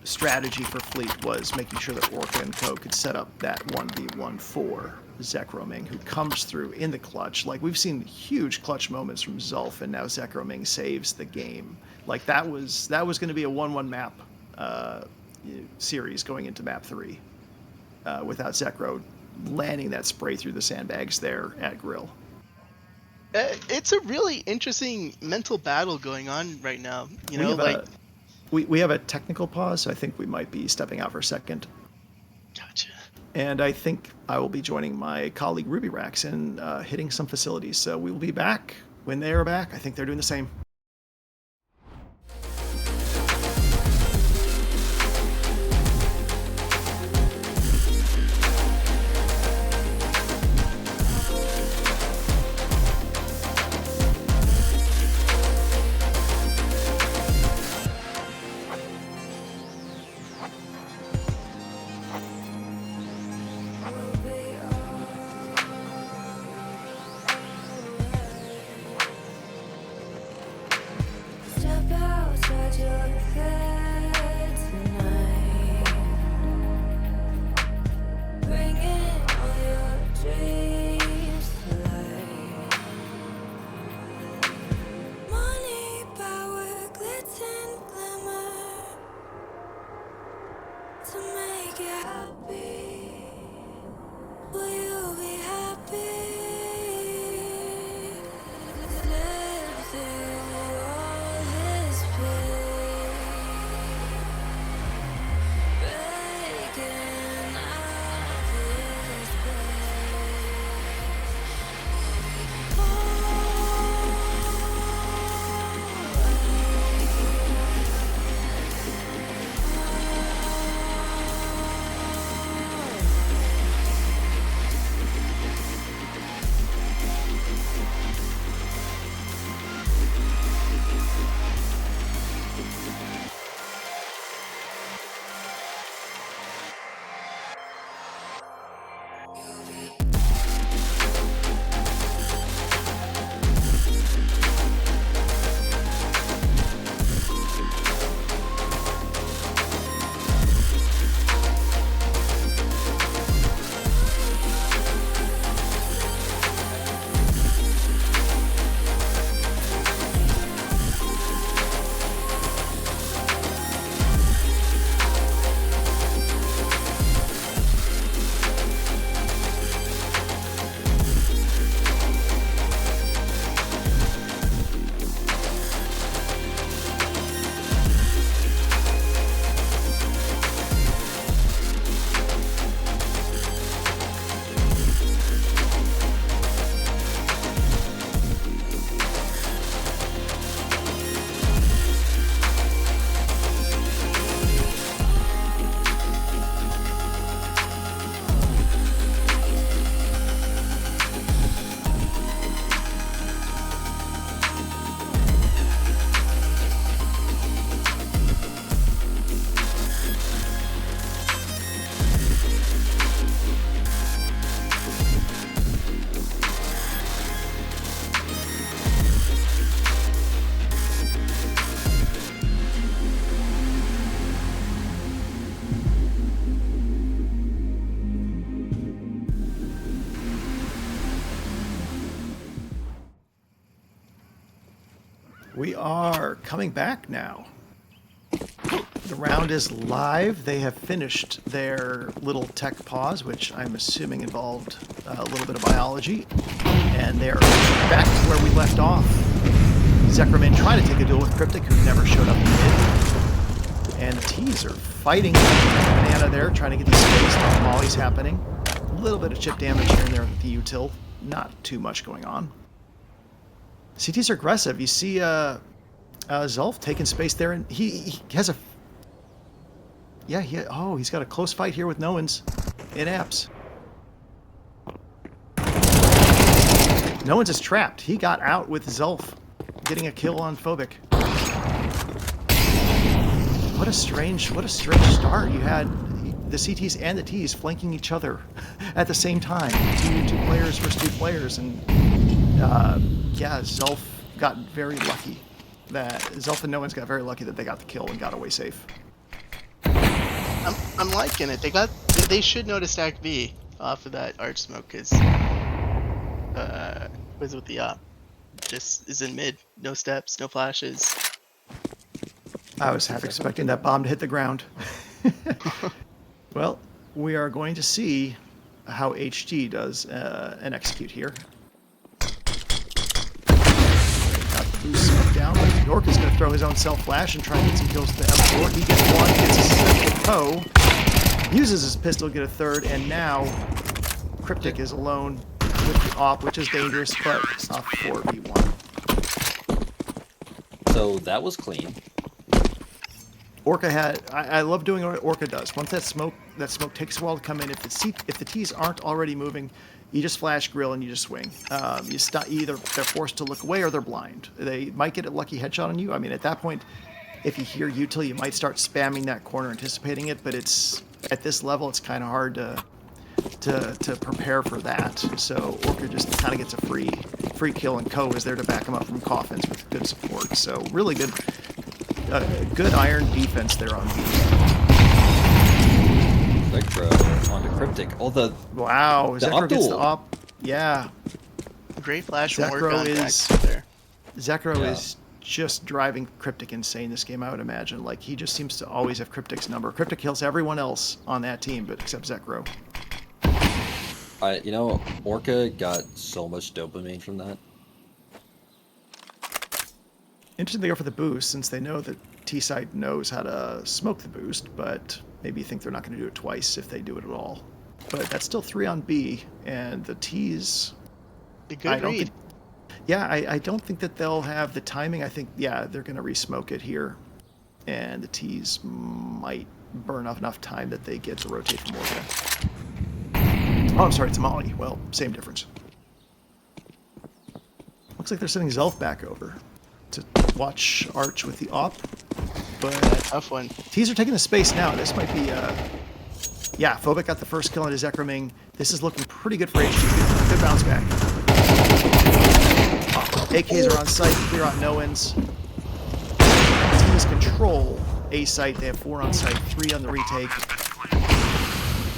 strategy for Fleet was making sure that Orca and Ko could set up that 1v1 for Zekroming, who comes through in the clutch. Like, we've seen huge clutch moments from Zulf, and now Zekroming saves the game. Like, that was going to be a 1-1 map series going into map 3 without Zekro landing that spray through the sandbags there at Grill. It's a really interesting mental battle going on right now. You know, like we have a technical pause, so I think we might be stepping out for a second. Gotcha. And I think I will be joining my colleague Ruby Rax in hitting some facilities. So we will be back when they are back. I think they're doing the same. Step outside your head tonight. Bringing all your dreams to life. Money, power, glitz and glamour to make you happy. Will you be happy? Live through all his pain. We are coming back now. The round is live. They have finished their little tech pause, which I'm assuming involved a little bit of biology. And they're back to where we left off. Zekramin trying to take a duel with Cryptic, who never showed up in mid. And the T's are fighting Banana there, trying to get the space while Molly's happening. A little bit of chip damage here and there with the util. Not too much going on. CTs are aggressive. You see Zulf taking space there, and he has a... Yeah, he's got a close fight here with Noens in apps. Noens is trapped. He got out with Zulf, getting a kill on Phobic. What a strange start. You had the CTs and the Ts flanking each other at the same time. Two players versus two players, and yeah, Zulf got very lucky. Zulf and Noens got very lucky that they got the kill and got away safe. I'm liking it. They should know to stack B off of that arch smoke, because was with the op. Just is in mid. No steps, no flashes. I was half expecting that bomb to hit the ground. Well, we are going to see how HG does an execute here. Got the boost smoke down, but York is going to throw his own self-flash and try and get some kills with the M4. He gets one, gets a second Poe, uses his pistol to get a third, and now Cryptic is alone with the op, which is dangerous, but it's not 4v1. So that was clean. Orca had... I love doing what Orca does. Once that smoke takes a while to come in. If the T's aren't already moving, you just flash grill and you just swing. Either they're forced to look away or they're blind. They might get a lucky headshot on you. I mean, at that point, if you hear util, you might start spamming that corner, anticipating it. But it's at this level, it's kind of hard to prepare for that. So Orca just kind of gets a free kill, and Ko is there to back him up from coffins with good support. So really good. Good iron defense there on B. Zekro onto Cryptic. Wow, Zekro gets the op. Yeah. Great flash from work on Zekro is just driving Cryptic insane this game, I would imagine. Like, he just seems to always have Cryptic's number. Cryptic kills everyone else on that team, but except Zekro. Orca got so much dopamine from that. Interesting they go for the boost, since they know that T-side knows how to smoke the boost, but maybe you think they're not going to do it twice if they do it at all. But that's still 3 on B, and the T's... A good read. I don't think that they'll have the timing. I think, they're going to re-smoke it here, and the T's might burn off enough time that they get to rotate from Orca. Oh, I'm sorry, it's Molly. Well, same difference. Looks like they're sending Zelf back over to watch Arch with the op, but tough one. T's are taking the space now. This might be Phobic got the first kill into Zekraming. This is looking pretty good for HG. Good bounce back. AKs are on site, clear out Noens. T's control A site. They have 4 on site, 3 on the retake.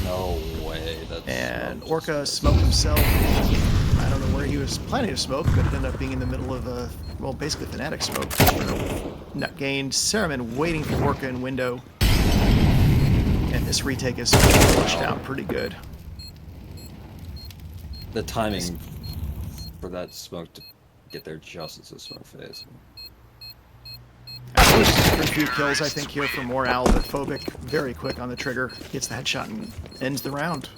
No way. And Orca smoked himself. I don't know where he was planning to smoke, but it ended up being in the middle of basically Fnatic smoke. Net gained. Cereman waiting for Orca in window. And this retake is pushed out pretty good. The timing for that smoke to get there just as a smoke phase. A few kills, I think, here for Morale, but Phobic very quick on the trigger, gets the headshot and ends the round.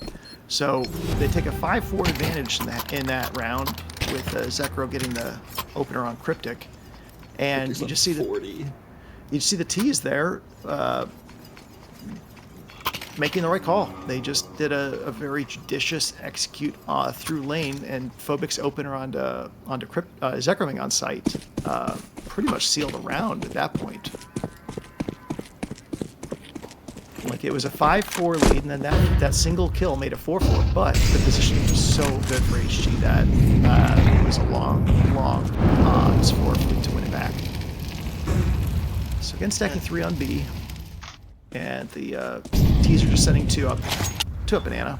So they take a 5-4 advantage in that round, with Zekro getting the opener on Cryptic, and you just see the T's there making the right call. They just did a very judicious execute through lane, and Phobic's opener onto Zekroming on site pretty much sealed the round at that point. Like, it was a 5-4 lead, and then that single kill made a 4-4, but the positioning was so good for HG that it was a long odds for FLT to win it back. So again, stacking 3 on B, and the T's are just sending 2 up Banana.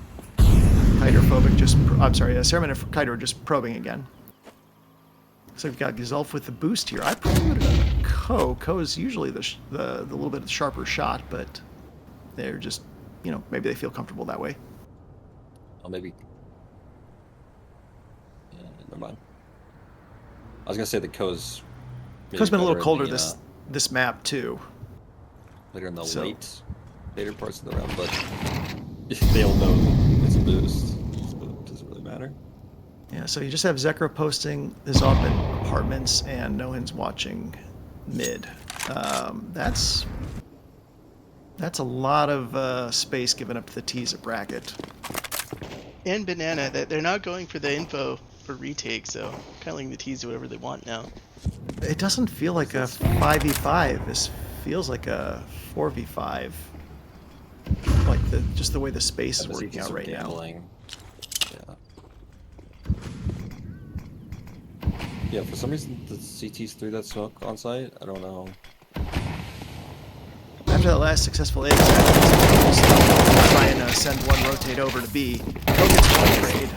Cereman and Kaido are just probing again. So we've got Gazulf with the boost here. I probably would have done Ko. Ko is usually the little bit of the sharper shot, but they're just, you know, maybe they feel comfortable that way. Oh, maybe. Yeah, never mind. I was gonna say the Ko's. Ko's been a little better in colder the, this map too. later in the So- later parts of the round, but they all know it's a boost, so it doesn't really matter. Yeah, so you just have Zekro posting his up in apartments and Nohin's watching mid. That's a lot of space given up to the T's at bracket. And Banana, that they're not going for the info for retake, so kind of letting the T's do whatever they want now. It doesn't feel like a 5v5. This feels like a 4v5. Like just the way the space is working out right now. Yeah. Yeah, for some reason the CTs threw that smoke on site. I don't know. After that last successful A, try and send one rotate over to B. Go gets one trade,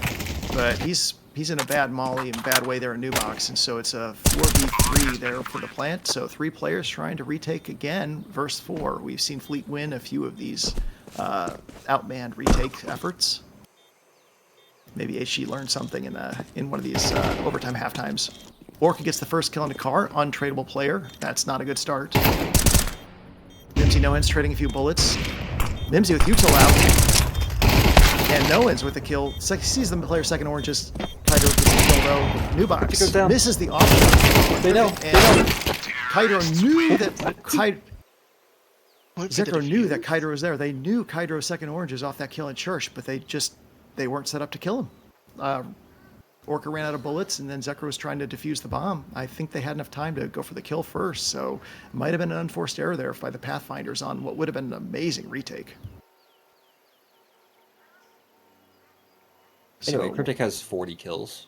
but he's in a bad molly and bad way there in New Box, and so it's a 4v3 there for the plant. So 3 players trying to retake again versus 4. We've seen Fleet win a few of these outmanned retake efforts. Maybe HG learned something in one of these overtime halftimes. Orca gets the first kill in the car, untradeable player. That's not a good start. Mimsy Nohin's trading a few bullets. Mimsy with util out. And Nohin's with the kill. Sees the player second orange, just Kaido gets the kill though. New Box goes down. misses the offshot. They know. And Kaido knew that What if they did a Zekro knew that fuse? Kaido was there. They knew Kaido's second orange is off that kill in Church, but they weren't set up to kill him. Orca ran out of bullets, and then Zekro was trying to defuse the bomb. I think they had enough time to go for the kill first, so it might have been an unforced error there by the Pathfinders on what would have been an amazing retake. Anyway, So, Cryptic has 40 kills.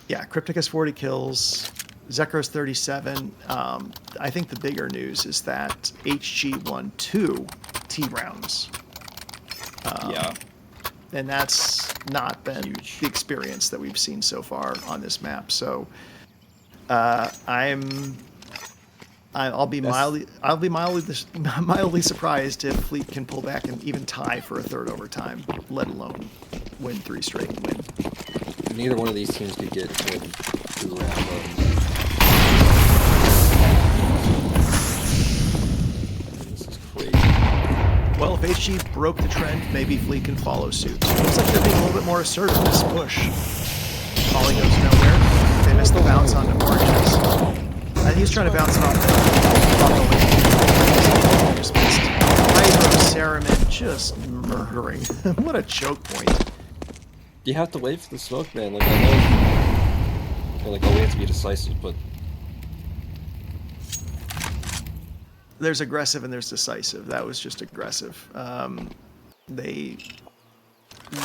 yeah, Cryptic has 40 kills. Zekro's 37. I think the bigger news is that HG won 2 T rounds. Yeah. And that's not been Huge. the experience that we've seen so far on this map. So I'll be mildly surprised if Fleet can pull back and even tie for a third overtime, let alone win 3 straight and win. Neither one of these teams could get through round. This is crazy. Well, if HG broke the trend, maybe Fleet can follow suit. Looks like they're being a little bit more assertive this push. Ollie goes nowhere. They missed the bounce on the oranges. And he's trying to bounce it off the just missed. Hydro Ceremin just murdering. What a choke point. You have to wait for the smoke, man. Like, I know, like, oh, we have to be decisive, but There's aggressive and there's decisive. That was just aggressive.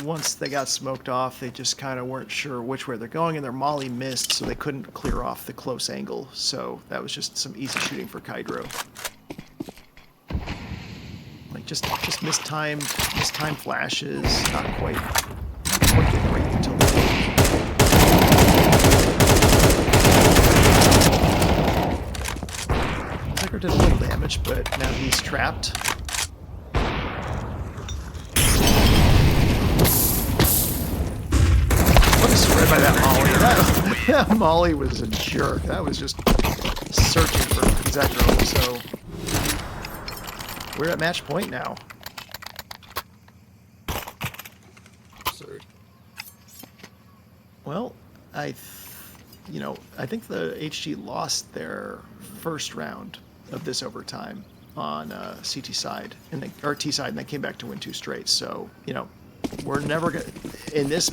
Once they got smoked off, they just kind of weren't sure which way they're going, and their molly missed, so they couldn't clear off the close angle. So that was just some easy shooting for Kydro. Like just mistimed flashes, not quite getting right until the Zekro did a little damage, but now he's trapped. What a spread by that Molly. That Molly was a jerk. That was just searching for Zekro, so we're at match point now. absurd. Well, I think the HG lost their first round of this overtime on CT side or T side, and they came back to win 2 straight. So we're never gonna in this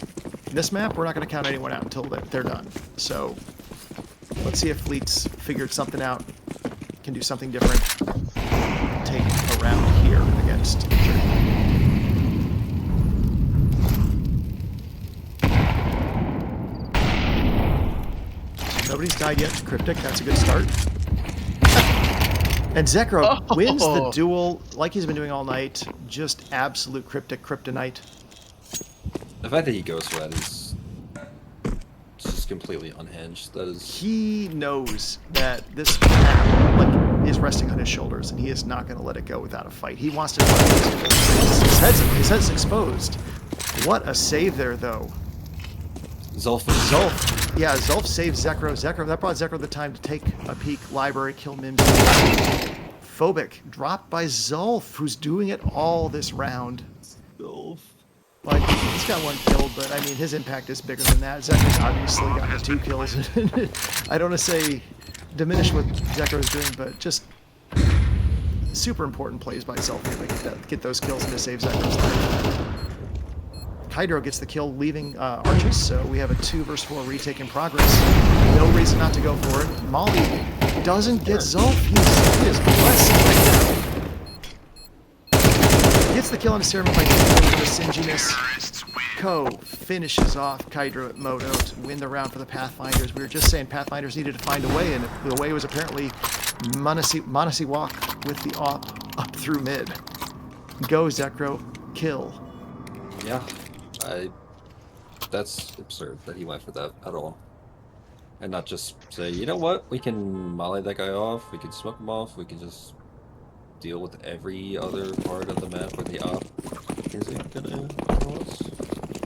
map. We're not gonna count anyone out until they're done. So let's see if Fleet's figured something out, can do something different, take a round here against Journeymen. Nobody's died yet. Cryptic, that's a good start. And Zekro wins the duel like he's been doing all night. Just absolute Cryptic kryptonite. The fact that he goes for that is just completely unhinged. That is. He knows that this map, like, is resting on his shoulders, and he is not going to let it go without a fight. He wants to. His head's exposed. What a save there, though. Zulf. Yeah, Zulf saves Zekro. That brought Zekro the time to take a peek, library, kill Mimsy. Phobic, dropped by Zulf, who's doing it all this round. Zulf. Like, he's got 1 kill, but I mean, his impact is bigger than that. Zekro's obviously got the 2 kills. I don't want to say diminish what Zekro's doing, but just super important plays by Zulf to get those kills and to save Zekro's life. Hydro gets the kill, leaving Arches, so we have a 2 versus 4 retake in progress. No reason not to go for it. Molly doesn't get Zulf. He is blessed right now. Gets the kill on Ceremon by taking the Singiness. Ko finishes off Kydro at Moto to win the round for the Pathfinders. We were just saying Pathfinders needed to find a way, and the way was apparently Manasi walk with the op up through mid. Go, Zekro. Kill. Yeah. That's absurd that he went for that at all. And not just say, you know what, we can molly that guy off, we can smoke him off, we can just deal with every other part of the map where the op isn't gonna kill us.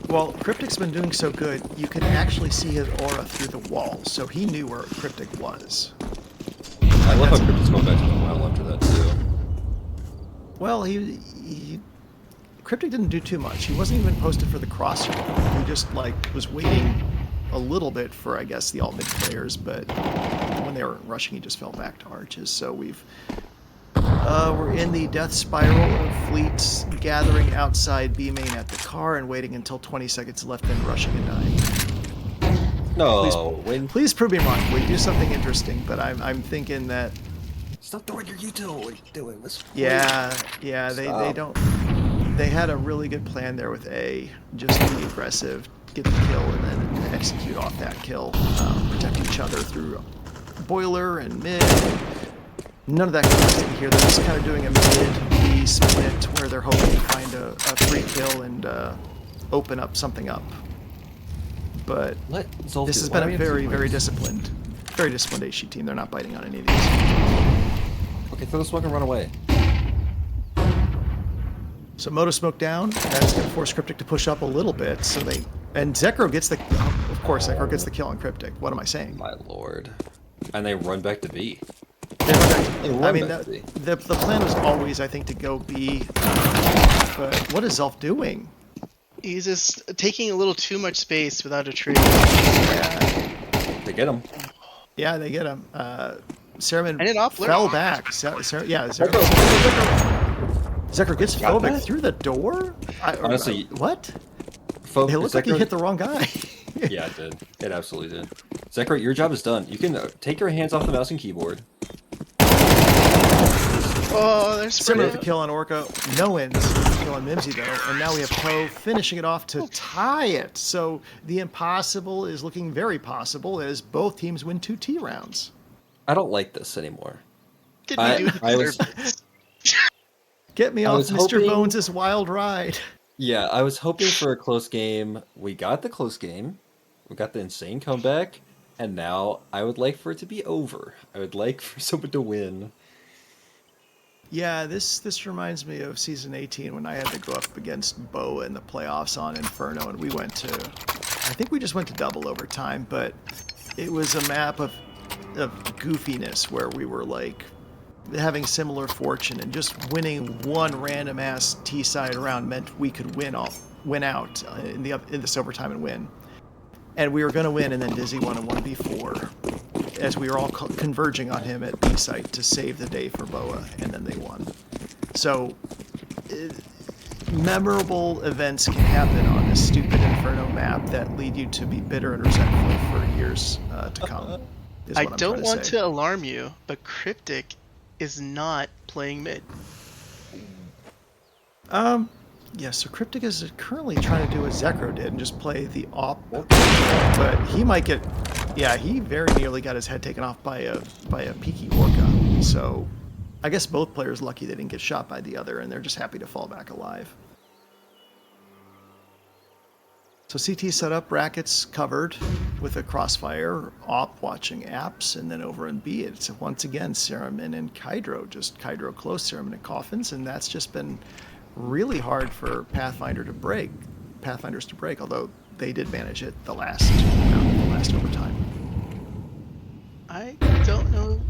Well, Cryptic's been doing so good, you can actually see his aura through the wall, so he knew where Cryptic was. I love how Cryptic's going back to the well after that too. Well, Cryptic didn't do too much. He wasn't even posted for the cross. He just, like, was waiting a little bit for, I guess, the alt-mid players, but when they were rushing, he just fell back to Arches. So we're in the death spiral of fleets gathering outside B main at the car and waiting until 20 seconds left, then rushing and dying. No, Please prove me wrong. We do something interesting, but I'm thinking that. Stop throwing your util. What are you doing? Yeah. They don't. They had a really good plan there with A. Just be aggressive, get the kill, and then execute off that kill. Protect each other through boiler and mid. None of that comes in here. They're just kind of doing a mid-B split where they're hoping to find a free kill and open up something up. But this has been a very disciplined HC team. They're not biting on any of these. Okay, throw the smoke and run away. So Moto smoke down. That's going to force Cryptic to push up a little bit. And Zekro gets the. Of course, Zekro gets the kill on Cryptic. What am I saying? My lord. And they run back to B. I mean, the plan was always, I think, to go B. But what is Zulf doing? He's just taking a little too much space without a trade. Yeah. They get him. Yeah, they get him. Ceremon fell back. Zekro gets Phobic through the door? Honestly, what? It looked like he hit the wrong guy. Yeah, it did. It absolutely did. Zekro, your job is done. You can take your hands off the mouse and keyboard. Oh, there's Similar to kill on Orca. No wins. Kill on Mimsy, though. And now we have Ko finishing it off to tie it. So the impossible is looking very possible as both teams win 2 T rounds. I don't like this anymore. I was... Get me off Mr. Bones' wild ride. Yeah, I was hoping for a close game. We got the close game. We got the insane comeback. And now I would like for it to be over. I would like for someone to win. Yeah, this reminds me of Season 18 when I had to go up against Boa in the playoffs on Inferno, and we went to... I think we just went to double overtime, but it was a map of goofiness where we were, like, having similar fortune, and just winning one random ass T-side round meant we could win out in this overtime and win. And we were going to win, and then Dizzy won a 1v4 as we were all converging on him at B site to save the day for Boa, and then they won. So memorable events can happen on this stupid Inferno map that lead you to be bitter and resentful for years to come. I don't want to alarm you, but Cryptic is not playing mid. Yeah, so Cryptic is currently trying to do what Zekro did and just play the op, but he might get, yeah, he very nearly got his head taken off by a peaky Orca. So I guess both players lucky they didn't get shot by the other, and they're just happy to fall back alive. So CT set up, brackets covered with a crossfire, op watching apps, and then over in B, it's once again Cereman and Kydro, just Kydro close, Cereman and Coffins, and that's just been really hard for Pathfinders to break, although they did manage it the last overtime. I don't know.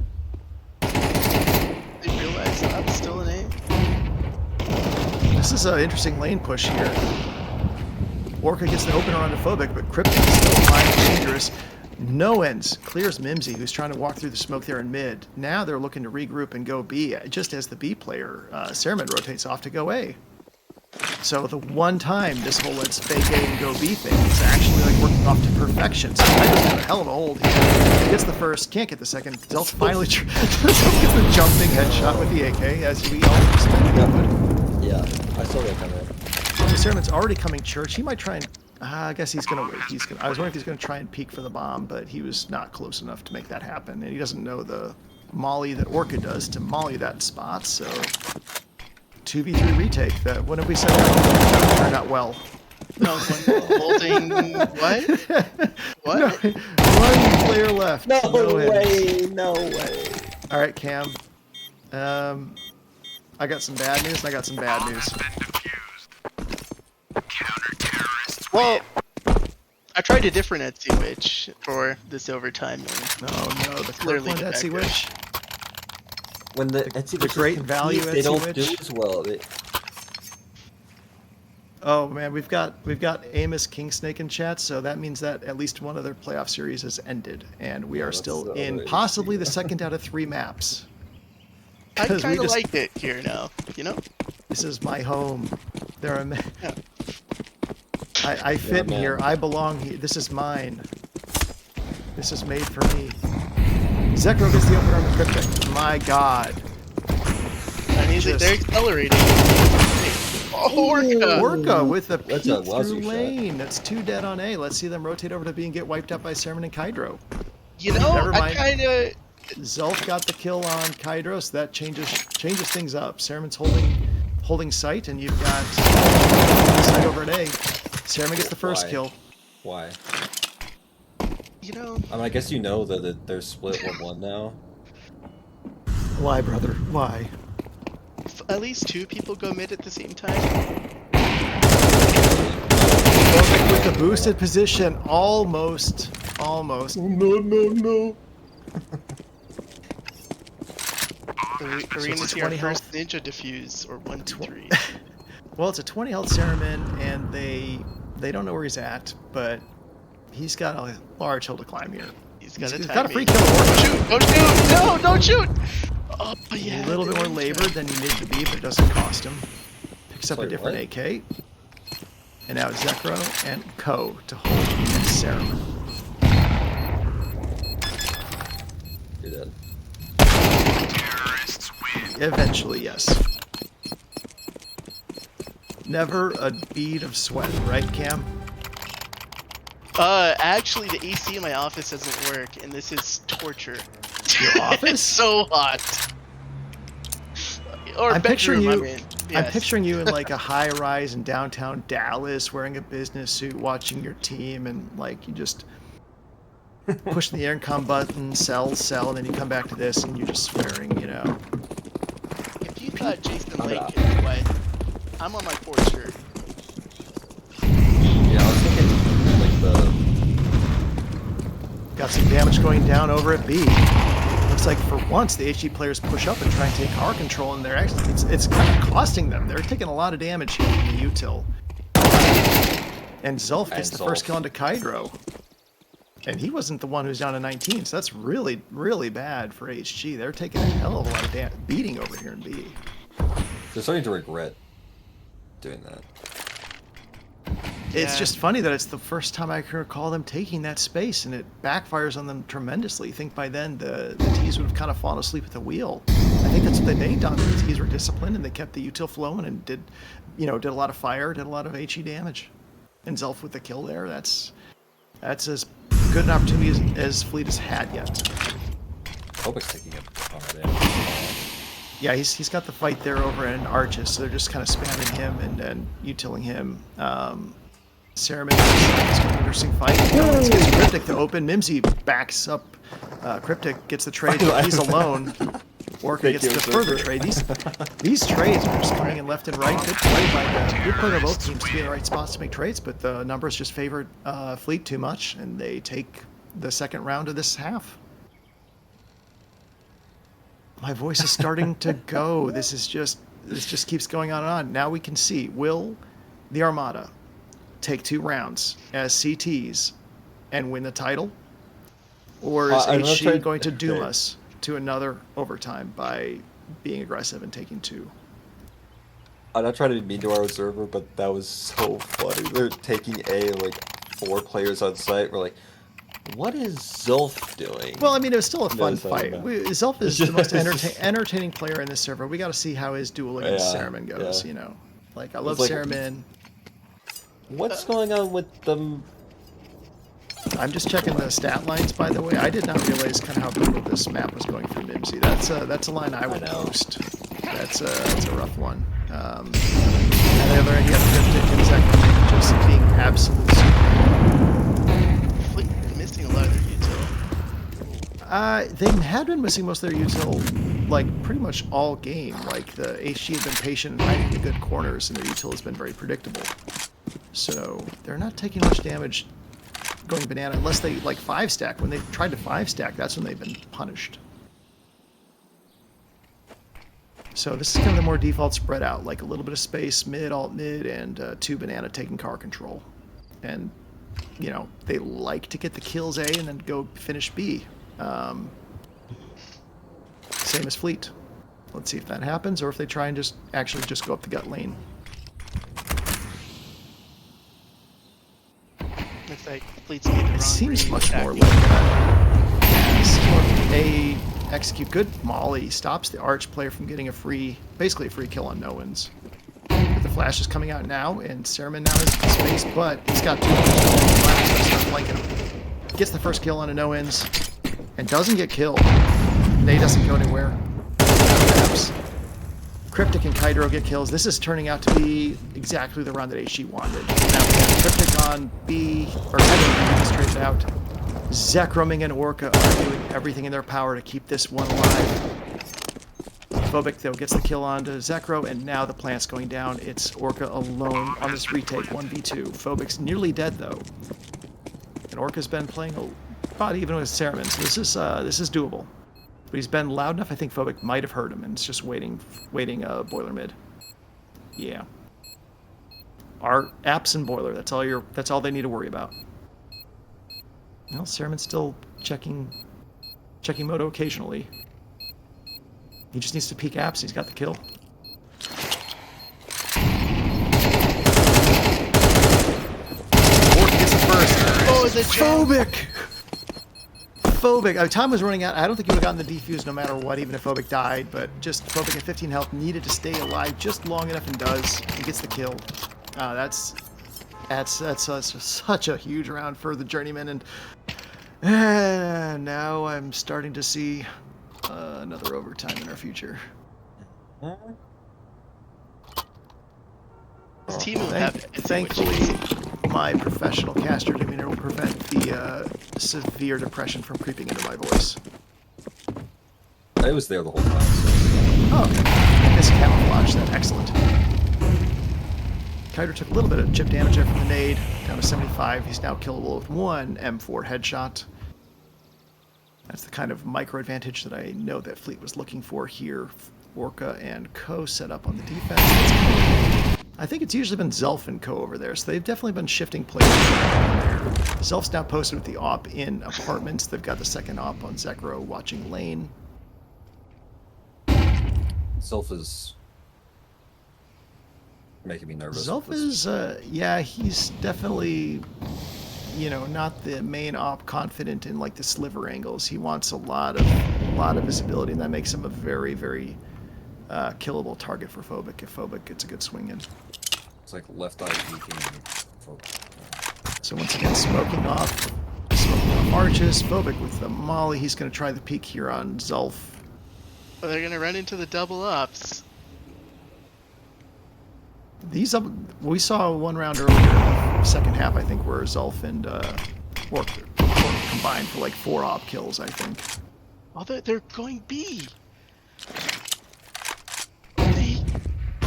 They realize that I'm still an A. This is an interesting lane push here. Orca gets the opener onto Phobic, but Cryptic is still high and dangerous. No ends. Clears Mimsy, who's trying to walk through the smoke there in mid. Now they're looking to regroup and go B, just as the B player, Cereman, rotates off to go A. So the one time this whole let's fake A and go B thing is actually like working off to perfection. So Kydro's got a hell of a hold here. He gets the first, can't get the second. Zelf finally gets the jumping headshot with the AK, as we all expected he would. Yeah, I saw that coming. So Cereman's already coming church. He might try and... I guess he's going to wait. I was wondering if he's going to try and peek for the bomb, but he was not close enough to make that happen. And he doesn't know the molly that Orca does to molly that spot, so... 2v3 retake. What have we said? That turned out well. No, holding what? What? No, one player left. No way, hits. no way. All right, Cam. I got some bad news, and I got some bad news. Well, I tried a different Etsy witch for this overtime. And No, the Clearly Kirkland Etsy defective. Witch. When the Etsy the Witch great is value complete, they Etsy don't do Witch. as well. Oh man, we've got Amos Kingsnake in chat, so that means that at least one of their playoff series has ended, and we are that's still the in other possibly issue. the second out of 3 maps. I 'Cause we kind of just- like it here now, you know? This is my home. There are. Yeah. I fit in man. here. I belong here. This is mine. This is made for me. Zekro gets the opener on the Cryptic. My God. I mean, Just- they're accelerating. Oh, Orca! Orca with a That's peek a wazoo through shot. lane. That's 2 dead on A. Let's see them rotate over to B and get wiped out by Cereman and Kydro. You know, Never I mind. kind of... Zelf got the kill on Kydro, so that changes things up. Cereman's holding sight, and you've got sight over at A. Cereman gets the first Why? kill. Why? You know, I mean, I guess you know that they're split 1-1 now. Why, brother? Why? at least 2 people go mid at the same time. With the boosted position, almost. No. Are we So going it's to a see our 20 first health? ninja diffuse, or 1, 2, 3? Well, it's a 20 health Cereman, and they don't know where he's at, but he's got a large hill to climb here. He's got He's a got a free timing. kill. Don't shoot! Don't shoot! No, don't shoot! Oh, yeah. A little bit more labored than he needed to be, but it doesn't cost him. Picks up a Wait, different what? AK. And now Zekro and Ko to hold against Cereman. You're dead. Eventually, yes. Never a bead of sweat, right, Cam? Actually, the AC in my office doesn't work, and this is torture. Your office? It's so hot. Or I'm picturing bedroom, you. I mean. I'm Yes. picturing you in like a high rise in downtown Dallas, wearing a business suit, watching your team, and like you just pushing the intercom button, sell, and then you come back to this, and you're just swearing, you know. If you thought Jason I'm Lake not. could play, I'm on my porch here. Yeah, I was thinking like the. Got some damage going down over at B. Looks like for once the HG players push up and try and take car control, and they're actually it's kind of costing them. They're taking a lot of damage here from the util. And Zulf gets the first Zulf. kill onto Kydro. And he wasn't the one who's down to 19, so that's really, really bad for HG. They're taking a hell of a lot of beating over here in B. They're starting to regret doing that. It's Yeah. just funny that it's the first time I can recall them taking that space, and it backfires on them tremendously. I think by then the T's would have kind of fallen asleep at the wheel. I think that's what they banked on. The T's were disciplined, and they kept the util flowing and did a lot of fire, did a lot of HE damage. And Zelf with the kill there, that's as good an opportunity as Fleet has had yet. Hobik's taking a ton of damage. Yeah, he's got the fight there over in Arches, so they're just kind of spamming him and utiling him. Cereman is an interesting fight. Nowens gets Cryptic to open. Mimsy backs up. Cryptic gets the trade, but he's alone. Orca gets the further trade. These trades are just coming in left and right. Good play by both teams to be in the right spots to make trades, but the numbers just favored Fleet too much, and they take the second round of this half. My voice is starting to go. This just keeps going on and on. Now we can see, will the Armada take 2 rounds as CTs and win the title? Or is HG going to doom us to another overtime by being aggressive and taking 2? I'm not trying to be mean to our observer, but that was so funny. They're taking like 4 players on site. We're like, what is Zulf doing? Well, I mean, it was still a fun fight. Zulf is the most entertaining player in this server. We got to see how his duel against Cereman goes, you know. Like, I love Cereman. What's going on with them? I'm just checking the stat lines, by the way. I did not realize kind of how brutal this map was going for Mimsy. That's a line I would post. That's a rough one. And the other end, you have Cryptic and Zekrom just being absolute super. Missing a lot of their util. They had been missing most of their util, like, pretty much all game. Like, the HG had been patient and hiding the good corners, and their util has been very predictable. So, they're not taking much damage going banana unless they, like, 5-stack. When they've tried to 5-stack, that's when they've been punished. So, this is kind of the more default spread out, like a little bit of space, mid, alt, mid, and 2 banana taking car control. And, you know, they like to get the kills A and then go finish B. Same as Fleet. Let's see if that happens, or if they try and just go up the gut lane. Looks like Fleet's made the wrong It seems read much more attacking. like A execute. Good molly stops the Arch player from getting basically a free kill on Nowens. But the flash is coming out now, and Cereman now has the space, but he's got 2 flashes, so start flanking him. Gets the first kill on a Nowens, and doesn't get killed. Nade doesn't go anywhere. Cryptic and Kydro get kills. This is turning out to be exactly the round that HG wanted. Now we have Cryptic on B, or Heaven straight out. Zekroming and Orca are doing everything in their power to keep this one alive. Phobic, though, gets the kill onto Zekro, and now the plant's going down. It's Orca alone on this retake, 1v2. Phobic's nearly dead, though. And Orca's been playing about even with Cereman, so this is doable. But he's been loud enough, I think Phobic might have heard him, and it's just waiting boiler mid. Yeah. Our apps and boiler, that's all they need to worry about. Well, Cereman's still checking moto occasionally. He just needs to peek apps, he's got the kill. Orc gets it first. Oh, is it Phobic! Phobic, time was running out. I don't think he would have gotten the defuse no matter what, even if Phobic died, but just Phobic at 15 health needed to stay alive just long enough and does. He gets the kill. That's such a huge round for the Journeymen, and now I'm starting to see another overtime in our future. This team will have Thankfully, my professional caster demeanor will prevent the severe depression from creeping into my voice. I was there the whole time. So. Oh, okay. It's camouflage then. Excellent. Kydro took a little bit of chip damage there from the nade, down to 75. He's now killable with 1 M4 headshot. That's the kind of micro advantage that I know that Fleet was looking for here. Orca and Co set up on the defense. I think it's usually been Zelf and Co over there, so they've definitely been shifting places there. Zelf's now posted with the op in apartments. They've got the second op on Zekro watching lane. Zelf is making me nervous. Zelf is, yeah, he's definitely, you know, not the main op confident in like the sliver angles. He wants a lot of visibility, and that makes him a very, very killable target for Phobic if Phobic gets a good swing in. It's like left eye peeking. So once again, smoking off arches. Phobic with the molly. He's going to try the peek here on Zulf. Oh, they're gonna run into the double ups. We saw one round earlier, second half, I think, where Zulf and Orc combined for like 4 op kills, I think. Oh, they're going B.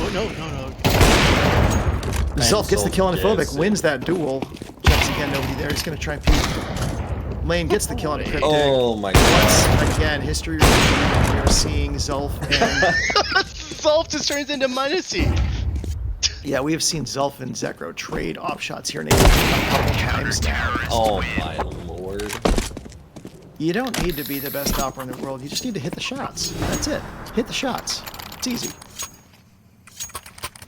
Oh, no. Zulf gets the kill on the Phobic, gets it. wins that duel. Checks again, nobody there. He's going to try and peek. Lane gets the kill on a Cryptic. Oh my god. Once again, history repeating. We are seeing Zulf and... Zulf just turns into Minusy. Yeah, we have seen Zulf and Zekro trade op shots here in a couple times now. Oh my lord. You don't need to be the best opera in the world. You just need to hit the shots. That's it. Hit the shots. It's easy.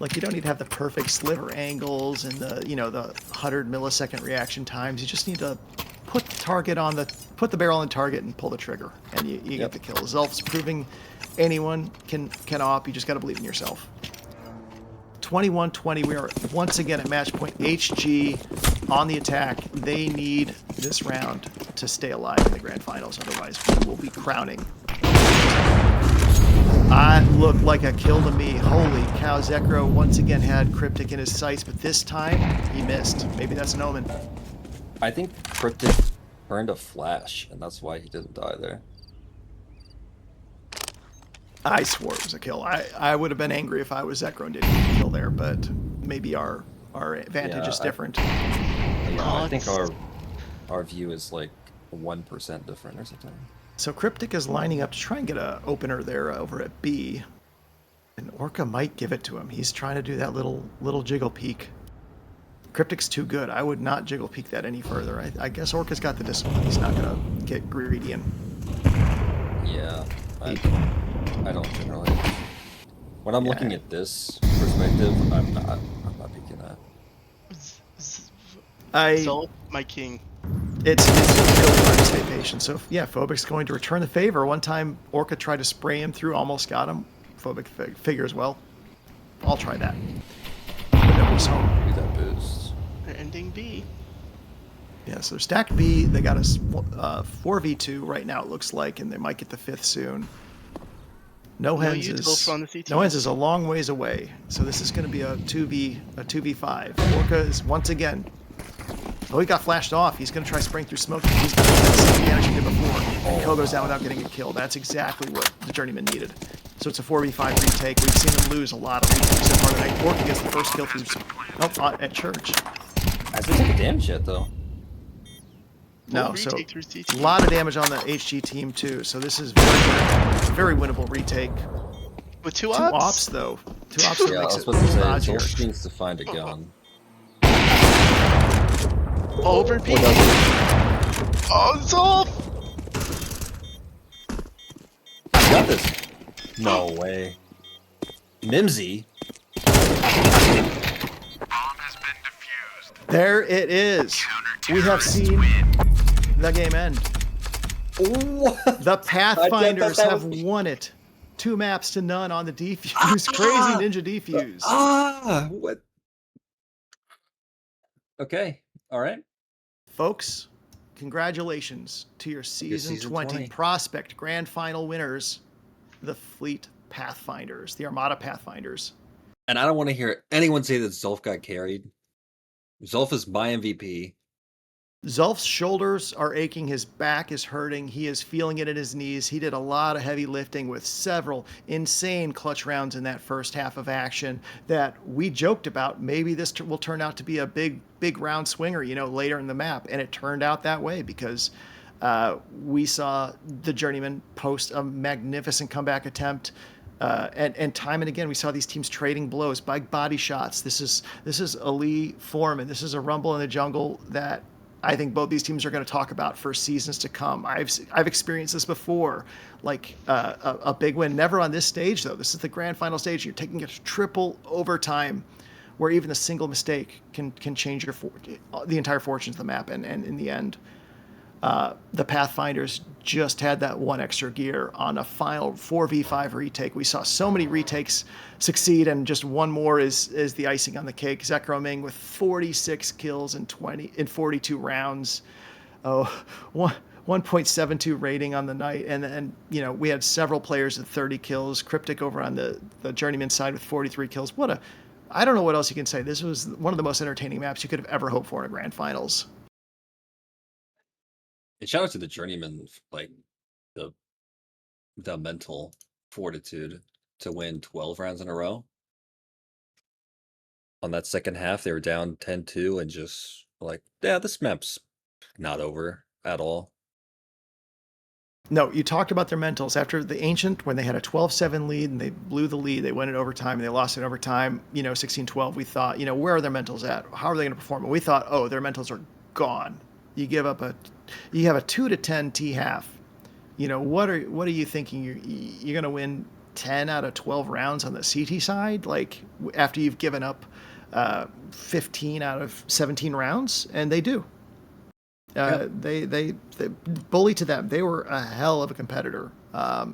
Like, you don't need to have the perfect sliver angles and the 100 millisecond reaction times. You just need to put the barrel on the target and pull the trigger, and you get the kill. Zulf's proving anyone can op. You just got to believe in yourself. 21-20. We are once again at match point. HG on the attack. They need this round to stay alive in the grand finals. Otherwise, we will be crowning. I look like a kill to me. Holy cow. Zekro once again had Cryptic in his sights, but this time he missed. Maybe that's an omen. I think Cryptic burned a flash, and that's why he didn't die there. I swore it was a kill. I would have been angry if I was Zekro and didn't get a kill there, but maybe our advantage is different. I think our view is like 1% different or something. So Cryptic is lining up to try and get an opener there over at B. And Orca might give it to him. He's trying to do that little jiggle peek. Cryptic's too good. I would not jiggle peek that any further. I guess Orca's got the discipline. He's not going to get greedy and... Yeah. I don't generally. When I'm looking at this perspective, I'm not peeking that. Zulf, my king. It's really hard to stay patient. So yeah, Phobic's going to return the favor. One time Orca tried to spray him through, almost got him. Phobic figures, well, I'll try that. But nobody's home. Do that boost. They're ending B. Yeah, so they're stacked B. They got us 4v2 right now, it looks like, and they might get the 5th soon. No Hens is a long ways away, so this is going to be a 2v5. Orca is once again. Oh, he got flashed off. He's going to try spraying through smoke. He's going to get the same damage he did before. And Ko goes down without getting a kill. That's exactly what the Journeymen needed. So it's a 4v5 retake. We've seen them lose a lot of retakes so far tonight. Orca gets the first kill through at church. Hasn't taken damage yet, though. No, so a lot of damage on the HG team, too. So this is very winnable retake. With two ops, though. 2 ops Yeah, I makes was it about to say, dodgier. Zulf needs to find a gun. Over B. Oh, Zulf! I got this. No way. Mimsy. There it is. We have seen the game end. What? The Pathfinders have won it. 2 maps to none on the defuse. Crazy Ninja defuse. What? Okay. All right. Folks, congratulations to your season 20 Prospect Grand Final winners, the Fleet Pathfinders, the Armada Pathfinders. And I don't want to hear anyone say that Zulf got carried. Zulf is my MVP. Zulf's shoulders are aching. His back is hurting. He is feeling it in his knees. He did a lot of heavy lifting with several insane clutch rounds in that first half of action that we joked about. Maybe this will turn out to be a big round swinger, later in the map. And it turned out that way because we saw the Journeymen post a magnificent comeback attempt. And time and again, we saw these teams trading blows, body shots. This is elite form, and this is a rumble in the jungle that I think both these teams are going to talk about for seasons to come. I've experienced this before, like a big win. Never on this stage, though. This is the grand final stage. You're taking a triple overtime where even a single mistake can change the entire fortunes of the map. And in the end, the Pathfinders just had that one extra gear on a final 4v5 retake. We saw so many retakes succeed, and just one more is the icing on the cake. Zekro Ming with 46 kills in 42 rounds. 1.72 rating on the night, and we had several players at 30 kills. Cryptic over on the Journeyman side with 43 kills. What I don't know what else you can say. This was one of the most entertaining maps you could have ever hoped for in a grand finals. And shout out to the Journeymen, like the mental fortitude to win 12 rounds in a row. On that second half, they were down 10-2 and just like, yeah, this map's not over at all. No, you talked about their mentals. After the Ancient, when they had a 12-7 lead and they blew the lead, they went in overtime and they lost in overtime, 16-12, we thought, where are their mentals at? How are they going to perform? And we thought, oh, their mentals are gone. You have a 2-10 T half. What are you thinking? You're going to win 10 out of 12 rounds on the CT side? Like, after you've given up 15 out of 17 rounds? And they do. They bully to them. They were a hell of a competitor.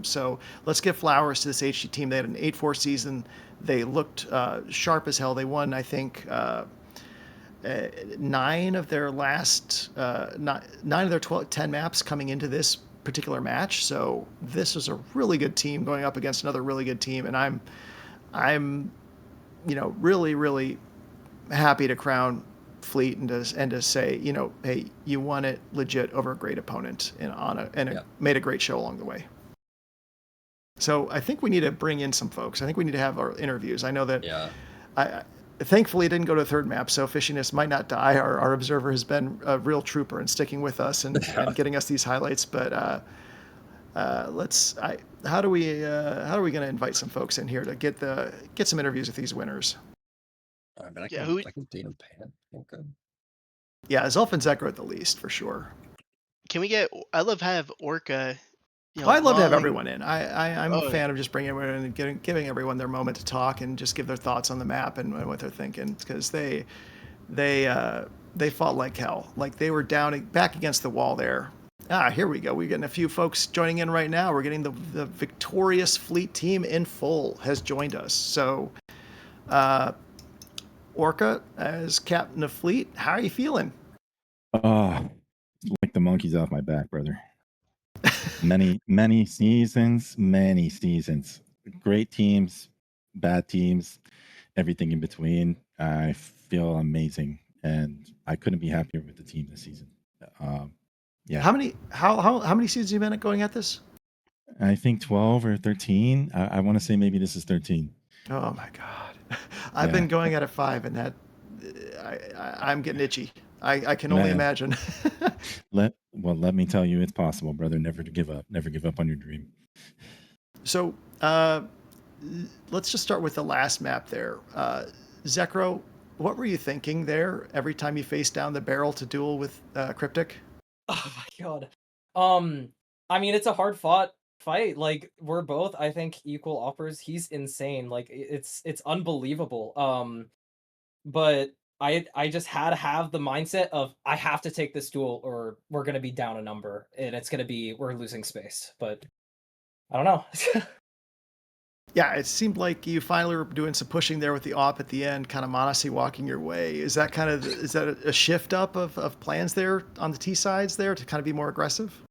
So let's give flowers to this HG team. They had an 8-4 season. They looked sharp as hell. They won, I think, 9 of their 10 maps coming into this particular match. So this was a really good team going up against another really good team. And I'm really, really happy to crown Fleet and to say, hey, you won it legit over a great opponent and made a great show along the way. So I think we need to bring in some folks. I think we need to have our interviews. I know that thankfully it didn't go to a third map, so Fishiness might not die. Our observer has been a real trooper and sticking with us and getting us these highlights. But how are we going to invite some folks in here to get some interviews with these winners? I mean, I can date him Pan. Okay. Yeah, Zulf and Zekro at the least, for sure. Can we get? I love to have Orca. I'd love to have everyone in. I'm a fan of just bringing everyone in and giving everyone their moment to talk and just give their thoughts on the map and what they're thinking, because they fought like hell. Like they were back against the wall there. Here we go. We're getting a few folks joining in right now. We're getting the victorious Fleet team in full has joined us. So, Orca, as captain of Fleet, how are you feeling? Like the monkeys off my back, brother. many seasons. Great teams, bad teams, everything in between. I feel amazing, and I couldn't be happier with the team this season. Yeah. How many seasons have you been going at this? I think 12 or 13. I want to say maybe this is 13. Oh my God. I've been going at it 5, and that I'm getting itchy. I can only imagine. Let me tell you, it's possible, brother. Never to give up. Never give up on your dream. So let's just start with the last map there. Zekro, what were you thinking there every time you faced down the barrel to duel with Cryptic? Oh my God. I mean, it's a hard fought fight. Like, we're both, I think, equal uppers. He's insane. Like, it's unbelievable. But I just had to have the mindset of I have to take this duel or we're gonna be down a number and we're losing space. But I don't know. Yeah, it seemed like you finally were doing some pushing there with the op at the end, kind of Monasi walking your way. Is that a shift up of plans there on the T sides there to kind of be more aggressive?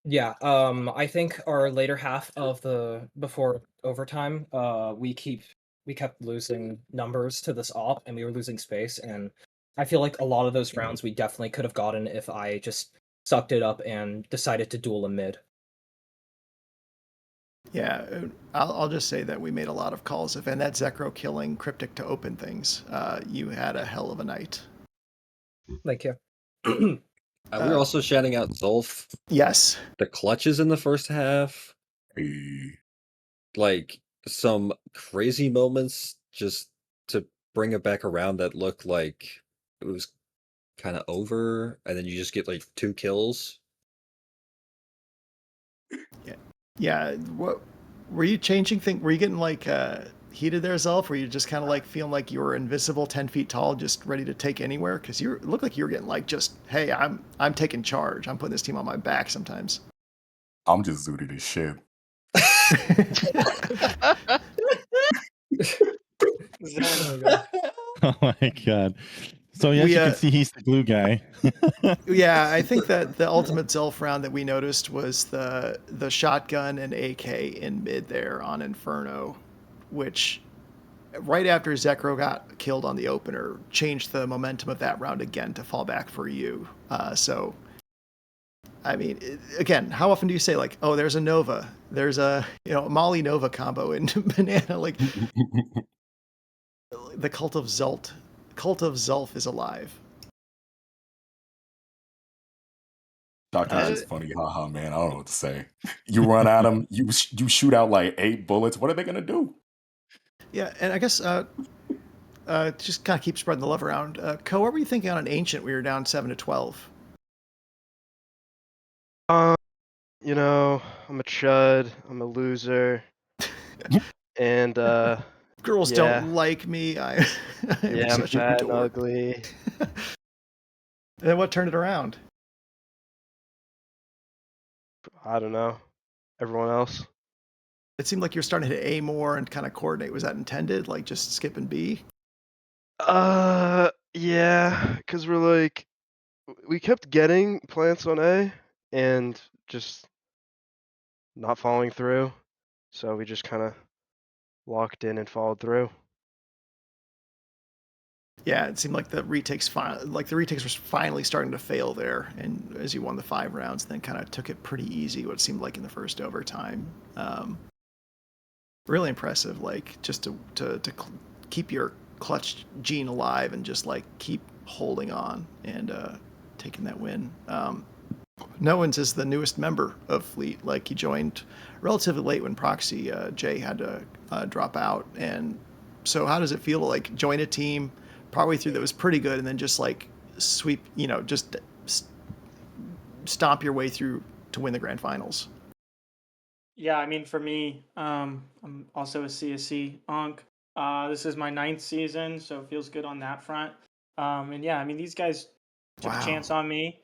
Yeah, I think our later half of before overtime, we kept losing numbers to this op and we were losing space, and I feel like a lot of those rounds we definitely could have gotten if I just sucked it up and decided to duel a mid. Yeah, I'll just say that we made a lot of calls. And that Zekro killing Cryptic to open things, you had a hell of a night. Thank you. We're also shouting out Zulf. Yes. The clutches in the first half. Like some crazy moments just to bring it back around that looked like it was kind of over, and then you just get like 2 kills. Yeah. What were you changing things? Were you getting like heated there, Zulf? Were you just kind of like feeling like you were invisible, 10 feet tall, just ready to take anywhere? Because it looked like you were getting like just, hey, I'm taking charge. I'm putting this team on my back sometimes. I'm just zooted as shit. Oh my God. So yes, you can see he's the glue guy. Yeah, I think that the ultimate Zulf round that we noticed was the shotgun and AK in mid there on Inferno, which right after Zekro got killed on the opener, changed the momentum of that round again to fall back for you. So, I mean, again, how often do you say like, oh, there's a Nova, there's a Molly Nova combo in Banana? Like the cult of Zulf is alive. Shotgun's just funny, haha, man. I don't know what to say. You run at them, you shoot out like 8 bullets. What are they gonna do? Yeah, and I guess just kind of keep spreading the love around. Co, what were you thinking on an Ancient? We were down 7-12. You know, I'm a chud. I'm a loser. And Girls yeah. don't like me. I'm yeah, I'm such a fat and dork. ugly. And then what turned it around? I don't know. Everyone else. It seemed like you were starting to hit A more and kind of coordinate. Was that intended? Like just skipping B? Yeah, because we kept getting plants on A and just not following through. So we just kind of locked in and followed through. Yeah, it seemed like the retakes were finally starting to fail there, and as you won the 5 rounds, then kind of took it pretty easy. What it seemed like in the first overtime. Really impressive. Like just to keep your clutch gene alive and just like keep holding on and taking that win. Noens is the newest member of Fleet. Like he joined relatively late when Proxy Jay had to drop out. And so, how does it feel to like join a team partway through that was pretty good, and then just like sweep, just stomp your way through to win the grand finals? Yeah, I mean, for me, I'm also a CSC onk. This is my 9th season, so it feels good on that front. And yeah, I mean, these guys took a chance on me,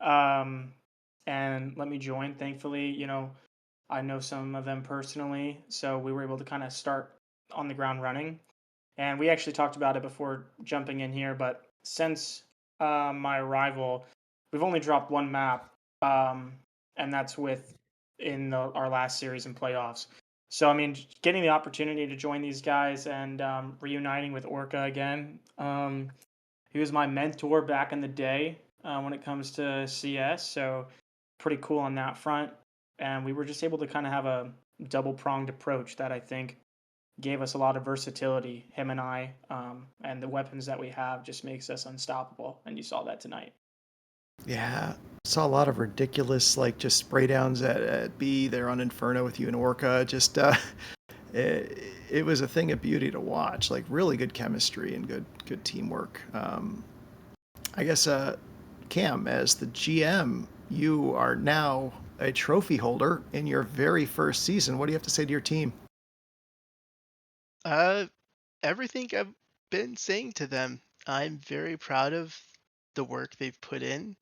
and let me join. Thankfully, I know some of them personally, so we were able to kind of start on the ground running. And we actually talked about it before jumping in here, but since my arrival, we've only dropped 1 map, and that's in our last series in playoffs. So I mean, getting the opportunity to join these guys and reuniting with Orca again. He was my mentor back in the day when it comes to CS, so pretty cool on that front. And we were just able to kind of have a double-pronged approach that I think gave us a lot of versatility, him and I, and the weapons that we have just makes us unstoppable, and you saw that tonight. Yeah, saw a lot of ridiculous like just spray downs at B there on Inferno with you and Orca. Just it was a thing of beauty to watch. Like really good chemistry and good teamwork. I guess Cam, as the GM, you are now a trophy holder in your very first season. What do you have to say to your team? Everything I've been saying to them. I'm very proud of the work they've put in.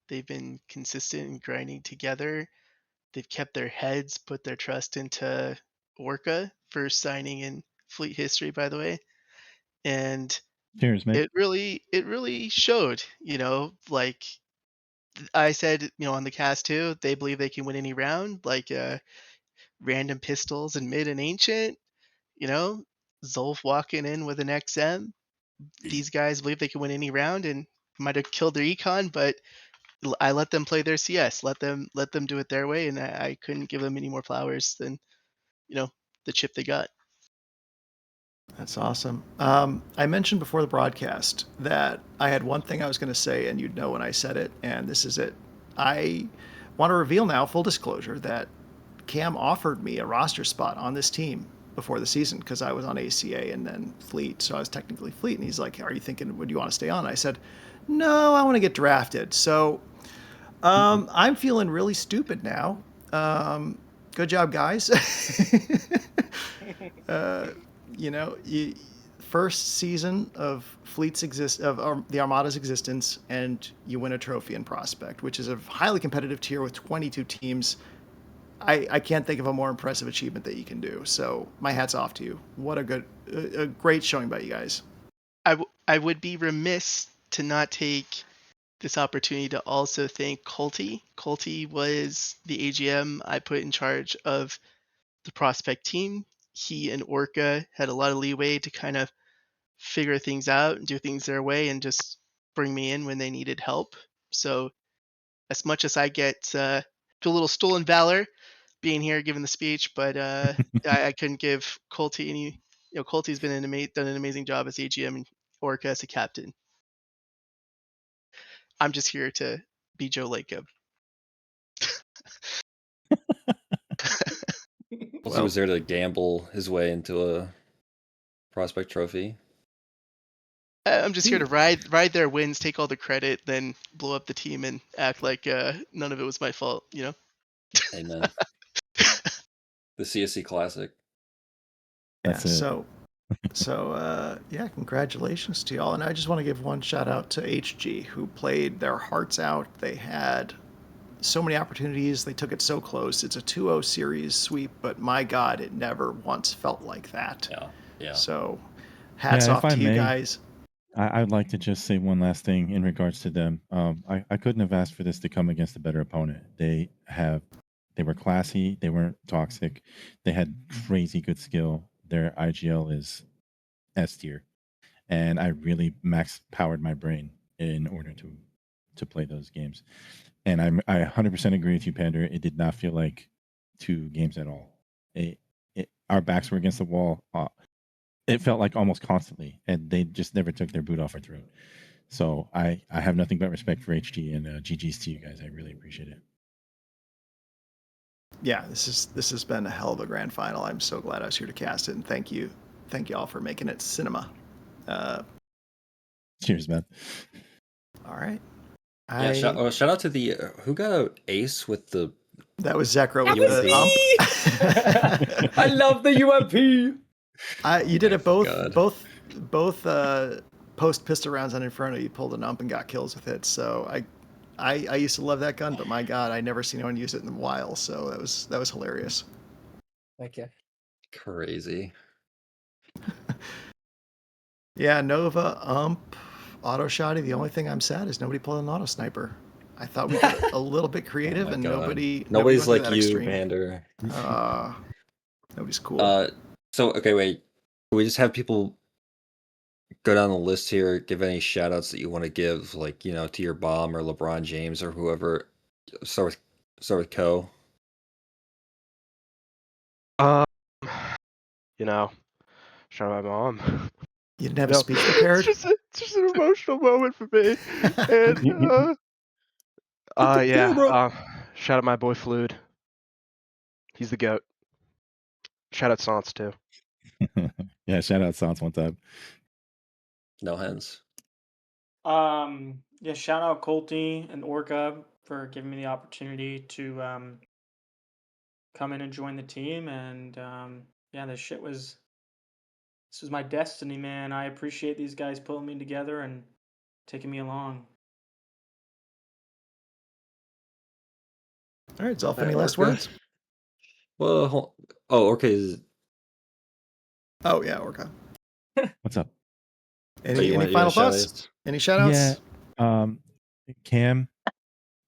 They've been consistent and grinding together. They've kept their heads, put their trust into Orca, first signing in Fleet history, by the way. And Cheers, mate. it really showed, like I said, on the cast too, they believe they can win any round, like random pistols in mid and ancient, Zolf walking in with an XM. These guys believe they can win any round and might have killed their econ, but I let them play their CS, let them do it their way, and I couldn't give them any more flowers than the chip they got. That's awesome. I mentioned before the broadcast that I had one thing I was going to say, and you'd know when I said it, and this is it. I want to reveal now, full disclosure, that Cam offered me a roster spot on this team before the season because I was on ACA and then Fleet, so I was technically Fleet. And he's like, "Are you thinking? Would you want to stay on?" And I said, "No, I want to get drafted." So I'm feeling really stupid now. Good job, guys. First season of the Armada's existence, and you win a trophy in Prospect, which is a highly competitive tier with 22 teams. I can't think of a more impressive achievement that you can do. So my hat's off to you. What a great showing by you guys. I would be remiss to not take this opportunity to also thank Colty. Colty was the AGM I put in charge of the Prospect team. he and Orca had a lot of leeway to kind of figure things out and do things their way and just bring me in when they needed help. So as much as I get feel a little stolen valor being here giving the speech, but I couldn't give Colty any. Colty's been done an amazing job as AGM and Orca as a captain. I'm just here to be Joe Lacob. He was there to gamble his way into a prospect trophy. I'm just here to ride their wins, take all the credit, then blow up the team and act like none of it was my fault. Amen. The CSC Classic. Yeah, so yeah, congratulations to y'all. And I just want to give one shout out to HG, who played their hearts out. They had so many opportunities. They took it so close. It's a 2-0 series sweep, but my God, it never once felt like that. Yeah. So hats off to you guys. I'd like to just say one last thing in regards to them. I couldn't have asked for this to come against a better opponent. They were classy. They weren't toxic. They had crazy good skill. Their IGL is S tier, and I really max powered my brain in order to play those games. And I 100% agree with you, Pander. It did not feel like 2 games at all. Our backs were against the wall. It felt like almost constantly, and they just never took their boot off our throat. So I have nothing but respect for HG, and GG's to you guys. I really appreciate it. Yeah, this has been a hell of a grand final. I'm so glad I was here to cast it, and thank you all for making it cinema. Cheers, man. All right. Yeah, shout out to the who got an ace with the. That was Zekro with the ump. I love the UMP. You did it both post pistol rounds on Inferno. You pulled an ump and got kills with it. So I used to love that gun, but my God, I never seen anyone use it in a while. So that was hilarious. Thank you. Crazy. Yeah, Nova, ump, auto shotty. The only thing I'm sad is nobody pulled an auto sniper. I thought we got a little bit creative, and nobody's like you, Pander. Nobody's cool. So okay, wait. Can we just have people go down the list here, give any shout outs that you want to give, like, to your Bomb or LeBron James or whoever. Start with Co. Shout out my mom. You didn't have a speech prepared? It's just an emotional moment for me. And shout out my boy Flood. He's the GOAT. Shout out Sans too. Yeah, shout out Sans one time. No hands. Yeah, shout out Colty and Orca for giving me the opportunity to come in and join the team, and this was my destiny, man. I appreciate these guys pulling me together and taking me along. All right, Zolf, any last words? Well, Orca. Oh yeah, Orca. What's up? Any final thoughts? Any shout outs? Yeah. Cam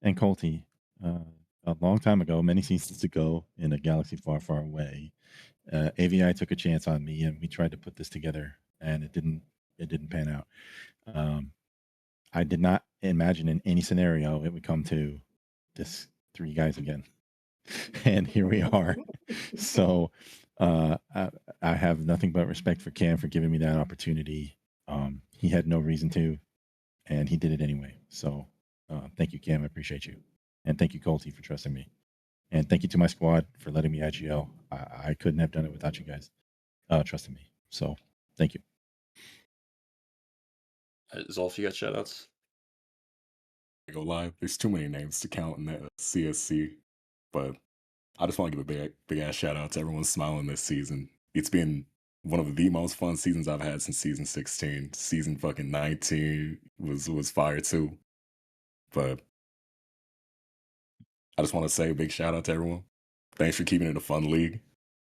and Colty, a long time ago, many seasons ago, in a galaxy far, far away, AVI took a chance on me, and we tried to put this together, and it didn't pan out. I did not imagine in any scenario it would come to this 3 guys again, and here we are. So I have nothing but respect for Cam for giving me that opportunity. He had no reason to, and he did it anyway. So thank you, Cam. I appreciate you. And thank you, Colty, for trusting me. And thank you to my squad for letting me IGL. I couldn't have done it without you guys trusting me. So thank you. Zolf, you got shout outs? I go live. There's too many names to count in that CSC. But I just want to give a big ass shout out to everyone smiling this season. It's been one of the most fun seasons I've had since season 16. Season fucking 19 was fire too. But I just want to say a big shout out to everyone. Thanks for keeping it a fun league.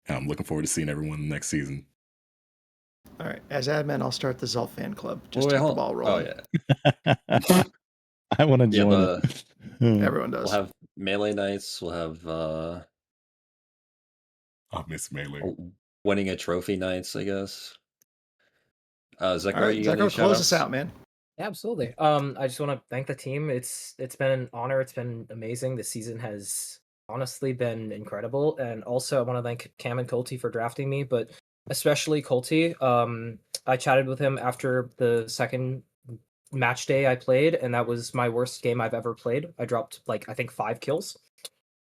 And I'm looking forward to seeing everyone next season. All right. As admin, I'll start the Zolf fan club. Just keep the ball rolling. Oh, yeah. I want to join it. Everyone does. We'll have Melee nights. We'll have... I miss Melee. winning a trophy nights, I guess. Zekro, All right, you got any Zekro, shout close us outs? out, man. Absolutely. I just want to thank the team. It's been an honor. It's been amazing. This season has honestly been incredible. And also, I want to thank Cam and Colty for drafting me, but especially Colty. I chatted with him after the second match day I played, and that was my worst game I've ever played. I dropped like I think 5 kills.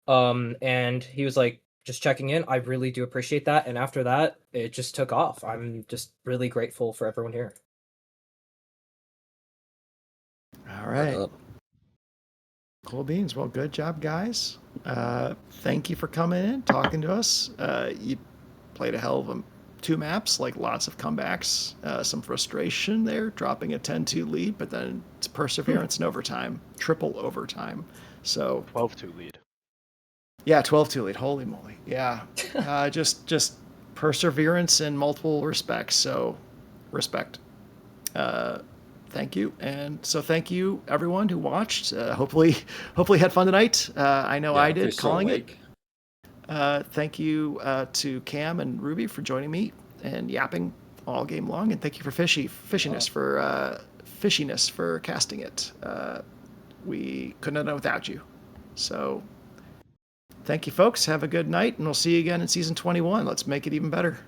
And he was like, just checking in. I really do appreciate that. And after that, it just took off. I'm just really grateful for everyone here. All right. Up. Cool beans. Well, good job, guys. Thank you for coming in, talking to us. You played a hell of 2 maps, like lots of comebacks, some frustration there, dropping a 10-2 lead, but then it's perseverance in overtime, triple overtime. So 12-2 lead. yeah, 12-2 lead. Holy moly. Yeah. Just perseverance in multiple respects. So respect. Thank you. And so thank you everyone who watched. Hopefully had fun tonight. I know I if you're did still calling awake. it. Thank you to Cam and Ruby for joining me and yapping all game long. And thank you for fishiness for casting it. We couldn't have done it without you. So thank you, folks. Have a good night, and we'll see you again in season 21. Let's make it even better.